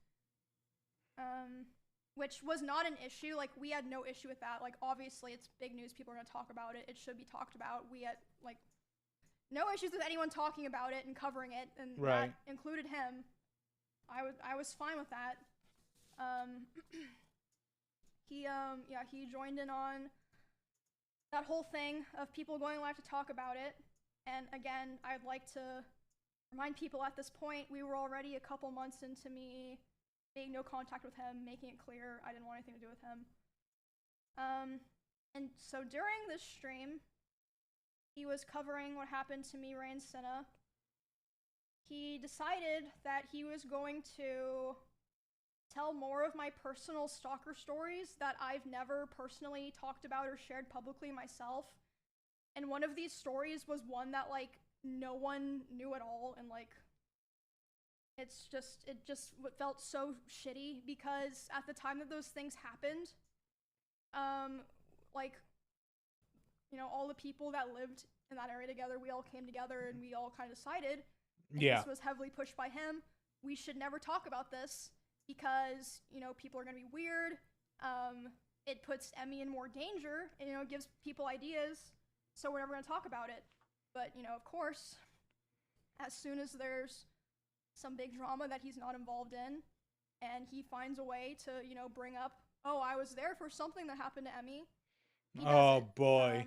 Which was not an issue. Like, we had no issue with that. Like, obviously, it's big news. People are going to talk about it. It should be talked about. We had, like, no issues with anyone talking about it and covering it, and right. That included him. I was fine with that. He joined in on that whole thing of people going live to talk about it. And again, I'd like to remind people at this point, we were already a couple months into me being no contact with him, making it clear I didn't want anything to do with him. And so during this stream, he was covering what happened to me, Ray, and Cinna. He decided that he was going to tell more of my personal stalker stories that I've never personally talked about or shared publicly myself. And one of these stories was one that, like, no one knew at all, and, like, it just felt so shitty because at the time that those things happened, like, you know, all the people that lived in that area together, we all came together and we all kind of decided, and this was heavily pushed by him, we should never talk about this because, you know, people are gonna be weird, it puts Emmy in more danger, and, you know, it gives people ideas, so we're never gonna talk about it. But, you know, of course, as soon as there's some big drama that he's not involved in, and he finds a way to, you know, bring up, oh, I was there for something that happened to Emmy. Oh boy.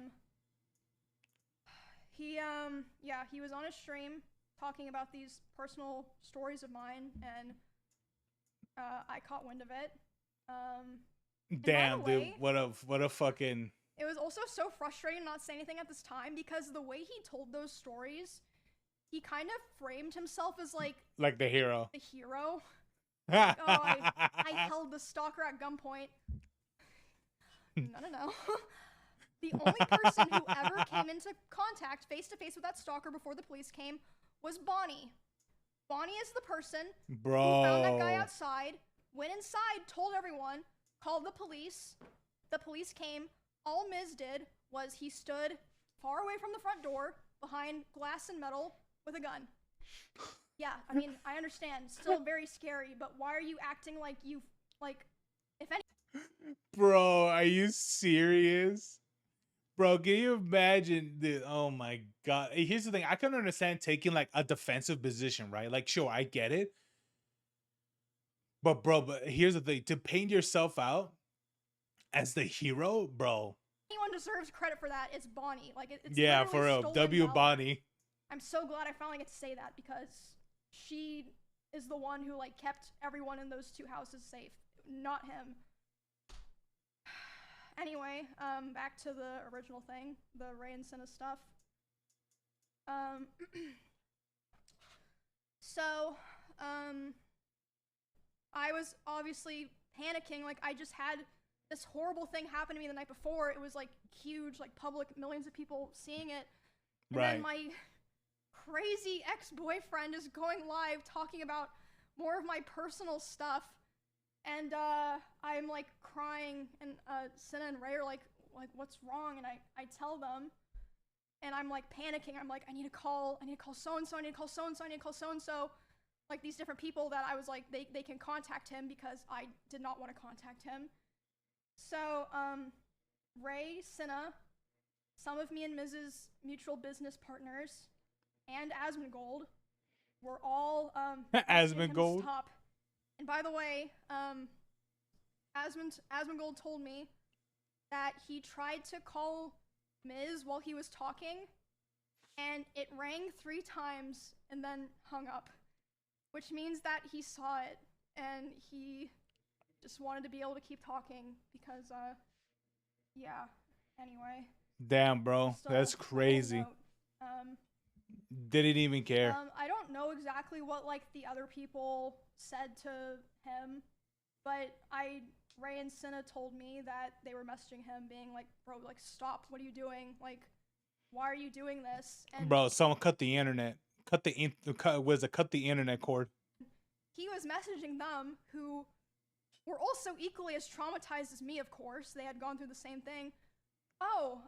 He was on a stream talking about these personal stories of mine, and I caught wind of it. Damn, dude, what a fucking. It was also so frustrating not saying anything at this time because the way he told those stories, he kind of framed himself as like the hero. The hero. Like, oh, I held the stalker at gunpoint. No. The only person who ever came into contact face to face with that stalker before the police came was Bonnie. Bonnie is the person who found that guy outside, went inside, told everyone, called the police. The police came. All Miz did was he stood far away from the front door, behind glass and metal, with a gun. Yeah, I mean, I understand. Still very scary, but why are you acting like you, like, if any... Bro, are you serious? Bro, can you imagine the, oh my god. Here's the thing, I can understand taking like a defensive position, right? Like, sure, I get it. But bro, but here's the thing: to paint yourself out as the hero, bro. Anyone deserves credit for that, it's Bonnie. Like, it's Yeah, for literally real. stolen W valor. Bonnie. I'm so glad I finally get to say that because she is the one who like kept everyone in those 2 houses safe, not him. Anyway, back to the original thing, the Ray and Senna stuff. So, I was obviously panicking. Like, I just had this horrible thing happen to me the night before. It was like huge, like public, millions of people seeing it. And Right. then my crazy ex-boyfriend is going live talking about more of my personal stuff. And I'm like crying, and Senna and Ray are like what's wrong? And I tell them, and I'm like panicking. I'm like, I need to call so-and-so, I need to call so-and-so, I need to call so-and-so. Like these different people that I was like, they can contact him because I did not want to contact him. So, Ray, Senna, some of me and Mrs. mutual business partners, and Asmongold were all asking him to Asmongold. stop. And by the way, Asmongold told me that he tried to call Miz while he was talking, and it rang 3 times and then hung up, which means that he saw it and he just wanted to be able to keep talking because, yeah. Anyway. Damn, bro, So, that's a whole crazy. note, Didn't even care. I don't know exactly what like the other people said to him, but Ray and Senna told me that they were messaging him being like, bro, like stop, what are you doing? Like, why are you doing this? And Bro, someone cut the internet. Cut the internet cord. he was messaging them, who were also equally as traumatized as me, of course. They had gone through the same thing. Oh,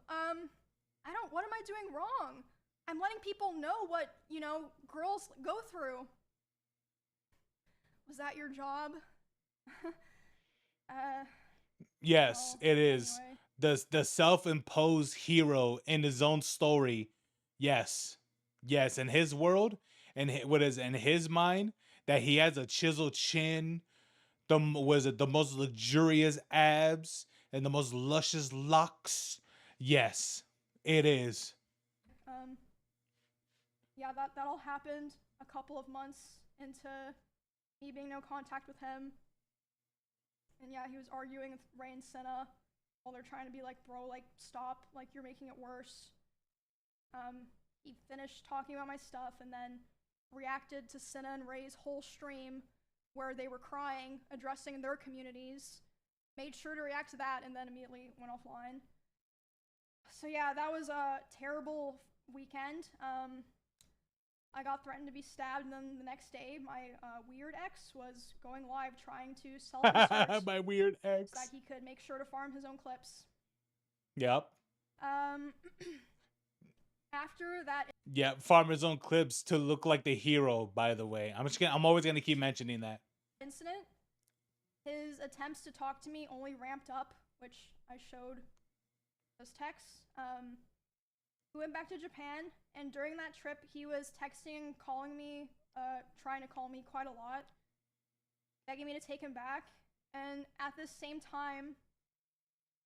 what am I doing wrong? I'm letting people know what, you know, girls go through. Was that your job? Yes, well, it is. anyway. The self-imposed hero in his own story. Yes. Yes, in his world, and what is in his mind, that he has a chiseled chin, the most luxurious abs, and the most luscious locks. Yes, it is. Yeah, that all happened a couple of months into me being no contact with him. And yeah, he was arguing with Ray and Senna while they're trying to be like, bro, like, stop, like, you're making it worse. He finished talking about my stuff and then reacted to Senna and Ray's whole stream where they were crying, addressing their communities, made sure to react to that, and then immediately went offline. So yeah, that was a terrible weekend. I got threatened to be stabbed, and then the next day, my weird ex was going live trying to sell inserts My weird ex. so that he could make sure to farm his own clips. Yep. After that, Yeah, farm his own clips to look like the hero. By the way, I'm always gonna keep mentioning that incident, his attempts to talk to me only ramped up, which I showed those texts. We went back to Japan, and during that trip, he was texting, calling me, trying to call me quite a lot, begging me to take him back. And at the same time,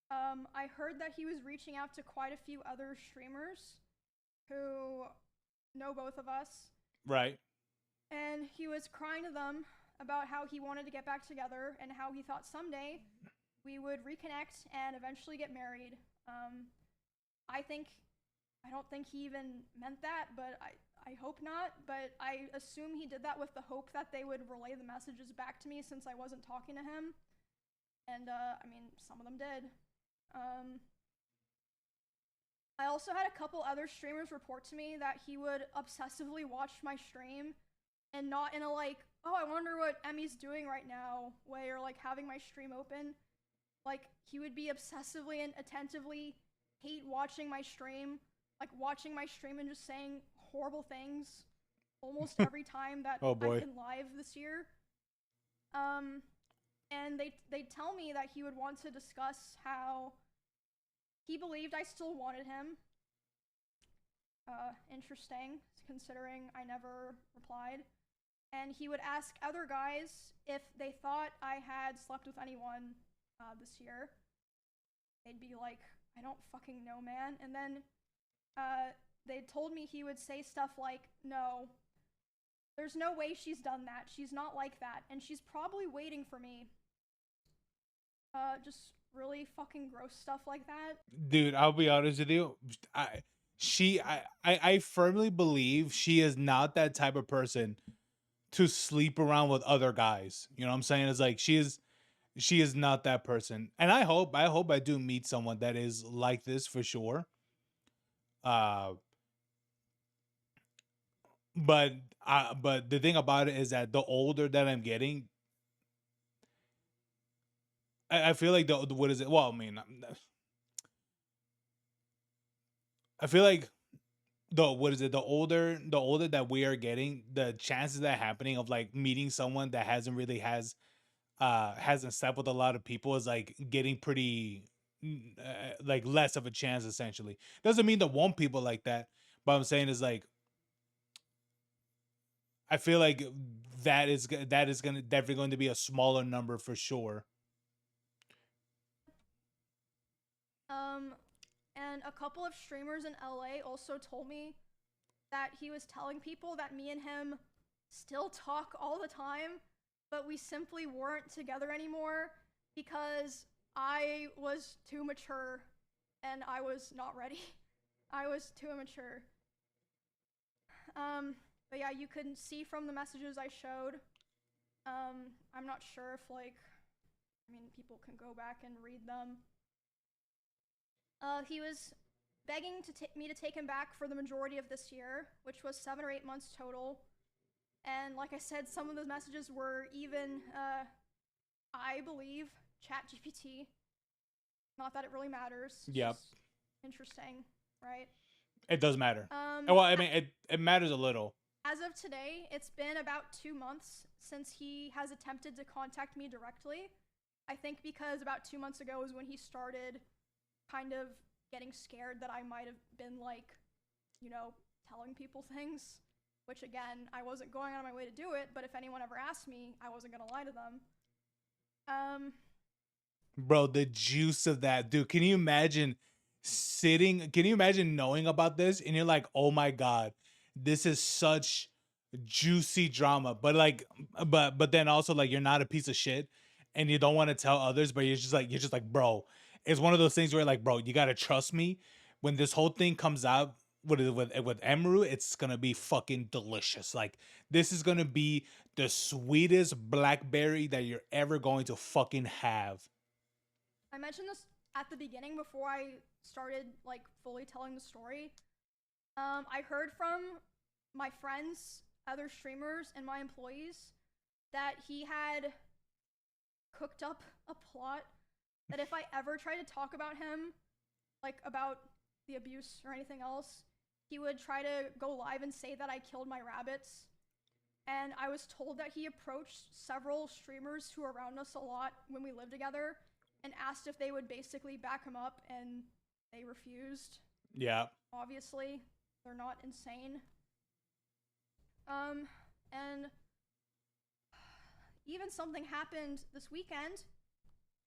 I heard that he was reaching out to quite a few other streamers who know both of us. right. And he was crying to them about how he wanted to get back together and how he thought someday we would reconnect and eventually get married. I don't think he even meant that, but I hope not. But I assume he did that with the hope that they would relay the messages back to me since I wasn't talking to him. And, I mean, some of them did. I also had a couple other streamers report to me that he would obsessively watch my stream and not in a like, oh, I wonder what Emmy's doing right now way, or like having my stream open. Like, he would be obsessively and attentively hate watching my stream, like watching my stream and just saying horrible things almost every time that Oh, boy. I've been live this year. And they tell me that he would want to discuss how he believed I still wanted him. Interesting, considering I never replied. and he would ask other guys if they thought I had slept with anyone this year. They'd be like, I don't fucking know, man. And then they told me he would say stuff like, no, there's no way she's done that. She's not like that. And she's probably waiting for me. Just really fucking gross stuff like that. Dude, I'll be honest with you. I firmly believe she is not that type of person to sleep around with other guys. You know what I'm saying? It's like she is not that person. And I hope I do meet someone that is like this for sure. But the thing about it is that the older that I'm getting, I feel like the what is it? Well, I mean, I feel like the what is it? The older that we are getting, the chances that happening of like meeting someone that hasn't slept with a lot of people is like getting pretty like less of a chance essentially. Doesn't mean there won't people like that, but I'm saying is like I feel like that is gonna definitely going to be a smaller number for sure. And a couple of streamers in LA also told me that he was telling people that me and him still talk all the time, but we simply weren't together anymore because I was too mature and I was not ready. I was too immature. But yeah, you can see from the messages I showed. I'm not sure if like, I mean, people can go back and read them. He was begging me to take him back for the majority of this year, which was 7 or 8 months total. And like I said, some of the messages were even, I believe, ChatGPT. Not that it really matters. Yep. Interesting, right? It does matter. Well, I mean, it matters a little. As of today, it's been about 2 months since he has attempted to contact me directly. I think because about 2 months ago was when he started kind of getting scared that I might have been like, you know, telling people things, which again, I wasn't going on my way to do it, but if anyone ever asked me, I wasn't gonna lie to them. Bro, the juice of that, dude. Can you imagine knowing about this and you're like, oh my God, this is such juicy drama. But like, but then also like you're not a piece of shit and you don't want to tell others, but you're just like, bro, it's one of those things where like, bro, you gotta trust me. When this whole thing comes out with Emiru, it's gonna be fucking delicious. Like, this is gonna be the sweetest blackberry that you're ever going to fucking have. I mentioned this at the beginning before I started like fully telling the story. I heard from my friends, other streamers, and my employees that he had cooked up a plot that if I ever tried to talk about him, like about the abuse or anything else, he would try to go live and say that I killed my rabbits. And I was told that he approached several streamers who were around us a lot when we lived together and asked if they would basically back him up, and they refused. Yeah. Obviously, they're not insane. And even something happened this weekend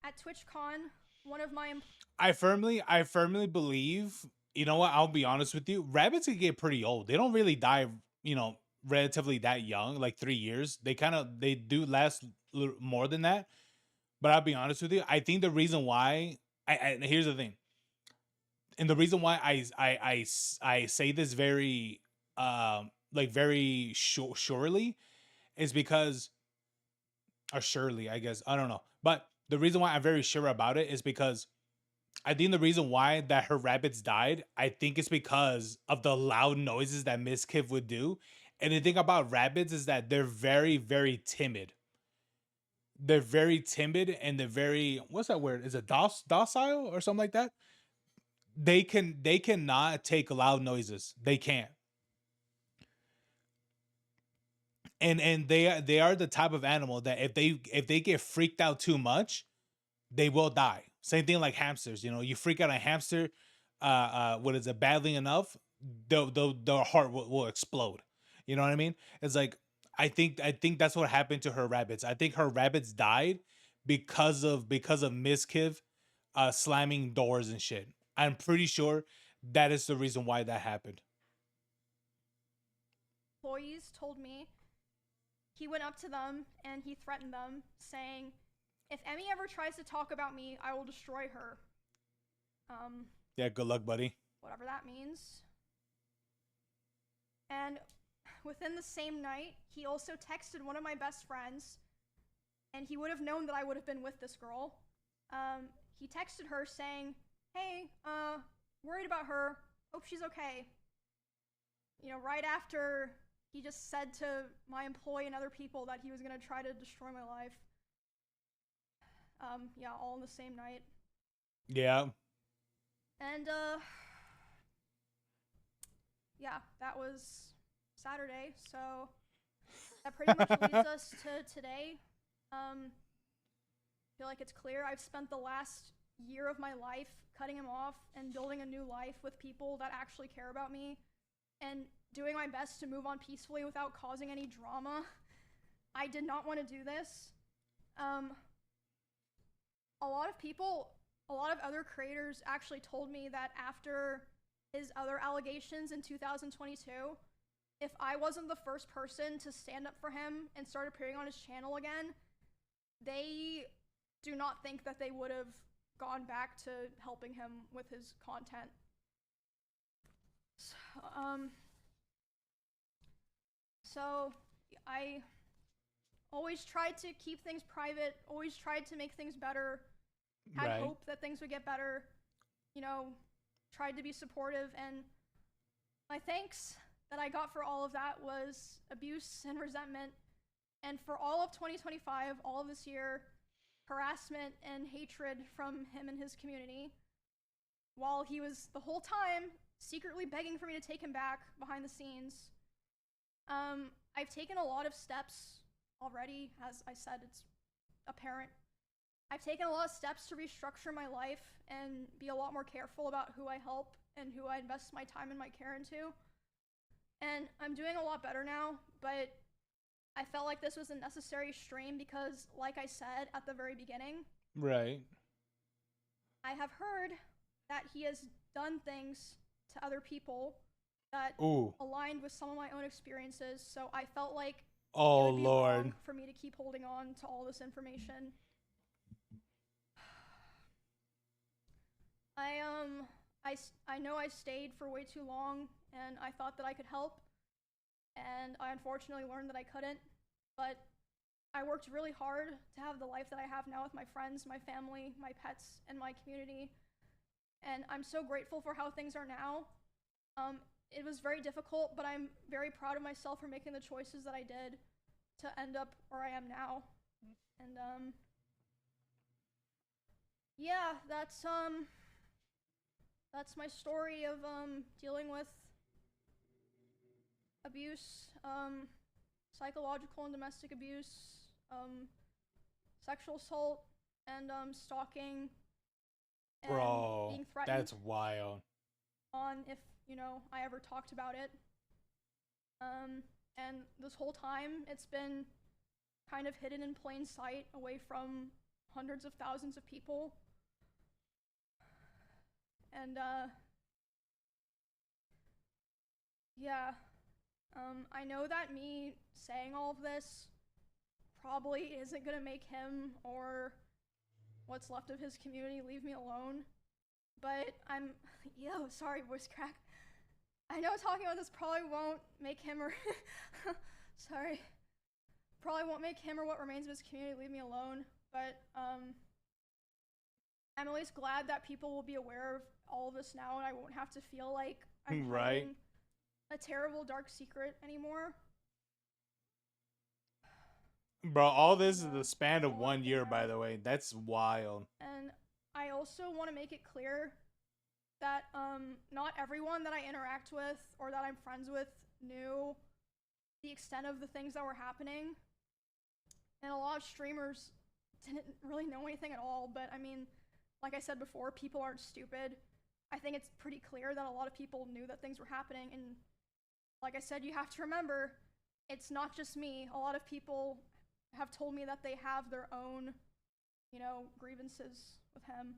at TwitchCon. One of my I firmly believe, you know what, I'll be honest with you, rabbits can get pretty old. They don't really die, you know, relatively that young, like 3 years. They do last a little more than that. But I'll be honest with you, I think the reason why here's the thing. And the reason why I say this very like very surely is because, or surely, I guess, I don't know. But the reason why I'm very sure about it is because I think the reason why that her rabbits died, I think it's because of the loud noises that Mizkif would do. And the thing about rabbits is that they're very, very timid. They're very timid and they're very, what's that word? Is it docile or something like that? They cannot take loud noises. They can't. And they are the type of animal that if they get freaked out too much, they will die. Same thing like hamsters. You know, you freak out a hamster, what is it, badly enough, their heart will explode. You know what I mean? It's like, I think that's what happened to her rabbits. I think her rabbits died because of Mizkif slamming doors and shit. I'm pretty sure that is the reason why that happened. Employees told me he went up to them and he threatened them, saying, "If Emmy ever tries to talk about me, I will destroy her." Yeah, good luck, buddy. Whatever that means. And within the same night, he also texted one of my best friends, and he would have known that I would have been with this girl. He texted her saying, "Hey, worried about her, hope she's okay." You know, right after he just said to my employee and other people that he was gonna try to destroy my life. Yeah, all in the same night. Yeah. And, yeah, that was Saturday, so that pretty much leads us to today. I feel like it's clear I've spent the last year of my life cutting him off and building a new life with people that actually care about me and doing my best to move on peacefully without causing any drama. I did not want to do this. A lot of people, a lot of other creators actually told me that after his other allegations in 2022, if I wasn't the first person to stand up for him and start appearing on his channel again, they do not think that they would have gone back to helping him with his content. So I always tried to keep things private, always tried to make things better, had Right. hope that things would get better, you know, tried to be supportive, and my thanks that I got for all of that was abuse and resentment. And for all of 2025, all of this year, harassment and hatred from him and his community, while he was the whole time secretly begging for me to take him back behind the scenes. I've taken a lot of steps already. As I said, it's apparent. I've taken a lot of steps to restructure my life and be a lot more careful about who I help and who I invest my time and my care into. And I'm doing a lot better now, but I felt like this was a necessary stream because, like I said at the very beginning, Right. I have heard that he has done things to other people that Ooh. aligned with some of my own experiences, so I felt like Oh it would be Lord. wrong for me to keep holding on to all this information. I know I stayed for way too long, and I thought that I could help, and I unfortunately learned that I couldn't, but I worked really hard to have the life that I have now with my friends, my family, my pets, and my community, and I'm so grateful for how things are now. It was very difficult, but I'm very proud of myself for making the choices that I did to end up where I am now. And yeah, that's my story of dealing with abuse, psychological and domestic abuse, sexual assault, and stalking, and Bro, being threatened that's wild. on if, you know, I ever talked about it. And this whole time, it's been kind of hidden in plain sight away from hundreds of thousands of people. And, yeah. I know that me saying all of this probably isn't gonna make him or what's left of his community leave me alone, but yo, sorry, voice crack. I know talking about this probably won't make him or, sorry, probably won't make him or what remains of his community leave me alone, but, I'm at least glad that people will be aware of all of this now and I won't have to feel like I'm Right. hiding a terrible dark secret anymore. Bro, all this is the span of 1 year, by the way. That's wild. And I also want to make it clear that not everyone that I interact with or that I'm friends with knew the extent of the things that were happening. And a lot of streamers didn't really know anything at all, but I mean, like I said before, people aren't stupid. I think it's pretty clear that a lot of people knew that things were happening, and like I said, you have to remember, it's not just me. A lot of people have told me that they have their own, you know, grievances with him.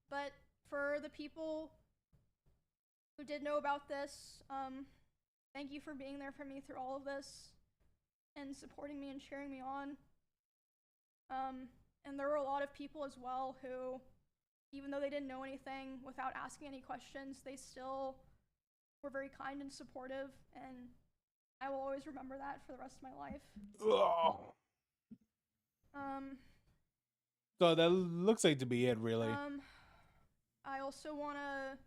But for the people who did know about this, thank you for being there for me through all of this and supporting me and cheering me on. And there were a lot of people as well who, even though they didn't know anything, without asking any questions, they still were very kind and supportive, and I will always remember that for the rest of my life. Ugh. So that looks like to be it, really. I also want to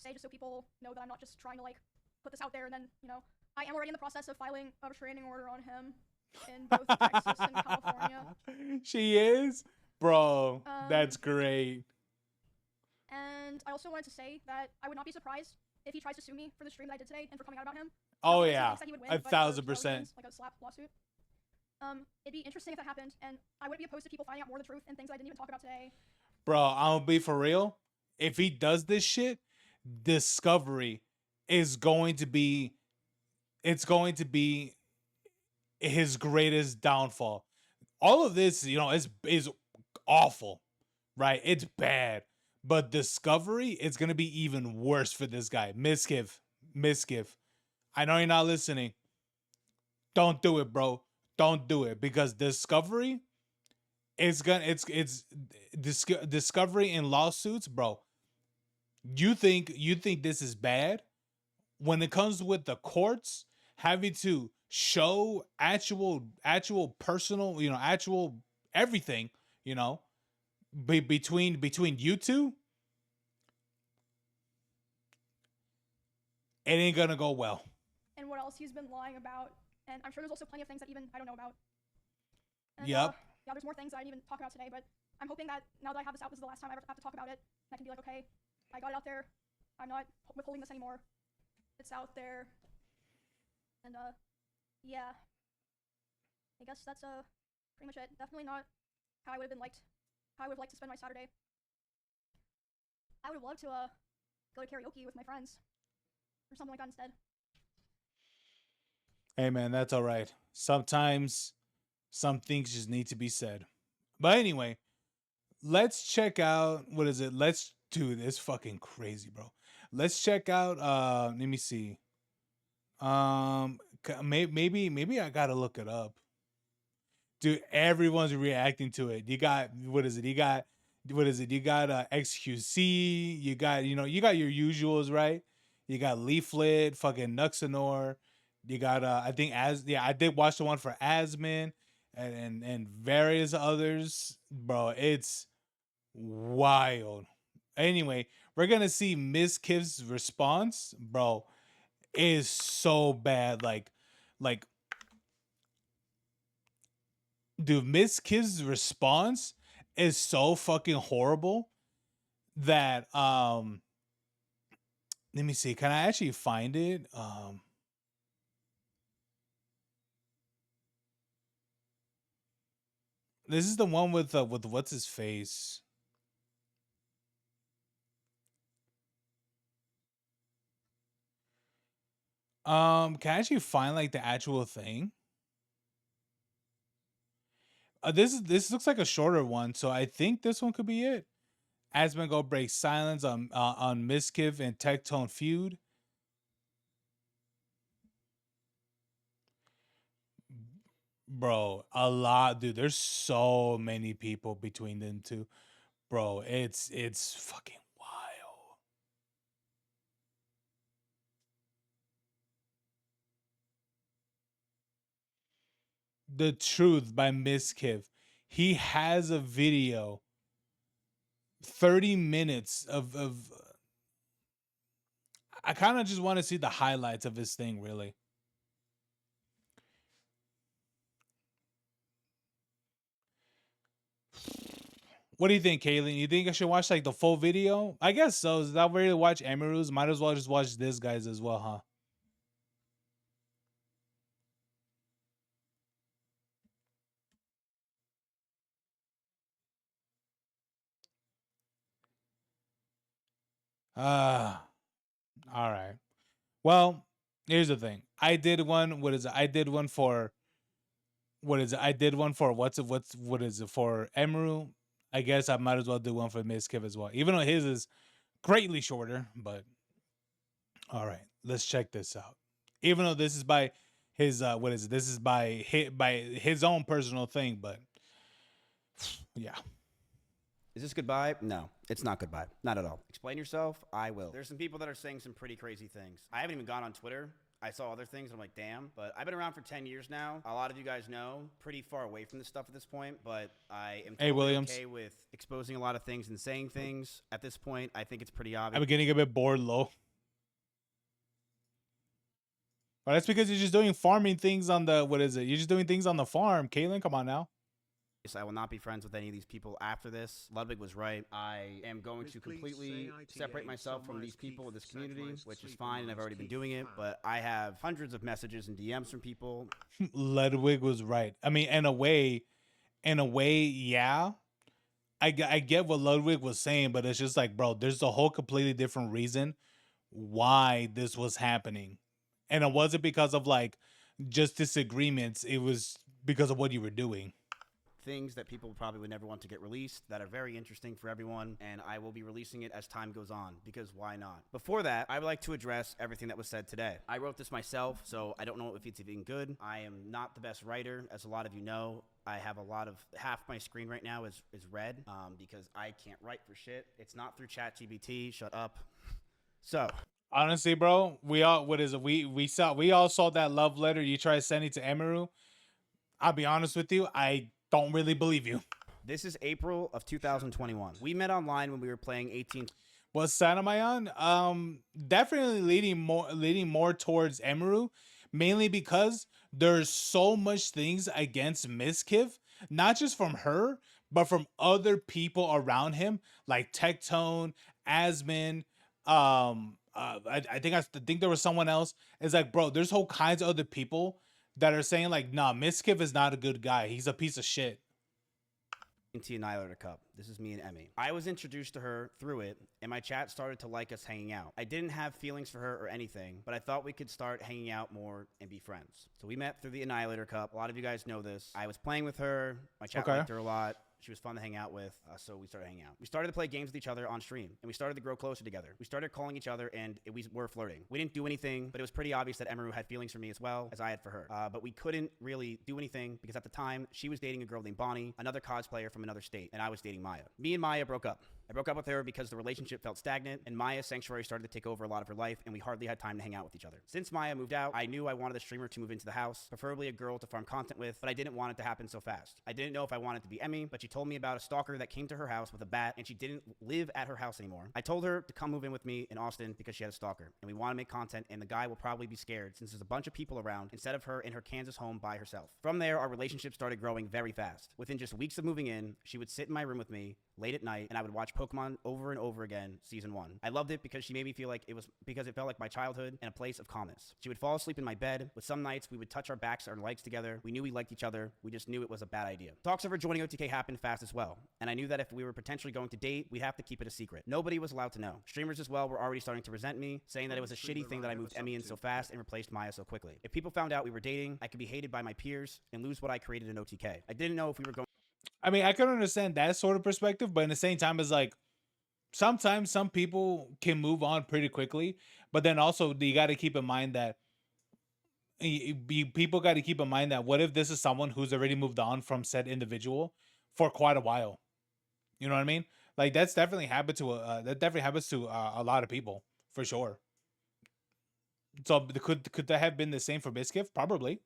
say, just so people know that I'm not just trying to like put this out there, and then, you know, I am already in the process of filing a restraining order on him in both Texas and California. She is? Bro, that's great. And I also wanted to say that I would not be surprised if he tries to sue me for the stream that I did today and for coming out about him. Oh, Not yeah. because he would win, 1,000%. like a slap lawsuit. It'd be interesting if that happened, and I wouldn't be opposed to people finding out more of the truth and things I didn't even talk about today. Bro, I'm gonna be for real. If he does this shit, Discovery is going to be, it's going to be his greatest downfall. All of this, you know, is awful, right? It's bad. But Discovery, it's gonna be even worse for this guy. Mizkif. I know you're not listening. Don't do it, bro. Don't do it, because Discovery is gonna Discovery in lawsuits, bro. You think this is bad? When it comes with the courts having to show actual personal, you know, actual everything, you know, between you two, it ain't gonna go well. And what else he's been lying about, and I'm sure there's also plenty of things that even I don't know about. And, Yep. Yeah, there's more things I didn't even talk about today, but I'm hoping that now that I have this out, this is the last time I ever have to talk about it, and I can be like, okay, I got it out there. I'm not withholding this anymore. It's out there. And yeah. I guess that's pretty much it. Definitely not how I would have liked to spend my Saturday. I would have loved to go to karaoke with my friends or something like that instead. Hey man, that's all right. Sometimes some things just need to be said. But anyway, let's check out, what is it? Let's do this fucking crazy, bro. Let's check out let me see. Maybe I got to look it up. Dude, everyone's reacting to it. You got, what is it? You got XQC, you got, you got your usuals, right? You got Leaflet, fucking Nuxanor. You got I think I did watch the one for Asmin and various others. Bro, it's wild. Anyway, we're gonna see Mizkif's response, bro, is so bad. Like, dude, Mizkif's response is so fucking horrible that let me see, can I actually find it? This is the one with what's his face? Can I actually find like the actual thing? This looks like a shorter one, so I think this one could be it. Asman go break silence on Mizkif and Tectone feud. Bro, a lot, dude. There's so many people between them two. Bro, it's fucking wild. The Truth by Mizkif. He has a video, 30 minutes of I kind of just want to see the highlights of his thing, really. What do you think, Kayleen? You think I should watch like the full video? I guess so. Is that ready to watch Emiru's? Might as well just watch this guy's as well, huh? All right. Well, Here's the thing. I did one. What is it? I did one for. What is it? I did one for what is it for Emiru? I guess I might as well do one for Mizkif as well, even though his is greatly shorter. But all right, let's check this out. Even though this is by his what is it? This is by his own personal thing, but yeah. Is this goodbye? No, it's not goodbye. Not at all. Explain yourself. I will. There's some people that are saying some pretty crazy things. I haven't even gone on Twitter. I saw other things and I'm like, damn. But I've been around for 10 years now. A lot of you guys know, pretty far away from this stuff at this point. But I am totally okay with exposing a lot of things and saying things. At this point, I think it's pretty obvious. I'm getting a bit bored, low. But that's because you're just doing farming things on the, what is it? You're just doing things on the farm. Caitlin, come on now. I will not be friends with any of these people after this. Ludwig was right. I am going to completely separate myself from these people in this community, which is fine, and I've already been doing it, but I have hundreds of messages and DMs from people. Ludwig was right. I mean, in a way, yeah. I get what Ludwig was saying, but it's just like, bro, there's a whole completely different reason why this was happening. And it wasn't because of like just disagreements. It was because of what you were doing. Things that people probably would never want to get released that are very interesting for everyone, and I will be releasing it as time goes on, because why not? Before that, I would like to address everything that was said today. I wrote this myself, so I don't know if it's even good. I am not the best writer, as a lot of you know. I have half my screen right now is red, because I can't write for shit. It's not through ChatGPT. Shut up. So honestly, bro, we all saw that love letter you tried sending to Emiru. I'll be honest with you, I don't really believe you. This is April of 2021. We met online when we were playing 18. What side am I on? Definitely leading more towards Emiru, mainly because there's so much things against Mizkif, not just from her, but from other people around him, like Tectone, Asmin. I think there was someone else. It's like, bro, there's whole kinds of other people that are saying like, nah, Mizkif is not a good guy. He's a piece of shit. Annihilator Cup. This is me and Emmy. I was introduced to her through it, and my chat started to like us hanging out. I didn't have feelings for her or anything, but I thought we could start hanging out more and be friends. So we met through the Annihilator Cup. A lot of you guys know this. I was playing with her. My chat liked her a lot. She was fun to hang out with, so we started hanging out. We started to play games with each other on stream, and we started to grow closer together. We started calling each other, and we were flirting. We didn't do anything, but it was pretty obvious that Emiru had feelings for me as well as I had for her. But we couldn't really do anything because at the time, she was dating a girl named Bonnie, another cosplayer from another state, and I was dating Maya. Me and Maya broke up. I broke up with her because the relationship felt stagnant, and Maya's sanctuary started to take over a lot of her life, and we hardly had time to hang out with each other. Since Maya moved out, I knew I wanted a streamer to move into the house, preferably a girl to farm content with, but I didn't want it to happen so fast. I didn't know if I wanted to be Emmy, but she told me about a stalker that came to her house with a bat, and she didn't live at her house anymore. I told her to come move in with me in Austin because she had a stalker, and we want to make content, and the guy will probably be scared since there's a bunch of people around instead of her in her Kansas home by herself. From there, our relationship started growing very fast. Within just weeks of moving in, she would sit in my room with me late at night, and I would watch Pokemon over and over again, season 1. I loved it because she made me feel like it felt like my childhood and a place of calmness. She would fall asleep in my bed. With some nights, we would touch our backs or legs together. We knew we liked each other. We just knew it was a bad idea. Talks of her joining OTK happened fast as well, and I knew that if we were potentially going to date, we'd have to keep it a secret. Nobody was allowed to know. Streamers as well were already starting to resent me, saying that it was a shitty thing that I moved Emmy in so fast and replaced Maya so quickly. If people found out we were dating, I could be hated by my peers and lose what I created in OTK. I didn't know if we were going. I mean, I can understand that sort of perspective, but in the same time, it's like sometimes some people can move on pretty quickly, but then also you got to keep in mind that people got to keep in mind that what if this is someone who's already moved on from said individual for quite a while? You know what I mean? Like that definitely happens to a lot of people for sure. So could that have been the same for Mizkif? Probably.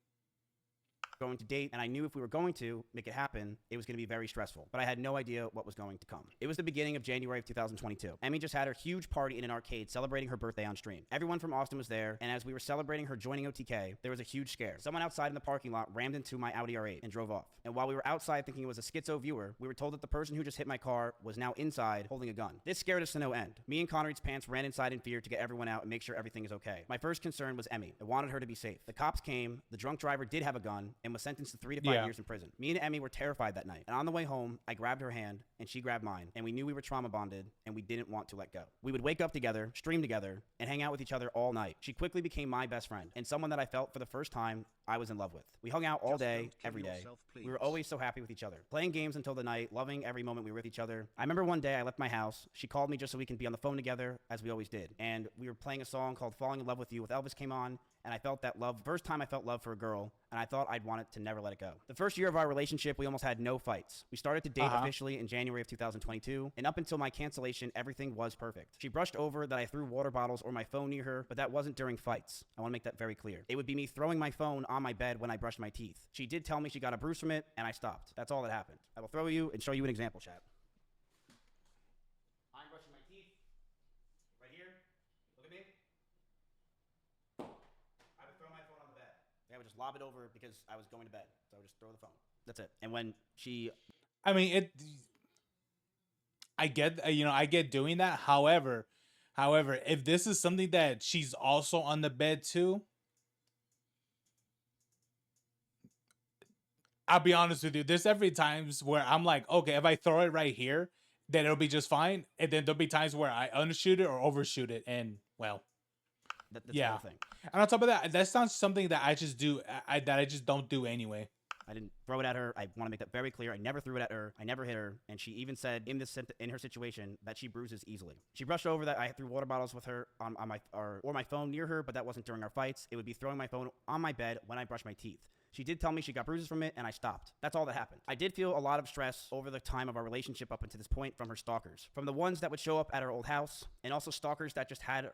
Going to date, and I knew if we were going to make it happen, it was going to be very stressful, but I had no idea what was going to come. It was the beginning of January of 2022. Emmy just had her huge party in an arcade celebrating her birthday on stream. Everyone from Austin was there, and as we were celebrating her joining OTK, there was a huge scare. Someone outside in the parking lot rammed into my Audi R8 and drove off. And while we were outside thinking it was a schizo viewer, we were told that the person who just hit my car was now inside holding a gun. This scared us to no end. Me and Connery's pants ran inside in fear to get everyone out and make sure everything is okay. My first concern was Emmy. I wanted her to be safe. The cops came, the drunk driver did have a gun, and and was sentenced to 3 to 5 Yeah. years in prison. Me and Emmy were terrified that night. And on the way home, I grabbed her hand and she grabbed mine. And we knew we were trauma bonded and we didn't want to let go. We would wake up together, stream together, and hang out with each other all night. She quickly became my best friend and someone that I felt for the first time I was in love with. We hung out all day, every day. We were always so happy with each other. Playing games until the night, loving every moment we were with each other. I remember one day I left my house. She called me just so we can be on the phone together, as we always did. And we were playing a song called Falling in Love with You with Elvis came on. And I felt that love, first time I felt love for a girl, and I thought I'd want it to never let it go. The first year of our relationship, we almost had no fights. We started to date officially in January of 2022, and up until my cancellation, everything was perfect. She brushed over that I threw water bottles or my phone near her, but that wasn't during fights. I want to make that very clear. It would be me throwing my phone on my bed when I brushed my teeth. She did tell me she got a bruise from it, and I stopped. That's all that happened. I will throw you and show you an example, chat. I'm brushing my teeth. Right here. Look at me. I would throw my phone on the bed. I would just lob it over because I was going to bed. So I would just throw the phone. That's it. And when she... I mean, I get doing that. However, if this is something that she's also on the bed too, I'll be honest with you. There's every times where I'm like, okay, if I throw it right here, then it'll be just fine. And then there'll be times where I undershoot it or overshoot it. And well, that's the whole thing. And on top of that, that's not something that I just do. That I just don't do anyway. I didn't throw it at her. I want to make that very clear. I never threw it at her. I never hit her. And she even said in her situation that she bruises easily. She brushed over that I threw water bottles with her on my phone near her, but that wasn't during our fights. It would be throwing my phone on my bed when I brush my teeth. She did tell me she got bruises from it, and I stopped. That's all that happened. I did feel a lot of stress over the time of our relationship up until this point from her stalkers. From the ones that would show up at our old house, and also stalkers that just had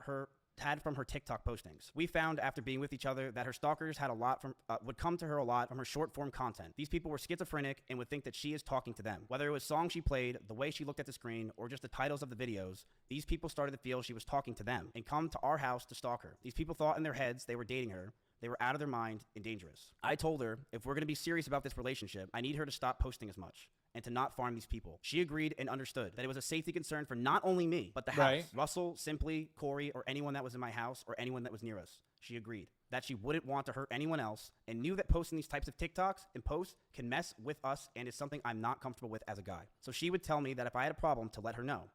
from her TikTok postings. We found after being with each other that her stalkers had a lot would come to her a lot from her short form content. These people were schizophrenic and would think that she is talking to them. Whether it was songs she played, the way she looked at the screen, or just the titles of the videos, these people started to feel she was talking to them and come to our house to stalk her. These people thought in their heads they were dating her. They were out of their mind and dangerous. I told her, if we're going to be serious about this relationship, I need her to stop posting as much and to not farm these people. She agreed and understood that it was a safety concern for not only me, but the house. Right. Russell, Simply, Corey, or anyone that was in my house or anyone that was near us. She agreed that she wouldn't want to hurt anyone else and knew that posting these types of TikToks and posts can mess with us and is something I'm not comfortable with as a guy. So she would tell me that if I had a problem to let her know.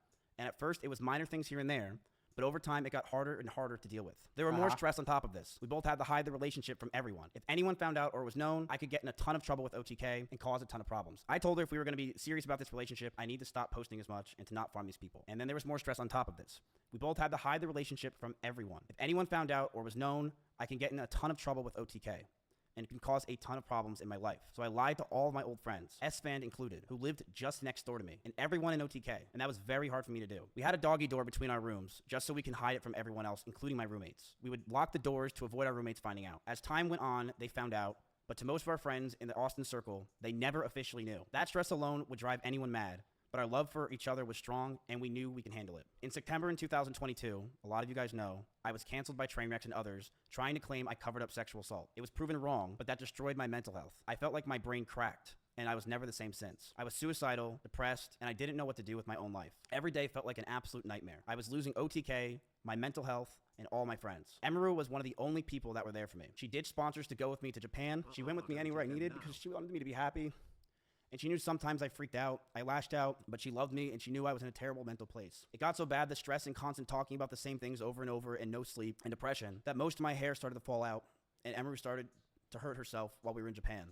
And at first it was minor things here and there, but over time, it got harder and harder to deal with. There were more stress on top of this. We both had to hide the relationship from everyone. If anyone found out or was known, I could get in a ton of trouble with OTK and cause a ton of problems. I told her if we were going to be serious about this relationship, I need to stop posting as much and to not farm these people. And then there was more stress on top of this. We both had to hide the relationship from everyone. If anyone found out or was known, I can get in a ton of trouble with OTK. And it can cause a ton of problems in my life. So I lied to all of my old friends, S-Fan included, who lived just next door to me, and everyone in OTK, and that was very hard for me to do. We had a doggy door between our rooms, just so we can hide it from everyone else, including my roommates. We would lock the doors to avoid our roommates finding out. As time went on, they found out, but to most of our friends in the Austin circle, they never officially knew. That stress alone would drive anyone mad, but our love for each other was strong, and we knew we can handle it. In September in 2022, a lot of you guys know, I was canceled by Trainwrecks and others, trying to claim I covered up sexual assault. It was proven wrong, but that destroyed my mental health. I felt like my brain cracked, and I was never the same since. I was suicidal, depressed, and I didn't know what to do with my own life. Every day felt like an absolute nightmare. I was losing OTK, my mental health, and all my friends. Emiru was one of the only people that were there for me. She ditched sponsors to go with me to Japan. She went with me anywhere I needed because she wanted me to be happy. And she knew sometimes I freaked out, I lashed out, but she loved me and she knew I was in a terrible mental place. It got so bad, the stress and constant talking about the same things over and over and no sleep and depression, that most of my hair started to fall out and Emiru started to hurt herself while we were in Japan.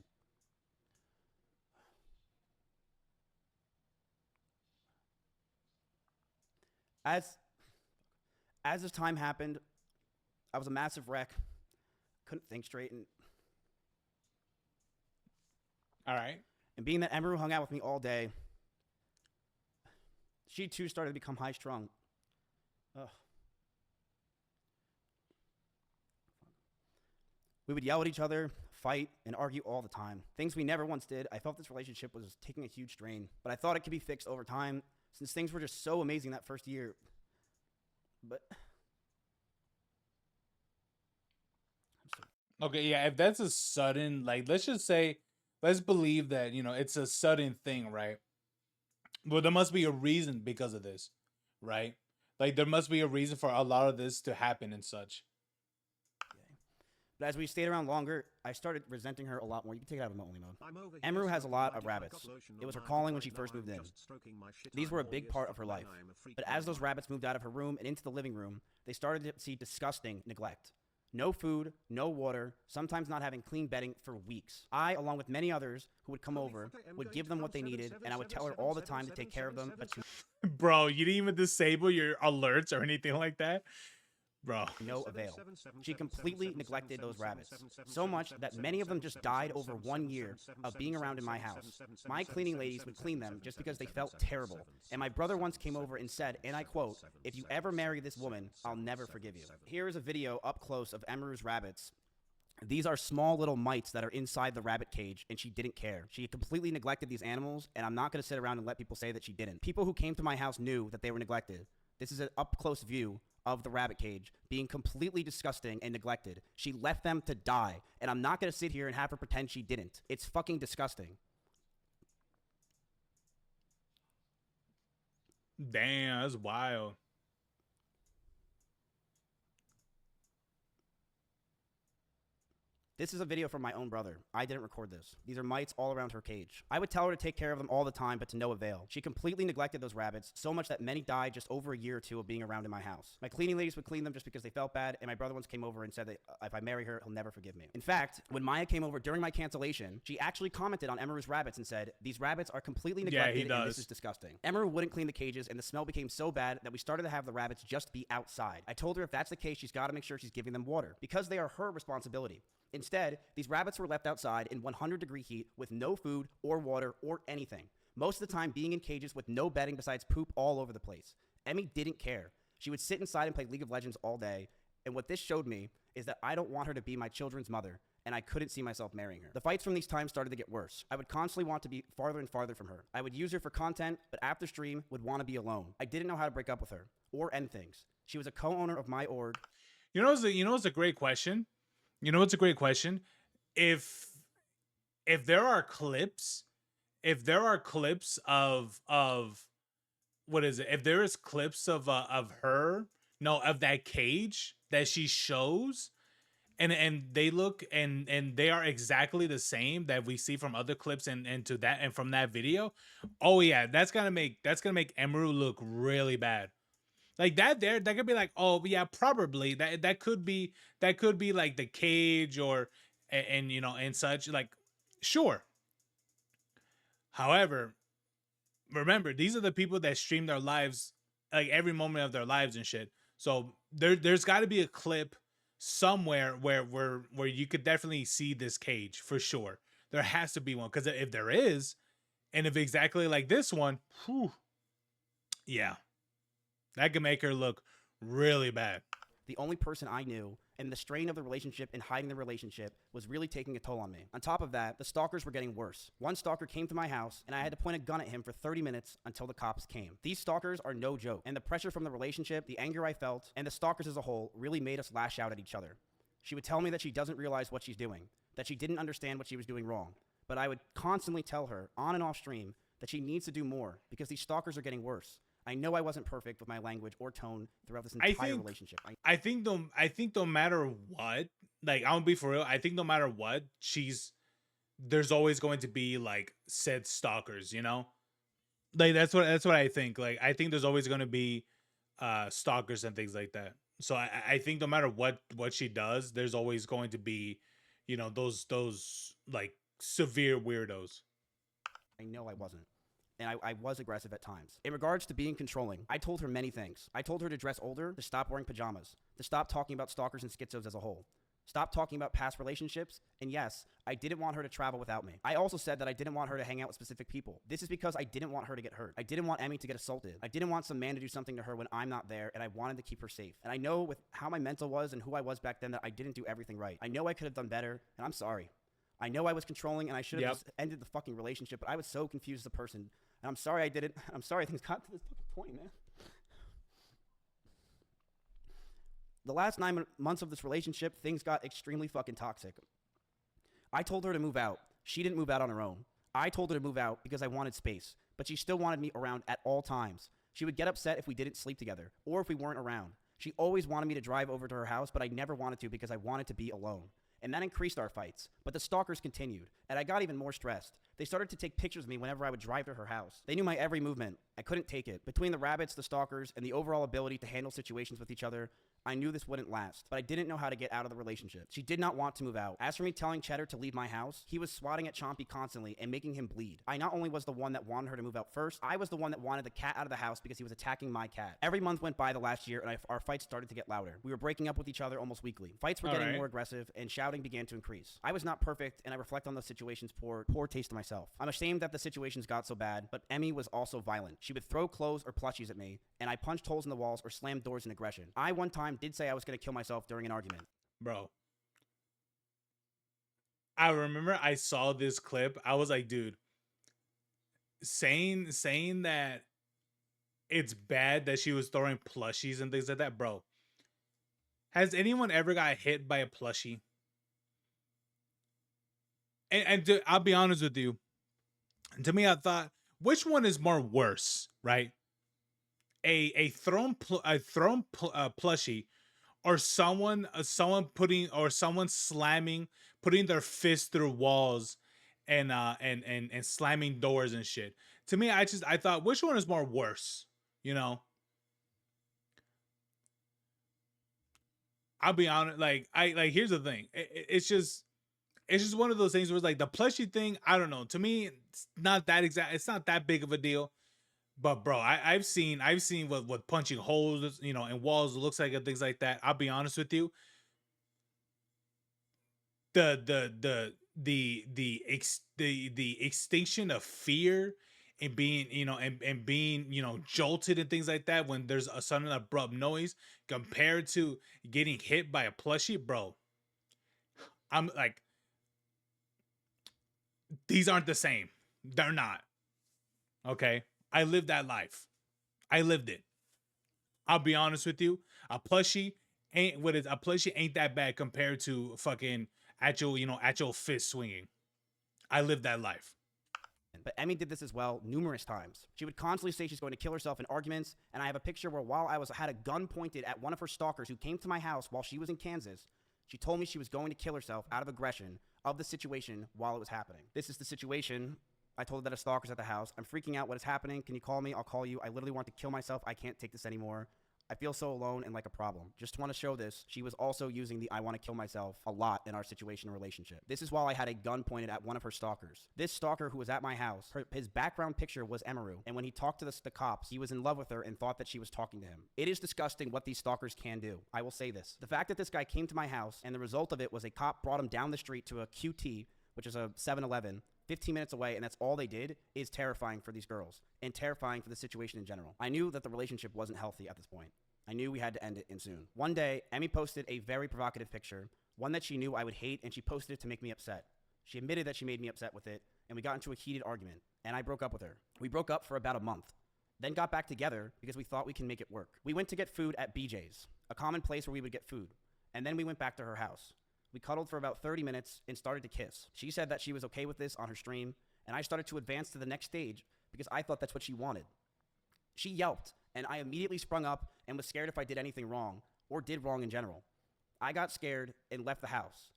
As this time happened, I was a massive wreck, couldn't think straight, and All right. And being that Emiru hung out with me all day, she too started to become high-strung. Ugh. We would yell at each other, fight, and argue all the time. Things we never once did. I felt this relationship was taking a huge strain, but I thought it could be fixed over time since things were just so amazing that first year. But Okay, yeah, if that's a sudden, like, let's believe that, it's a sudden thing, right? Well, there must be a reason because of this, right? Like, there must be a reason for a lot of this to happen and such. But as we stayed around longer, I started resenting her a lot more. You can take it out of only mode. Emiru has a lot of rabbits. It was her calling when she first moved in. These were a big part of her life. But as those rabbits moved out of her room and into the living room, they started to see disgusting neglect. No food, no water, sometimes not having clean bedding for weeks. I, along with many others who would come over, would give them what they needed, and I would tell her all the time to take care of them, but to Bro, you didn't even disable your alerts or anything like that? Bro. no avail. She completely neglected those rabbits, so much that many of them just died over 1 year of being around in my house. My cleaning ladies would clean them just because they felt terrible, and my brother once came over and said, and I quote, "If you ever marry this woman, I'll never forgive you." Here is a video up close of Emiru's rabbits. These are small little mites that are inside the rabbit cage, and she didn't care. She completely neglected these animals, and I'm not going to sit around and let people say that she didn't. People who came to my house knew that they were neglected. This is an up-close view of the rabbit cage being completely disgusting and neglected. She left them to die, and I'm not going to sit here and have her pretend she didn't. It's fucking disgusting. Damn, that's wild. This is a video from my own brother. I didn't record this. These are mites all around her cage. I would tell her to take care of them all the time, but to no avail. She completely neglected those rabbits, so much that many died just over a year or two of being around in my house. My cleaning ladies would clean them just because they felt bad, and my brother once came over and said that if I marry her, he'll never forgive me. In fact, when Maya came over during my cancellation, she actually commented on Emiru's rabbits and said, "These rabbits are completely neglected, and this is disgusting." Emiru wouldn't clean the cages, and the smell became so bad that we started to have the rabbits just be outside. I told her if that's the case, she's got to make sure she's giving them water, because they are her responsibility. Instead, these rabbits were left outside in 100-degree heat with no food or water or anything. Most of the time being in cages with no bedding besides poop all over the place. Emmy didn't care. She would sit inside and play League of Legends all day. And what this showed me is that I don't want her to be my children's mother, and I couldn't see myself marrying her. The fights from these times started to get worse. I would constantly want to be farther and farther from her. I would use her for content, but after stream would want to be alone. I didn't know how to break up with her or end things. She was a co-owner of my org. You know it's a great question. You know, it's a great question. If there are clips, of what is it? If there is clips of her, no, of that cage that she shows, and they look and they are exactly the same that we see from other clips and to that and from that video. Oh yeah, that's gonna make Emiru look really bad. Like that could be like, oh yeah, probably that could be like the cage or and you know and such, like, sure. However, remember, these are the people that stream their lives, like every moment of their lives and shit. So there's got to be a clip somewhere where you could definitely see this cage for sure. There has to be one, because if there is, and if exactly like this one, whew, yeah. That could make her look really bad. The only person I knew, and the strain of the relationship and hiding the relationship was really taking a toll on me. On top of that, the stalkers were getting worse. One stalker came to my house, and I had to point a gun at him for 30 minutes until the cops came. These stalkers are no joke, and the pressure from the relationship, the anger I felt, and the stalkers as a whole really made us lash out at each other. She would tell me that she doesn't realize what she's doing, that she didn't understand what she was doing wrong. But I would constantly tell her, on and off stream, that she needs to do more, because these stalkers are getting worse. I know I wasn't perfect with my language or tone throughout this entire relationship. I think no matter what, like, I'll be for real, I think no matter what, there's always going to be like said stalkers, you know? Like that's what I think. Like I think there's always going to be stalkers and things like that. So I think no matter what she does, there's always going to be, you know, those like severe weirdos. I know I wasn't. And I was aggressive at times. In regards to being controlling, I told her many things. I told her to dress older, to stop wearing pajamas, to stop talking about stalkers and schizos as a whole, stop talking about past relationships, and yes, I didn't want her to travel without me. I also said that I didn't want her to hang out with specific people. This is because I didn't want her to get hurt. I didn't want Emmy to get assaulted. I didn't want some man to do something to her when I'm not there, and I wanted to keep her safe. And I know with how my mental was and who I was back then that I didn't do everything right. I know I could have done better, and I'm sorry. I know I was controlling, and I should have just ended the fucking relationship, but I was so confused as a person. And I'm sorry I did it. I'm sorry things got to this fucking point, man. The last 9 months of this relationship, things got extremely fucking toxic. I told her to move out. She didn't move out on her own. I told her to move out because I wanted space, but she still wanted me around at all times. She would get upset if we didn't sleep together or if we weren't around. She always wanted me to drive over to her house, but I never wanted to because I wanted to be alone. and that increased our fights. But the stalkers continued, and I got even more stressed. They started to take pictures of me whenever I would drive to her house. They knew my every movement. I couldn't take it. Between the rabbits, the stalkers, and the overall ability to handle situations with each other, I knew this wouldn't last, but I didn't know how to get out of the relationship. She did not want to move out. As for me telling Cheddar to leave my house, he was swatting at Chompy constantly and making him bleed. I not only was the one that wanted her to move out first, I was the one that wanted the cat out of the house because he was attacking my cat. Every month went by the last year, and our fights started to get louder. We were breaking up with each other almost weekly. Fights were getting more aggressive, and shouting began to increase. I was not perfect, and I reflect on the situation's poor taste to myself. I'm ashamed that the situations got so bad, but Emmy was also violent. She would throw clothes or plushies at me, and I punched holes in the walls or slammed doors in aggression. I one time did say I was going to kill myself during an argument. Bro, I remember I saw this clip. I was like, dude, saying that it's bad that she was throwing plushies and things like that, bro. Has anyone ever got hit by a plushie? And I'll be honest with you. To me, I thought, which one is more worse, right? A thrown plushie, or someone slamming, putting their fist through walls and slamming doors and shit. To me, I thought, which one is more worse? You know, I'll be honest. Here's the thing. It's just one of those things where it's like the plushie thing. I don't know. To me, it's not that exact. It's not that big of a deal. But bro, I've seen what punching holes, you know, in walls looks like and things like that. I'll be honest with you. The extinction of fear and being, you know, and being, you know, jolted and things like that when there's a sudden abrupt noise compared to getting hit by a plushie, bro. I'm like, these aren't the same. They're not. Okay. I lived that life. I lived it. I'll be honest with you. A plushie ain't that bad compared to fucking actual fist swinging. I lived that life. But Emmy did this as well numerous times. She would constantly say she's going to kill herself in arguments, and I have a picture where while I had a gun pointed at one of her stalkers who came to my house while she was in Kansas, she told me she was going to kill herself out of aggression of the situation while it was happening. This is the situation. I told her that a stalker's at the house. I'm freaking out. What is happening? Can you call me? I'll call you. I literally want to kill myself. I can't take this anymore. I feel so alone and like a problem. Just want to show this. She was also using the I want to kill myself a lot in our situation and relationship. This is while I had a gun pointed at one of her stalkers. This stalker who was at my house, his background picture was Emiru. And when he talked to the cops, he was in love with her and thought that she was talking to him. It is disgusting what these stalkers can do. I will say this. The fact that this guy came to my house and the result of it was a cop brought him down the street to a QT, which is a 7-Eleven, 15 minutes away, and that's all they did, is terrifying for these girls and terrifying for the situation in general. I knew that the relationship wasn't healthy at this point. I knew we had to end it and soon. One day, Emmy posted a very provocative picture, one that she knew I would hate, and she posted it to make me upset. She admitted that she made me upset with it, and we got into a heated argument, and I broke up with her. We broke up for about a month, then got back together because we thought we can make it work. We went to get food at BJ's, a common place where we would get food, and then we went back to her house. We cuddled for about 30 minutes and started to kiss. She said that she was okay with this on her stream, and I started to advance to the next stage because I thought that's what she wanted. She yelped, and I immediately sprung up and was scared if I did anything wrong, or did wrong in general. I got scared and left the house.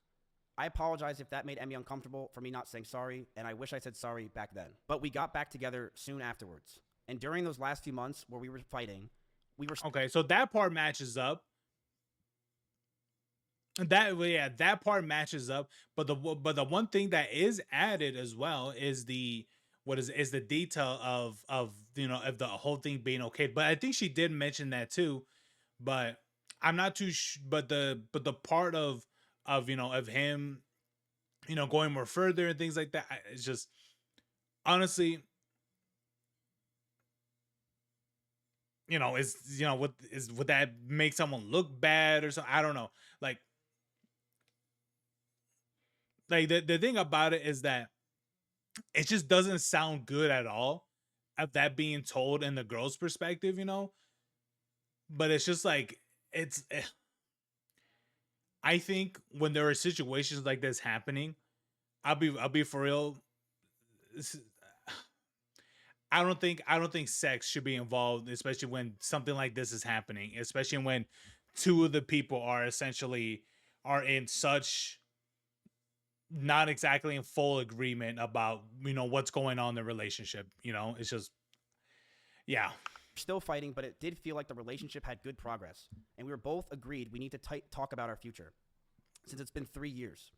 I apologize if that made Emmy uncomfortable for me not saying sorry, and I wish I said sorry back then. But we got back together soon afterwards. And during those last few months where we were fighting, we were... Okay, so that part matches up. That part matches up, but the one thing that is added as well is the detail of you know, of the whole thing being okay. But I think she did mention that too, but I'm not too but the part of you know, of him, you know, going more further and things like that, it's just honestly, you know, is, you know, would that make someone look bad or something? I don't know. Like the thing about it is that it just doesn't sound good at all of that being told in the girl's perspective, you know. But it's just like, I think when there are situations like this happening, I'll be for real. I don't think sex should be involved, especially when something like this is happening, especially when two of the people are in such not exactly in full agreement about, you know, what's going on in the relationship. You know, it's just, yeah. Still fighting, but it did feel like the relationship had good progress, and we were both agreed we need to talk about our future. Since it's been 3 years,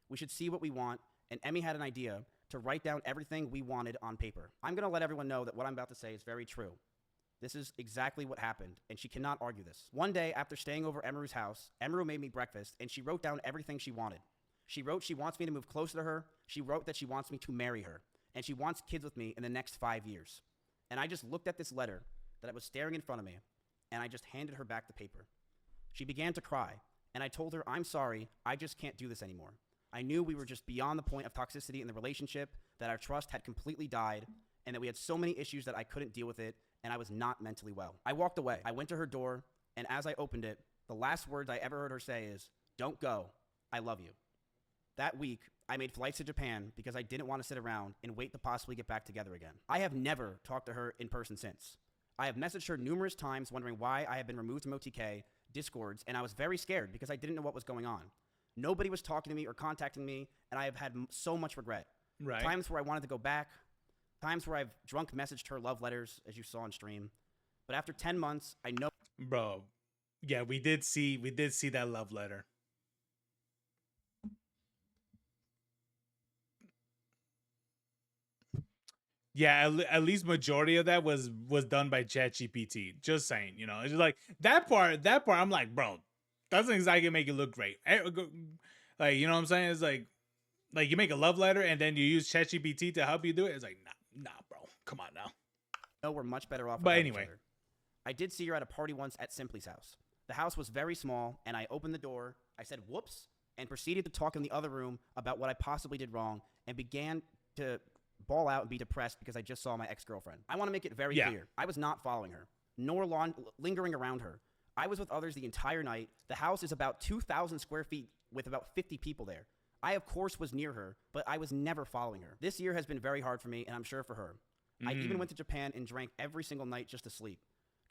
we should see what we want, and Emmy had an idea to write down everything we wanted on paper. I'm gonna let everyone know that what I'm about to say is very true. This is exactly what happened, and she cannot argue this. One day, after staying over Emiru's house, Emiru made me breakfast, and she wrote down everything she wanted. She wrote she wants me to move closer to her, she wrote that she wants me to marry her, and she wants kids with me in the next 5 years. And I just looked at this letter that was staring in front of me, and I just handed her back the paper. She began to cry, and I told her, I'm sorry, I just can't do this anymore. I knew we were just beyond the point of toxicity in the relationship, that our trust had completely died, and that we had so many issues that I couldn't deal with it, and I was not mentally well. I walked away. I went to her door, and as I opened it, the last words I ever heard her say is, don't go, I love you. That week, I made flights to Japan because I didn't want to sit around and wait to possibly get back together again. I have never talked to her in person since. I have messaged her numerous times wondering why I had been removed from OTK, Discords, and I was very scared because I didn't know what was going on. Nobody was talking to me or contacting me, and I have had so much regret. Right. Times where I wanted to go back, times where I've drunk messaged her love letters, as you saw on stream. But after 10 months, I know... Bro, yeah, we did see that love letter. Yeah, at least majority of that was done by ChatGPT. Just saying, you know, it's just like that part. I'm like, bro, doesn't exactly make it look great. Like, you know what I'm saying? It's like you make a love letter and then you use ChatGPT to help you do it. It's like, nah, bro, come on now. No, we're much better off. But anyway, I did see her at a party once at Simply's house. The house was very small, and I opened the door. I said, whoops, and proceeded to talk in the other room about what I possibly did wrong, and began to bawl out and be depressed because I just saw my ex-girlfriend. I want to make it very clear. I was not following her, nor lingering around her. I was with others the entire night. The house is about 2,000 square feet with about 50 people there. I, of course, was near her, but I was never following her. This year has been very hard for me, and I'm sure for her. I even went to Japan and drank every single night just to sleep.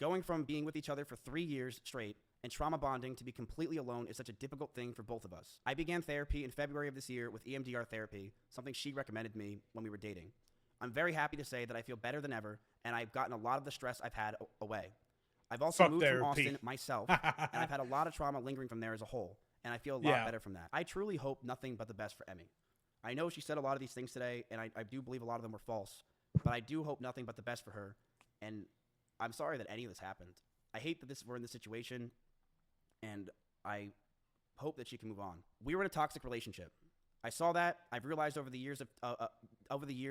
Going from being with each other for 3 years straight and trauma bonding to be completely alone is such a difficult thing for both of us. I began therapy in February of this year with EMDR therapy, something she recommended me when we were dating. I'm very happy to say that I feel better than ever, and I've gotten a lot of the stress I've had away. I've also moved from Austin myself, and I've had a lot of trauma lingering from there as a whole, and I feel a lot better from that. I truly hope nothing but the best for Emmy. I know she said a lot of these things today, and I do believe a lot of them were false, but I do hope nothing but the best for her, and I'm sorry that any of this happened. I hate that we're in this situation, and I hope that she can move on. We were in a toxic relationship. I saw that. I've realized over the years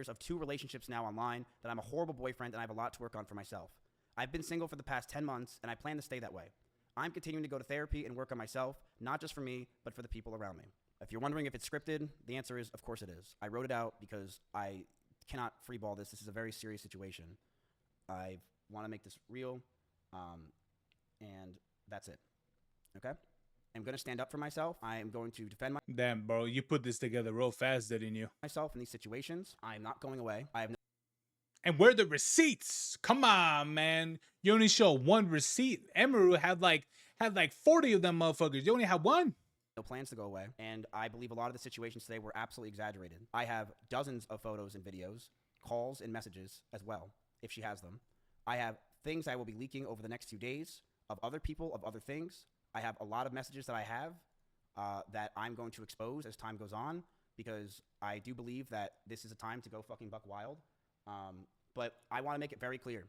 of 2 relationships now online that I'm a horrible boyfriend and I have a lot to work on for myself. I've been single for the past 10 months, and I plan to stay that way. I'm continuing to go to therapy and work on myself, not just for me, but for the people around me. If you're wondering if it's scripted, the answer is, of course it is. I wrote it out because I cannot freeball this. This is a very serious situation. I want to make this real, and that's it. Okay? I'm going to stand up for myself. I am going to defend Damn, bro, you put this together real fast, didn't you? myself in these situations. I'm not going away. I have no And where are the receipts? Come on, man. You only show one receipt. Emiru had like 40 of them motherfuckers. You only have one. plans to go away, and I believe a lot of the situations today were absolutely exaggerated. I have dozens of photos and videos, calls and messages as well, if she has them. I have things I will be leaking over the next few days of other people, of other things. I have a lot of messages that I have that I'm going to expose as time goes on, because I do believe that this is a time to go fucking buck wild. But I want to make it very clear.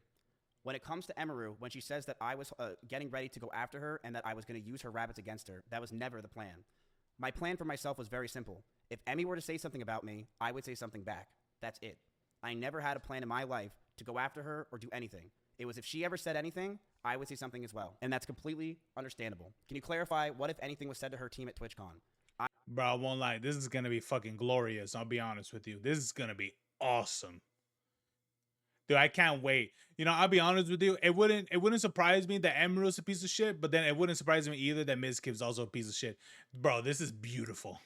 When it comes to Emiru, when she says that I was getting ready to go after her and that I was going to use her rabbits against her, that was never the plan. My plan for myself was very simple. If Emmy were to say something about me, I would say something back. That's it. I never had a plan in my life to go after her or do anything. It was if she ever said anything, I would say something as well. And that's completely understandable. Can you clarify what, if anything, was said to her team at TwitchCon? Bro, I won't lie. This is going to be fucking glorious. I'll be honest with you. This is going to be awesome. Dude, I can't wait. You know, I'll be honest with you. It wouldn't surprise me that Emiru's a piece of shit, but then it wouldn't surprise me either that Mizkif's also a piece of shit. Bro, this is beautiful.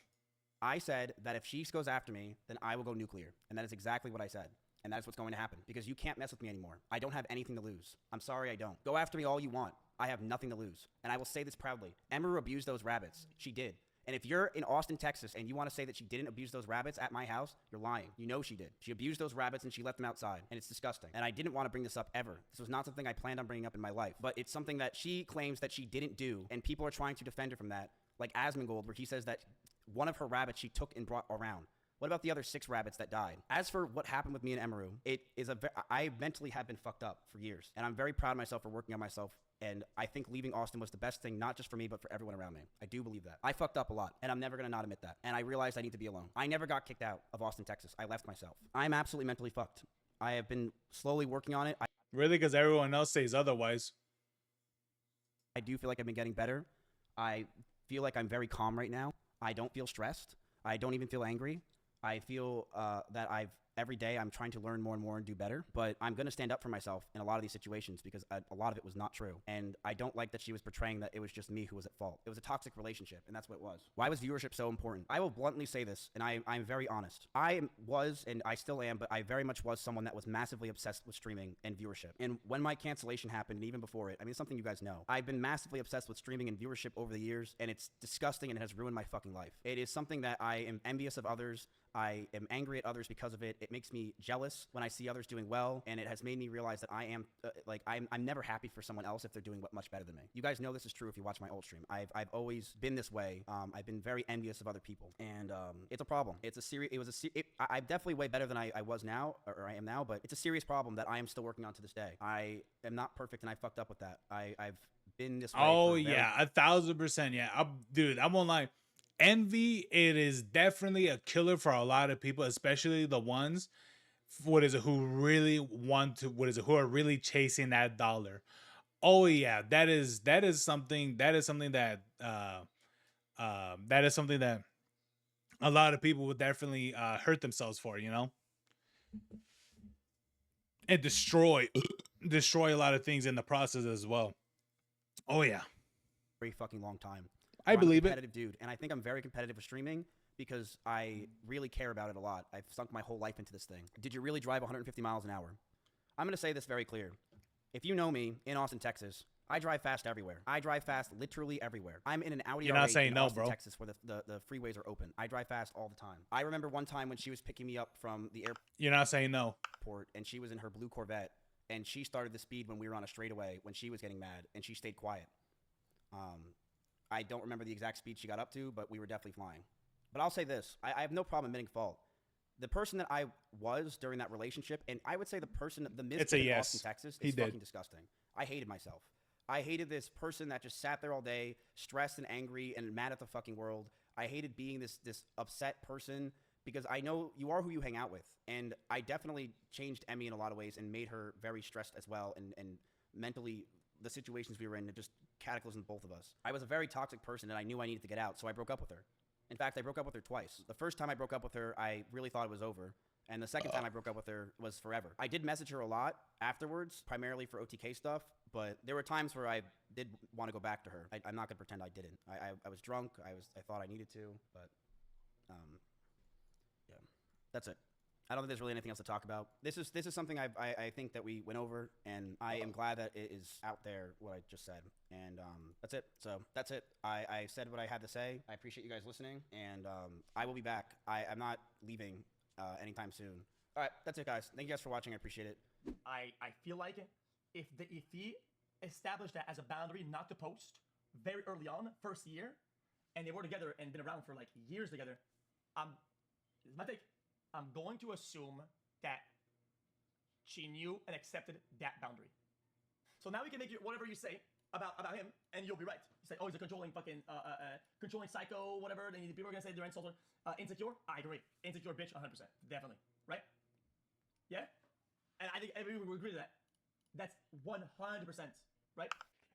I said that if she goes after me, then I will go nuclear. And that is exactly what I said. And that is what's going to happen, because you can't mess with me anymore. I don't have anything to lose. I'm sorry I don't. Go after me all you want. I have nothing to lose. And I will say this proudly. Emiru abused those rabbits. She did. And if you're in Austin, Texas, and you want to say that she didn't abuse those rabbits at my house, you're lying. You know she did. She abused those rabbits and she left them outside, and it's disgusting. And I didn't want to bring this up ever. This was not something I planned on bringing up in my life, but it's something that she claims that she didn't do, and people are trying to defend her from that, like Asmongold, where he says that one of her rabbits she took and brought around. What about the other 6 rabbits that died? As for what happened with me and Emiru, I mentally have been fucked up for years, and I'm very proud of myself for working on myself. And I think leaving Austin was the best thing, not just for me, but for everyone around me. I do believe that. I fucked up a lot, and I'm never gonna not admit that. And I realized I need to be alone. I never got kicked out of Austin, Texas. I left myself. I'm absolutely mentally fucked. I have been slowly working on it. Really, because everyone else says otherwise. I do feel like I've been getting better. I feel like I'm very calm right now. I don't feel stressed. I don't even feel angry. I feel that every day I'm trying to learn more and more and do better, but I'm going to stand up for myself in a lot of these situations because a lot of it was not true. And I don't like that she was portraying that it was just me who was at fault. It was a toxic relationship, and that's what it was. Why was viewership so important? I will bluntly say this, and I'm very honest. I was, and I still am, but I very much was someone that was massively obsessed with streaming and viewership. And when my cancellation happened, and even before it, I mean, it's something you guys know. I've been massively obsessed with streaming and viewership over the years, and it's disgusting and it has ruined my fucking life. It is something that I am envious of others. I am angry at others because of it. It makes me jealous when I see others doing well, and it has made me realize that I am I'm never happy for someone else if they're doing much better than me. You guys know this is true if you watch my old stream. I've always been this way. I've been very envious of other people, and it's a problem. It's a serious. I'm definitely way better than I was now, or I am now, but it's a serious problem that I am still working on to this day. I am not perfect, and I fucked up with that. I've been this way. Oh yeah, 1000%. Yeah, dude, I won't lie. Envy, it is definitely a killer for a lot of people, especially the ones who really who are really chasing that dollar. Oh yeah, that is something that a lot of people would definitely hurt themselves for, you know, and destroy a lot of things in the process as well. Oh yeah, very fucking long time. I believe it. Competitive dude, and I think I'm very competitive with streaming because I really care about it a lot. I've sunk my whole life into this thing. Did you really drive 150 miles an hour? I'm going to say this very clear. If you know me in Austin, Texas, I drive fast everywhere. I drive fast literally everywhere. I'm in an Audi You're not R8 saying in no, Austin, bro. Texas, where the freeways are open. I drive fast all the time. I remember one time when she was picking me up from the airport. You're not saying no. And she was in her blue Corvette, and she started the speed when we were on a straightaway when she was getting mad, and she stayed quiet. I don't remember the exact speed she got up to, but we were definitely flying. But I'll say this. I have no problem admitting fault. The person that I was during that relationship, and I would say the misfit in Austin, Texas, is fucking disgusting. I hated myself. I hated this person that just sat there all day, stressed and angry and mad at the fucking world. I hated being this upset person because I know you are who you hang out with. And I definitely changed Emmy in a lot of ways and made her very stressed as well, and mentally the situations we were in, it just cataclysmed both of us. I was a very toxic person, and I knew I needed to get out, so I broke up with her. In fact, I broke up with her twice. The first time I broke up with her, I really thought it was over. And the second time I broke up with her was forever. I did message her a lot afterwards, primarily for OTK stuff, but there were times where I did want to go back to her. I'm not going to pretend I didn't. I was drunk. I thought I needed to, but yeah, that's it. I don't think there's really anything else to talk about. This is something I think that we went over, and I am glad that it is out there, what I just said. And that's it. So that's it. I said what I had to say. I appreciate you guys listening, and I will be back. I'm not leaving anytime soon. All right, that's it, guys. Thank you guys for watching. I appreciate it. I feel like if he established that as a boundary not to post very early on, first year, and they were together and been around for like years together, this is my take. I'm going to assume that she knew and accepted that boundary. So now we can make whatever you say about him, and you'll be right. You say, oh, he's a controlling fucking controlling psycho, whatever. Then people are gonna say they're insulted, insecure. I agree, insecure bitch, 100%, definitely, right? Yeah, and I think everyone would agree to that. That's 100%, right?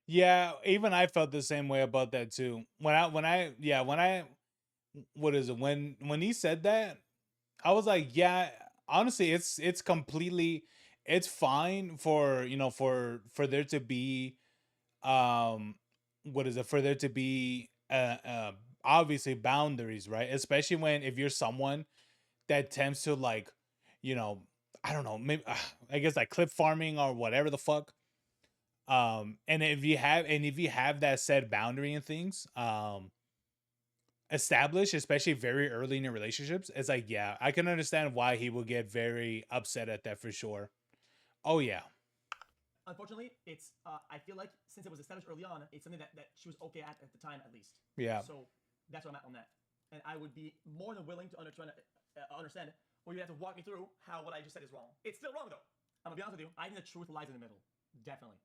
Yeah, even I felt the same way about that too. When he said that, I was like, yeah, honestly, it's completely, it's fine for, you know, for there to be, for there to be, obviously boundaries, right? Especially if you're someone that tends to, like, you know, I don't know, maybe, I guess like clip farming or whatever the fuck. And if you have that said boundary and things, established, especially very early in your relationships, it's like, yeah, I can understand why he will get very upset at that for sure. Oh yeah. Unfortunately, it's I feel like since it was established early on, it's something that she was okay at the time at least. Yeah. So that's where I'm at on that, and I would be more than willing to understand, or you have to walk me through how what I just said is wrong. It's still wrong though. I'm gonna be honest with you. I think the truth lies in the middle, definitely.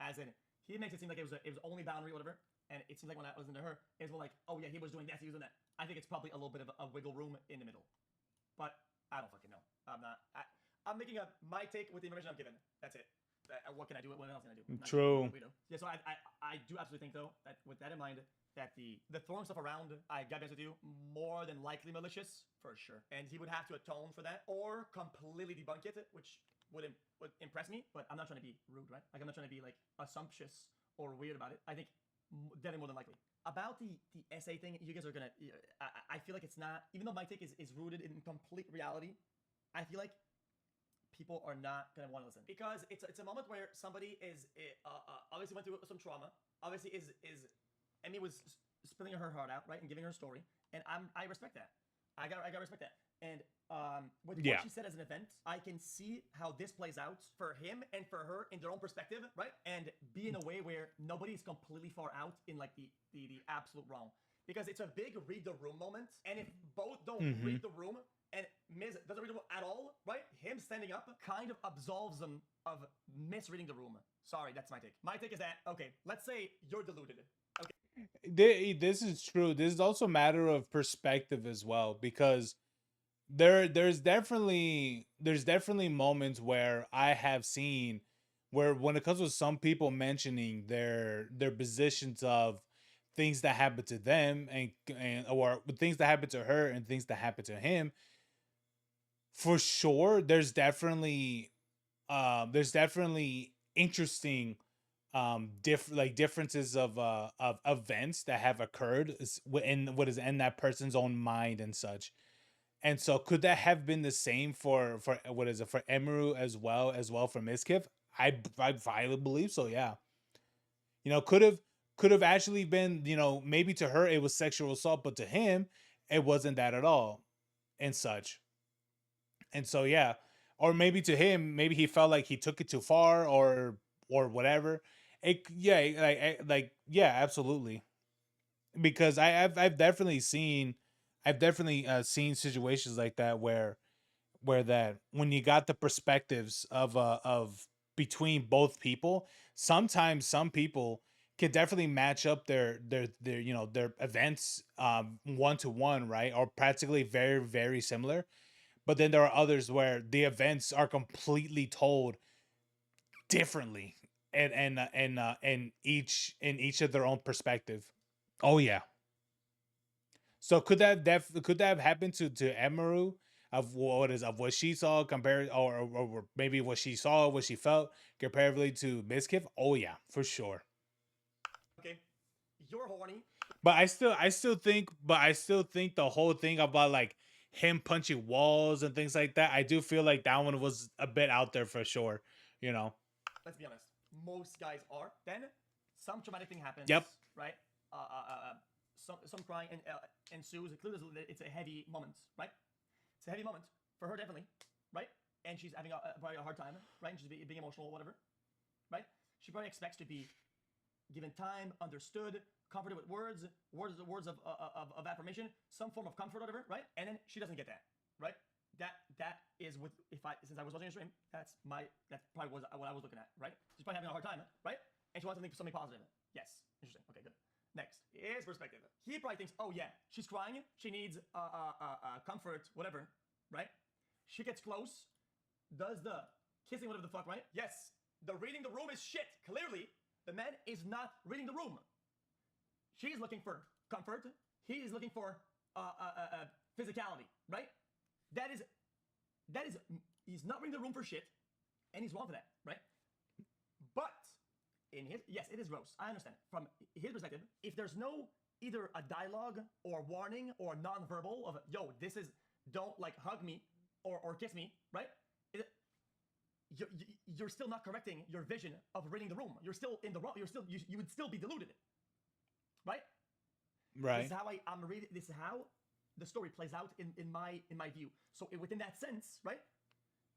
As in, he makes it seem like it was only boundary, whatever, and it seems like when I listened to her, it was more like, oh yeah, he was doing this, he was doing that. I think it's probably a little bit of a wiggle room in the middle, but I don't fucking know. I'm not. I'm making my take with the information I'm given. That's it. What can I do? What else can I do? True. Yeah, so I do absolutely think though that with that in mind, that the throwing stuff around, I gotta be honest with you, more than likely malicious for sure, and he would have to atone for that or completely debunk it, which would impress me. But I'm not trying to be rude, right? Like I'm not trying to be like assumptuous or weird about it. I think definitely more than likely. About the essay thing, you guys are gonna. I feel like it's not, even though my take is rooted in complete reality. I feel like people are not gonna want to listen because it's a moment where somebody is obviously went through some trauma. Obviously, Emmy was spilling her heart out, right, and giving her story, and I respect that. I gotta respect that. And with what she said as an event, I can see how this plays out for him and for her in their own perspective, right, and be in a way where nobody's completely far out in like the absolute wrong, because it's a big read the room moment, and if both don't read the room. And Miz doesn't read the room at all, right? Him standing up kind of absolves them of misreading the room. Sorry, that's my take. My take is that, okay, let's say you're deluded. Okay. This is true. This is also a matter of perspective as well, because there's definitely moments where I have seen where when it comes to some people mentioning their positions of things that happen to them and or things that happen to her and things that happen to him, for sure there's definitely interesting differences of events that have occurred in what is in that person's own mind and such. And so could that have been the same for what is it, for Emiru as well for Mizkif? I highly believe so, yeah. You know, could have actually been, you know, maybe to her it was sexual assault, but to him it wasn't that at all and such. And so yeah, or maybe to him, maybe he felt like he took it too far or whatever. It yeah, like yeah, absolutely. Because I've definitely seen seen situations like that where that when you got the perspectives of between both people, sometimes some people can definitely match up their you know their events one to one, right, or practically very similar. But then there are others where the events are completely told differently and each of their own perspective. Oh yeah. So could that have happened to Emiru of what she saw compared or maybe what she saw, what she felt comparatively to Mizkif? Oh yeah, for sure. Okay, you're horny. But I still think the whole thing about like him punching walls and things like that, I do feel like that one was a bit out there for sure, you know. Let's be honest. Most guys are. Then some traumatic thing happens. Yep. Right. Some crying ensues. Clearly, it's a heavy moment. Right. It's a heavy moment for her, definitely. Right. And she's having probably a hard time. Right. And she's being emotional, whatever. Right. She probably expects to be given time, understood, comforted with words of affirmation, some form of comfort, whatever, right? And then she doesn't get that, right? That is with since I was watching your stream, that probably was what I was looking at, right? She's probably having a hard time, right? And she wants something positive. Yes, interesting. Okay, good. Next, his perspective. He probably thinks, oh yeah, she's crying, she needs comfort, whatever, right? She gets close, does the kissing, whatever the fuck, right? Yes, the reading the room is shit. Clearly, the man is not reading the room. She's looking for comfort. He is looking for physicality, right? That is, he's not reading the room for shit, and he's wrong for that, right? But in his, yes, it is gross. I understand. From his perspective, if there's no either a dialogue or warning or nonverbal of yo, this is don't like hug me or kiss me, right? You're still not correcting your vision of reading the room. You're still in the wrong. You would still be deluded, right? Right. This is how I'm reading. This is how the story plays out in my view. So within that sense, right?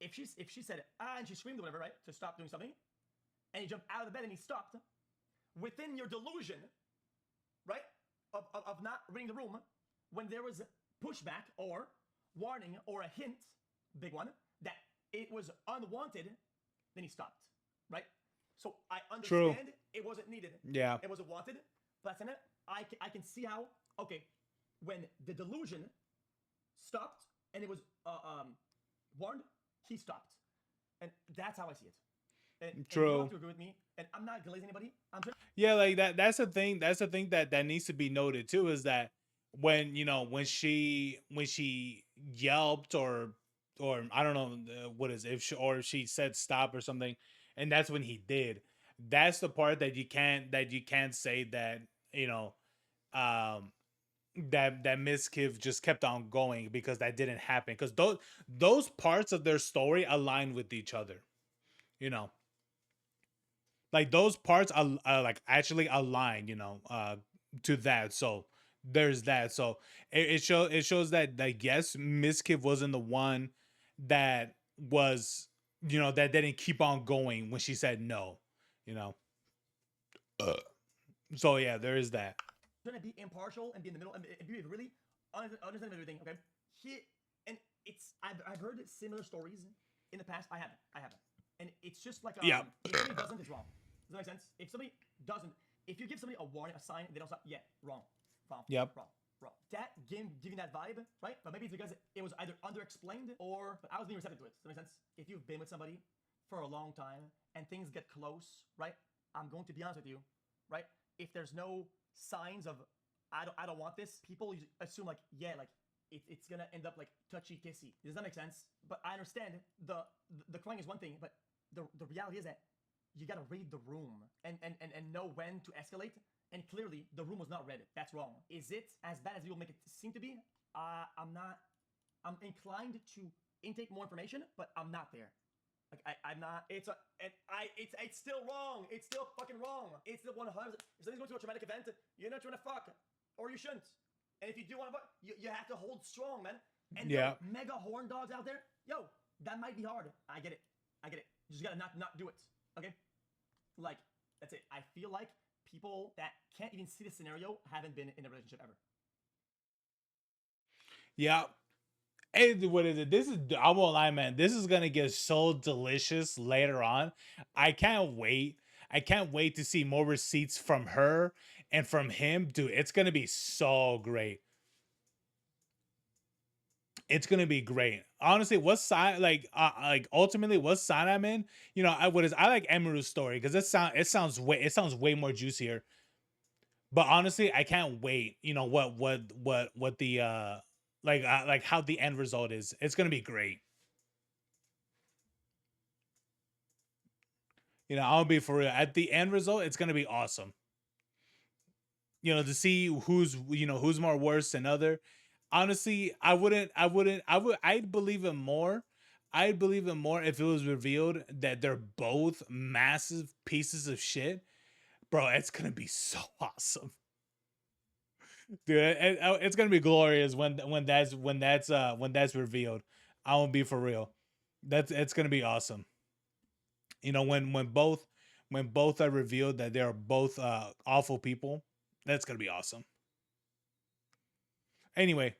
If she said and she screamed or whatever, right, to stop doing something, and he jumped out of the bed and he stopped, within your delusion, right, of not reading the room, when there was pushback or warning or a hint, big one, that it was unwanted, then he stopped, right? So I understand it wasn't needed. Yeah. It wasn't wanted, but I can see how, okay, when the delusion stopped and it was warned, he stopped. And that's how I see it. And True. you don't have to agree with me, and I'm not glazing anybody. I'm just Yeah, like that's the thing. That's the thing that needs to be noted too, is that when she yelped or I don't know what is if she said stop or something, and that's when he did. That's the part that you can't say that um that Mizkif just kept on going, because that didn't happen, because those parts of their story align with each other, like those parts are like actually aligned, to that. So there's that. So it shows that, like, yes, Mizkif wasn't the one that was, that didn't keep on going when she said no, you know. So yeah, there is that. gonna be impartial and be in the middle and be really understand everything. Okay, and I've heard similar stories in the past. I haven't, and it's just like Yeah. If somebody doesn't, it's wrong. Does that make sense? If somebody doesn't, if you give somebody a warning, a sign, they don't stop. Yeah, wrong. Yep. Wrong. That giving that vibe, right? But maybe it's because it was either underexplained or but I was being receptive to it. Does that make sense? If you've been with somebody for a long time and things get close, right? I'm going to be honest with you, right? If there's no signs of I don't want this, people assume like, yeah, like it's gonna end up like touchy kissy. Does that make sense? But I understand the crying is one thing, but the reality is that you gotta read the room and know when to escalate. And clearly, the room was not read. That's wrong. Is it as bad as people make it seem to be? I'm not. I'm inclined to intake more information, but I'm not there. Like I'm not. It's still wrong. It's still fucking wrong. It's the 100. If somebody's going to a traumatic event, you're not trying to fuck, or you shouldn't. And if you do want to fuck, you have to hold strong, man. And yeah, mega horn dogs out there, yo, that might be hard. I get it. You just gotta not do it. Okay. Like that's it. I feel like people that can't even see the scenario haven't been in a relationship ever. Yeah. And what is it? I won't lie, man. This is gonna get so delicious later on. I can't wait. I can't wait to see more receipts from her and from him. Dude, it's gonna be so great. It's gonna be great. Honestly, what side like ultimately what side I'm in, I like Emiru's story because it sounds way more juicier. But honestly, I can't wait. What the like how the end result is. It's gonna be great. I'll be for real. At the end result, it's gonna be awesome. To see who's more worse than other. Honestly, I'd believe it more. I'd believe it more if it was revealed that they're both massive pieces of shit. Bro, it's gonna be so awesome. Dude, it's gonna be glorious when that's revealed. I won't be for real. It's gonna be awesome. When both are revealed that they are both awful people, that's gonna be awesome. Anyway,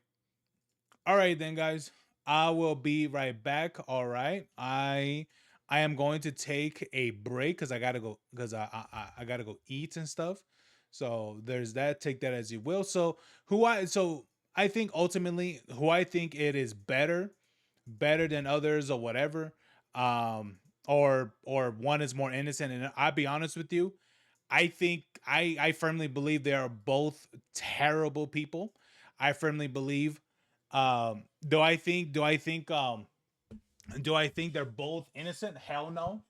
all right then, guys. I will be right back. All right, I am going to take a break because I gotta go because I gotta go eat and stuff. So there's that. Take that as you will. So I think ultimately who I think it is better than others or whatever, or one is more innocent. And I'll be honest with you, I think I firmly believe they are both terrible people. I firmly believe. Do I think they're both innocent? Hell no.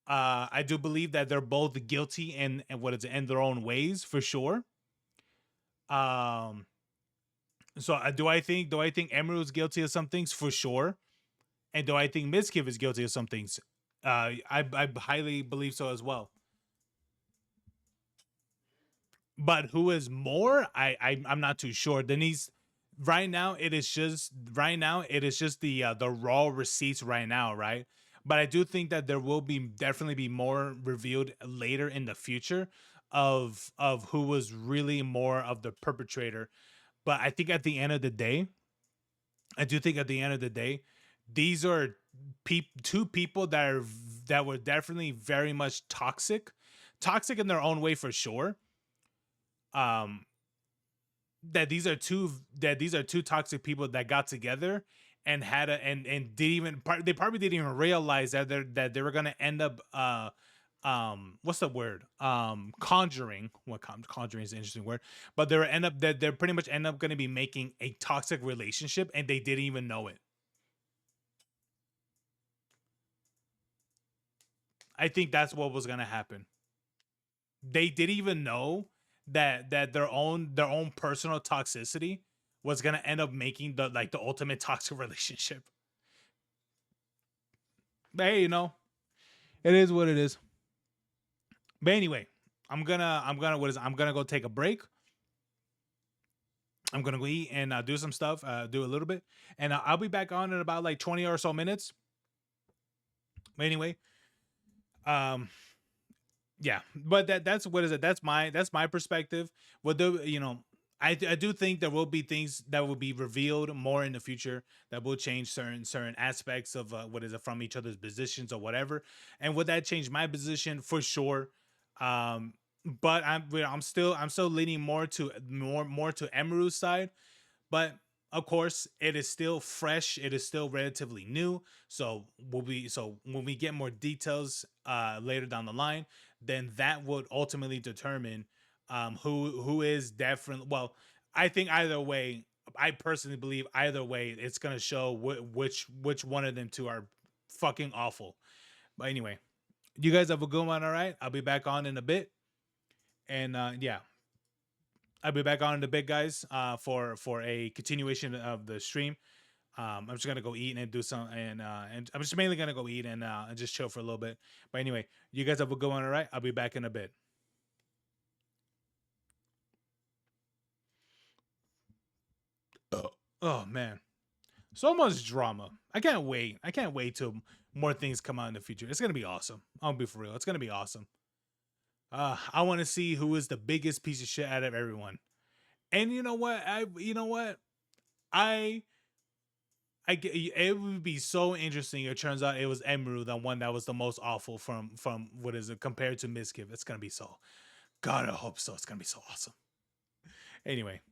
I do believe that they're both guilty and what is it, in their own ways for sure. So do I think Emery is guilty of some things for sure, and do I think Mizkif is guilty of some things? I highly believe so as well. But who is more? I'm not too sure. Denise, right now it is just the raw receipts right now, right? But I do think that there will be definitely be more revealed later in the future of who was really more of the perpetrator. But I think at the end of the day, I do think at the end of the day, these are two people that were definitely very much toxic in their own way for sure. Um, that these are two toxic people that got together and had a and didn't even they probably didn't even realize that they were gonna end up what's the word conjuring conjuring is an interesting word, but they're pretty much end up gonna be making a toxic relationship and they didn't even know it. I think that's what was gonna happen. They didn't even know that their own personal toxicity was gonna end up making the ultimate toxic relationship. But hey, it is what it is. But anyway, I'm gonna go take a break. I'm gonna go eat and do some stuff, do a little bit, and I'll be back on in about like 20 or so minutes. But anyway, um, yeah, but that's what is it? That's my perspective. What the I do think there will be things that will be revealed more in the future that will change certain aspects of what is it from each other's positions or whatever, and would that change my position for sure? Um, but I'm still leaning more to Emiru's side, but of course it is still fresh, it is still relatively new, so when we get more details later down the line, then that would ultimately determine who is definitely, well, I think either way, I personally believe either way it's going to show which one of them two are fucking awful. But anyway, you guys have a good one. All right, I'll be back on in a bit, and yeah, I'll be back on in a bit, guys, for a continuation of the stream. I'm just gonna go eat and do some, and I'm just mainly gonna go eat and just chill for a little bit. But anyway, you guys have a good one. All right, I'll be back in a bit. Oh man, so much drama. I can't wait. I can't wait till more things come out in the future. It's gonna be awesome. I'll be for real. It's gonna be awesome. I want to see who is the biggest piece of shit out of everyone. And you know what? I it would be so interesting. It turns out it was Emiru, the one that was the most awful from what is it compared to Mizkif. It's gonna be so. God, I hope so. It's gonna be so awesome. Anyway.